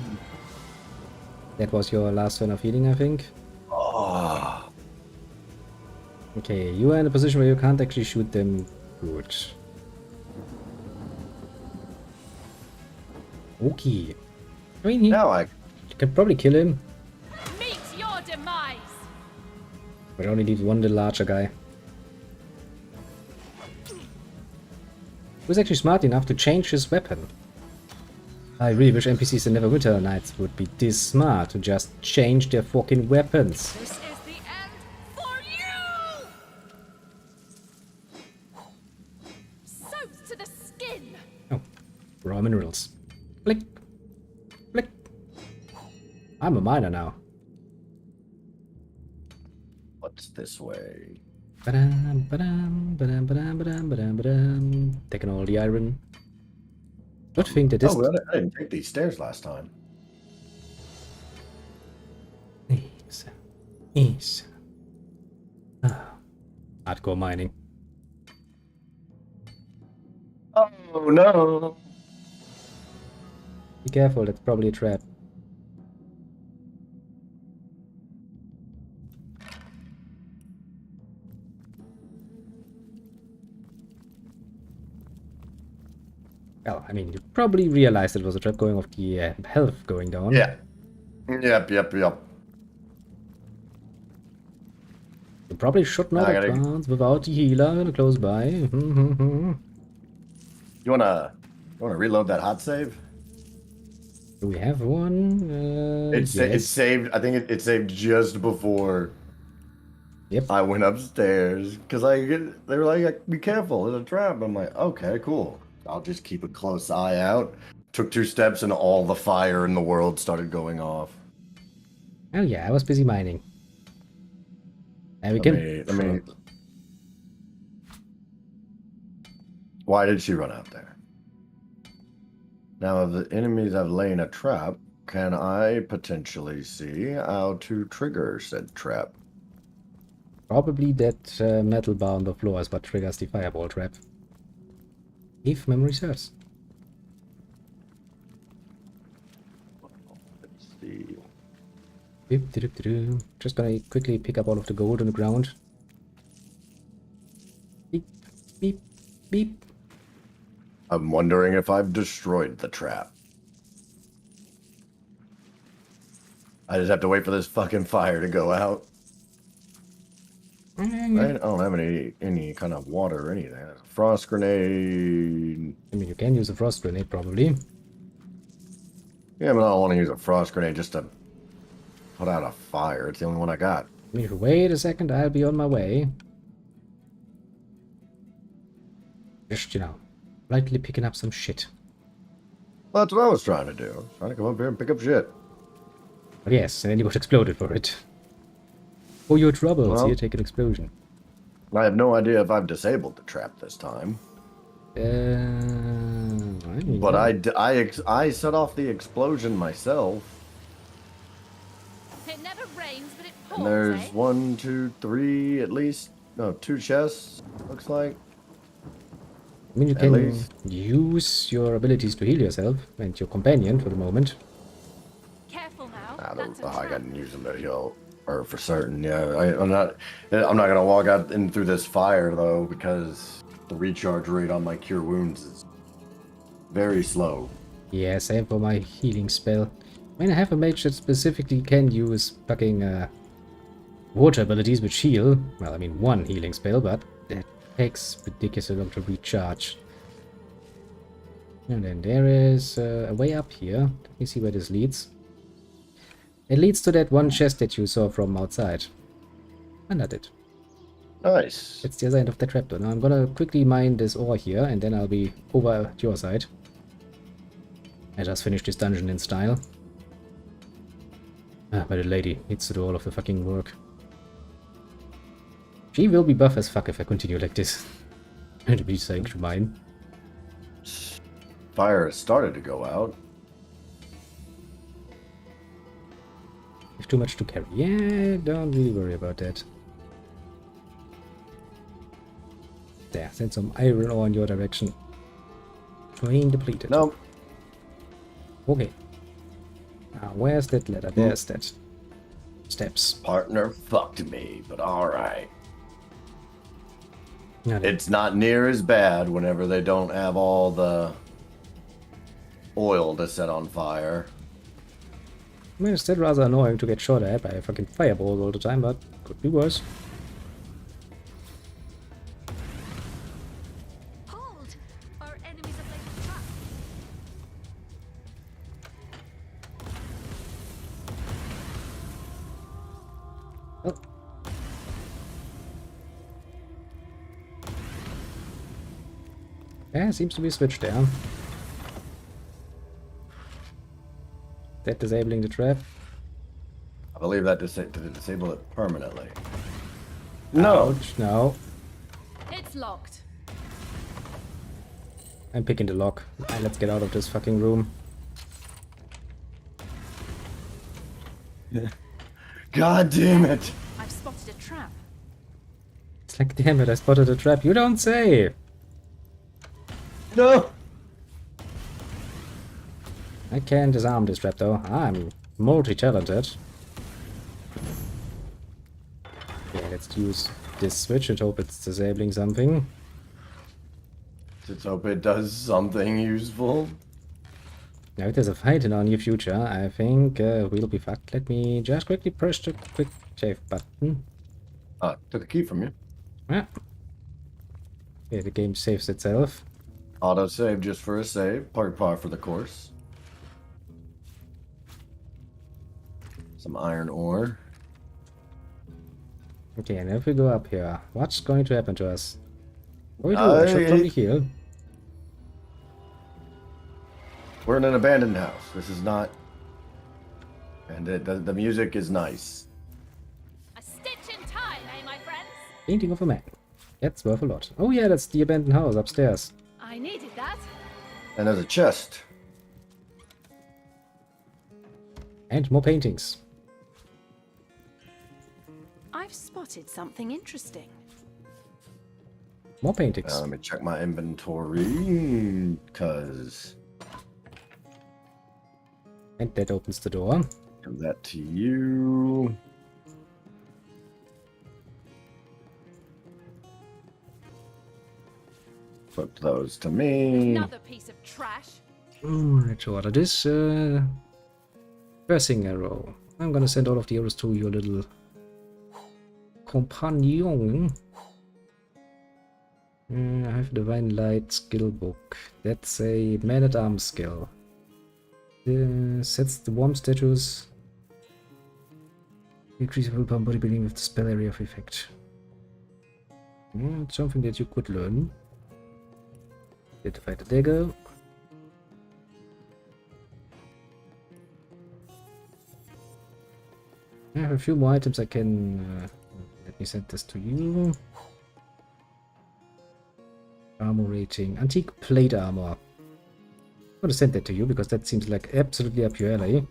That was your last turn of healing, I think. Oh. Okay, you are in a position where you can't actually shoot them good. Okay. I mean, you can probably kill him. Meet your demise. But only leaves one little archer guy. Who's actually smart enough to change his weapon. I really wish NPCs in Neverwinter Nights would be this smart to just change their fucking weapons. This is the end for you. Soaked to the skin. Oh, raw minerals. Blick. Blick. I'm a miner now. What's this way? Ba-dam, ba-dam, ba-dam, ba-dam, ba-dam, ba-dam, ba-dam. Taking all the iron. Good thing that this... Oh, I didn't take these stairs last time. Ease. Hardcore mining. Oh no! Be careful, that's probably a trap. Well, I mean, you probably realized it was a trap going off the health going down. Yeah. Yep. You probably should not advance without the healer close by. You wanna reload that hot save? Do we have one? It's saved. I think it saved just before. Yep. I went upstairs because they were like, "Be careful, there's a trap." I'm like, "Okay, cool. I'll just keep a close eye out." Took 2 steps and all the fire in the world started going off. Oh yeah, I was busy mining. And we Let me. Why did she run out there? Now, if the enemies have laid a trap, can I potentially see how to trigger said trap? Probably that metal bar on the floor is what triggers the fireball trap. If memory serves. Let's see. Just gonna quickly pick up all of the gold on the ground. Beep, beep, beep. I'm wondering if I've destroyed the trap. I just have to wait for this fucking fire to go out. I don't have any kind of water or anything. Frost grenade. I mean, you can use a frost grenade probably. Yeah, but I don't want to use a frost grenade just to put out a fire. It's the only one I got. I mean, if you wait a second, I'll be on my way. Just, you know, lightly picking up some shit. Well, that's what I was trying to do. I was trying to come up here and pick up shit. But yes, and then you got exploded for it. For your troubles, Well, here, take an explosion. I have no idea if I've disabled the trap this time. But I set off the explosion myself. It never rains, but it pours, And there's eh? 1, 2, 3, at least. No, 2 chests, looks like. I mean, you At can least. use your abilities to heal yourself and your companion for the moment. Careful now. I can use them to heal, or for certain. Yeah, I'm not gonna walk out in through this fire though, because the recharge rate on my cure wounds is very slow. Yeah, same for my healing spell. I mean, I have a mage that specifically can use fucking water abilities which heal. Well, I mean, 1 healing spell, but that takes ridiculously long to recharge. And then there is a way up here. Let me see where this leads. It leads to that one chest that you saw from outside. And that's it. Nice. It's the other end of the trapdoor. Now I'm gonna quickly mine this ore here, and then I'll be over at your side. I just finished this dungeon in style. Ah, but the lady needs to do all of the fucking work. She will be buff as fuck if I continue like this. To be saying to mine. Fire has started to go out. Have too much to carry. Yeah, don't really worry about that. There, send some iron ore in your direction. Drain depleted. Nope. Okay. Now, where's that ladder? There's that. Steps. Partner fucked me, but alright. No. It's not near as bad whenever they don't have all the oil to set on fire. I mean, it's still rather annoying to get shot at by fucking fireballs all the time, but could be worse. Hold! Our enemies have laid a trap. Oh. Yeah, seems to be switched there. That disabling the trap. I believe that to disable it permanently. No. Ouch, no. It's locked. I'm picking the lock. And let's get out of this fucking room. God damn it. I've spotted a trap. It's like, damn it, I spotted a trap. You don't say! No! I can disarm this trap though. I'm multi-talented. Okay, let's use this switch and hope it's disabling something. Let's hope it does something useful. Now if there's a fight in our near future, I think we'll be fucked. Let me just quickly press the quick save button. Took a key from you. Yeah. Okay, the game saves itself. Auto save just for a save. Par for the course. Some iron ore. Okay, and if we go up here, what's going to happen to us? What do we do? I should probably heal. We're in an abandoned house. This is not... And the music is nice. A stitch in time, eh, my friends? Painting of a man. That's worth a lot. Oh yeah, that's the abandoned house upstairs. I needed that. And there's a chest. And more paintings. I've spotted something interesting. More paintings. Let me check my inventory, because... And that opens the door. Give that to you. Put those to me. Another piece of trash. Let's order this. Pressing arrow. I'm gonna send all of the arrows to your little companion. I have Divine Light skill book. That's a man-at-arms skill. Sets the warm status. Increase willpower bodybuilding with the spell area of effect. It's something that you could learn. Identify the dagger. I have a few more items I can... let me send this to you. Armor rating. Antique plate armor. I'm gonna send that to you because that seems like absolutely up your alley.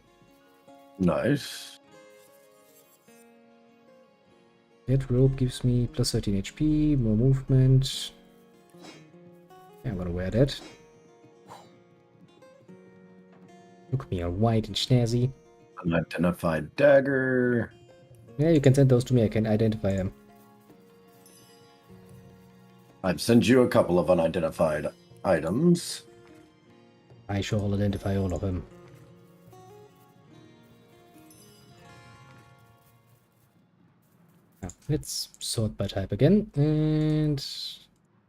Nice. That rope gives me plus 13 HP, more movement. Yeah, I'm gonna wear that. Look at me, all white and snazzy. Unidentified dagger. Yeah, you can send those to me, I can identify them. I've sent you a couple of unidentified items. I shall identify all of them. Now, let's sort by type again. And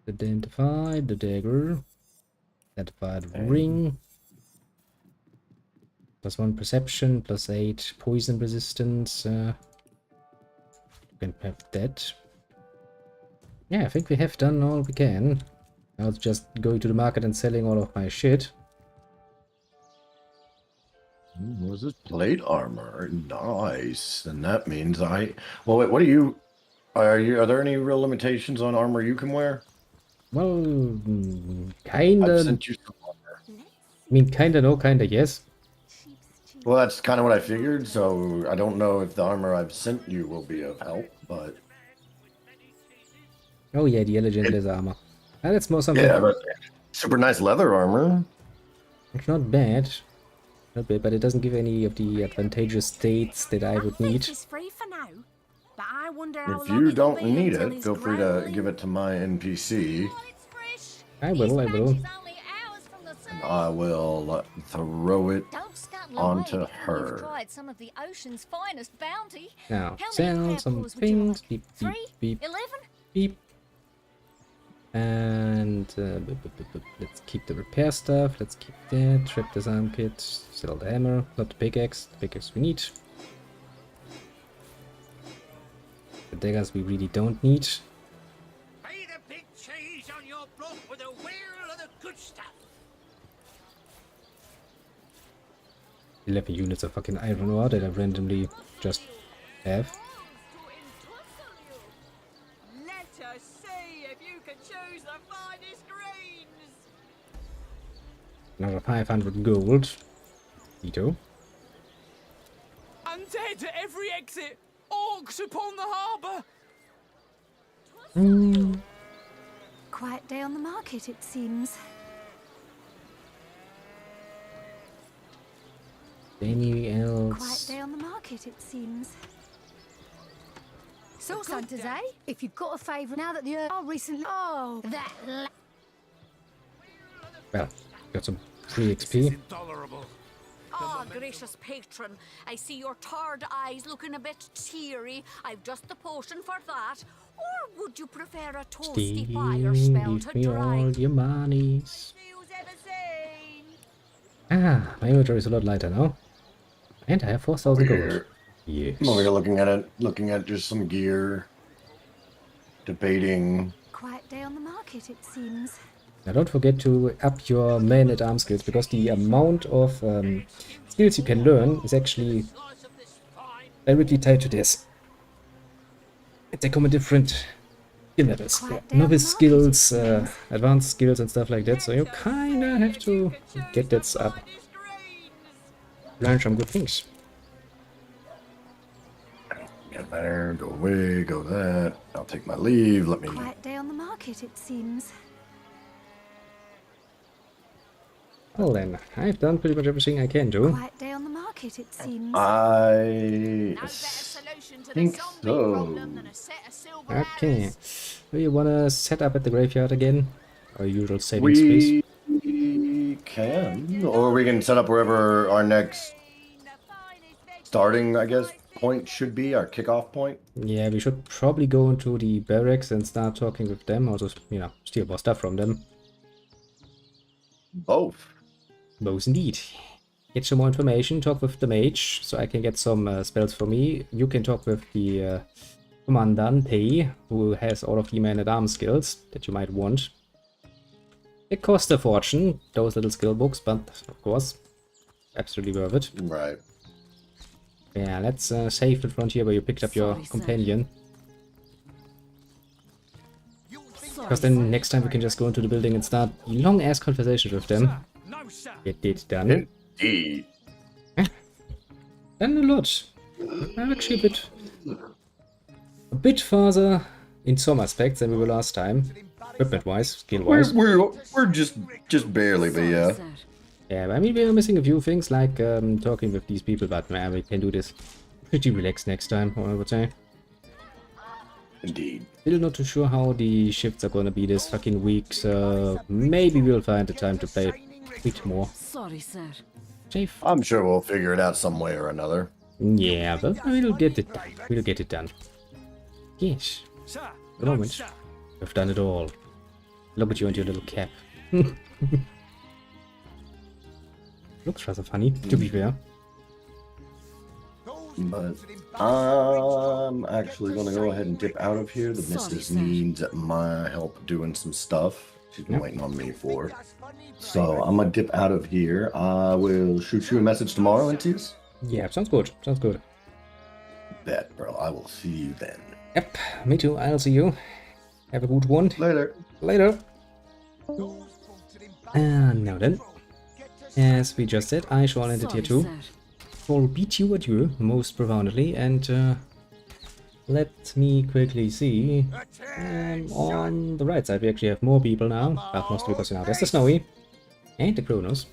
identify the dagger. Identify the ring. +1 perception, +8 poison resistance. You can have that. Yeah, I think we have done all we can. Now it's just going to the market and selling all of my shit. What is this? Plate armor. Nice. And that means I... Well, wait, what are you... Are there any real limitations on armor you can wear? Well, kinda... I've sent you some armor. I mean, kinda no, kinda yes. Well, that's kind of what I figured, so I don't know if the armor I've sent you will be of help, but... Oh yeah, the elegant leather armor. And that's more something... Yeah, but super nice leather armor. It's not bad. Not bad, but it doesn't give any of the advantageous states that I would need. It's free for now, but I wonder how If long you it'll don't be need until it, he's feel free to growling. give it to my NPC. I will. And I will throw it onto her. Tried some of the ocean's finest bounty. Now, How many sell some hairpulls would you things. like? Beep, beep, 3? beep, 11? beep. And let's keep the repair stuff. Let's keep that. Trap disarm kit. Sell the hammer. Not the pickaxe. The pickaxe we need. The daggers we really don't need. Pay the big cheese on your block with a wheel of the good stuff. 11 units of fucking iron ore that I randomly just have. Let us see if you can choose the finest greens. Another 500 gold. Ito. Undead at every exit! Orcs upon the harbour! Quiet day on the market, it seems. Any Quiet else? day on the market, it seems. Source hunters, eh? If you've got a favourite now that the recently. Oh, that. Well, got some free XP. Intolerable. Ah, gracious patron, I see your tired eyes looking a bit teary. I've just the potion for that. Or would you prefer a toasty fire spell Give to me dry? all your monies. Ah, my inventory is a lot lighter now. And I have 4,000 gold. Yes. I'm over here looking at just some gear. Debating. Quiet day on the market, it seems. Now don't forget to up your man-at-arms skills, because the amount of skills you can learn is actually directly tied to this. They come in different skill levels. Novice skills, advanced skills and stuff like that, so you kinda have to get that up. Learn some good things. Get there, go away, go that. I'll take my leave, let me... Quiet day on the market, it seems. Well then, I've done pretty much everything I can do. Quiet day on the market, it seems. I think so. Okay. Do you wanna set up at the graveyard again? Our usual saving space? We can, or we can set up wherever our next starting, I guess, point should be, our kickoff point. Yeah, we should probably go into the barracks and start talking with them, also, you know, steal more stuff from them. Both. Both indeed. Get some more information, talk with the mage, so I can get some spells for me. You can talk with the Commandante, who has all of the man-at-arms skills that you might want. It costs a fortune, those little skill books, but of course, absolutely worth it. Right. Yeah, let's save the frontier where you picked up your companion. Because then next time we can just go into the building and start long-ass conversations with them. Get it done. Indeed. Done a lot. I'm actually a bit farther in some aspects than we were last time. Equipment-wise, skill-wise. We're just barely, but yeah. Yeah, I mean, we are missing a few things, like talking with these people, but man, we can do this pretty relaxed next time, I would say. Indeed. Still not too sure how the shifts are gonna be this fucking week, so maybe we'll find the time to play a bit more. Sorry, sir. Safe. I'm sure we'll figure it out some way or another. Yeah, but we'll get it done. We'll get it done. Yes. For the moment, we've done it all. Look at you and your little cap. Looks rather funny, to be fair. But I'm actually going to go ahead and dip out of here. The missus needs my help doing some stuff she's been waiting on me for. So I'm going to dip out of here. I will shoot you a message tomorrow, Intius. Yeah, sounds good. Sounds good. Bet, bro. I will see you then. Yep, me too. I'll see you. Have a good one. Later. Later. And now then, as we just said, I shall end it here too. I'll bid you adieu, most profoundly, and let me quickly see. On the right side, we actually have more people now, but mostly because, you know, there's the Snowy and the Cronos.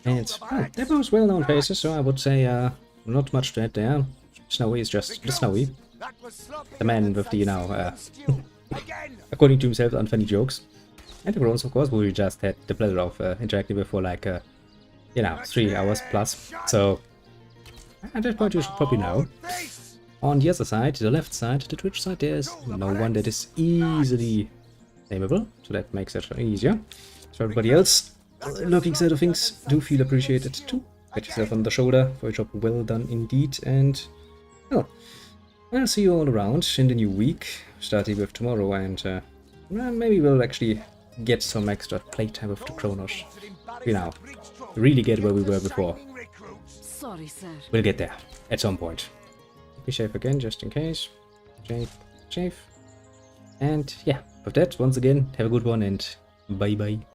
And they're both well-known faces, so I would say not much to add there. Snowy is just the Snowy. The man with the, you know, according to himself, unfunny jokes. And the Cronos, of course, who we just had the pleasure of interacting with for like, you know, 3 hours plus. So, at that point you should probably know. On the other side, the left side, the Twitch side, there's no one that is easily nameable, so that makes it easier. So everybody else looking side of things, do feel appreciated too. Pat yourself on the shoulder for a job well done indeed, and well, I'll see you all around in the new week, starting with tomorrow, and well, maybe we'll actually get some extra playtime with the Cronos. You know, really get where we were before. Sorry, sir. We'll get there at some point. Be safe again, just in case. Safe. And yeah, with that, once again, have a good one and bye bye.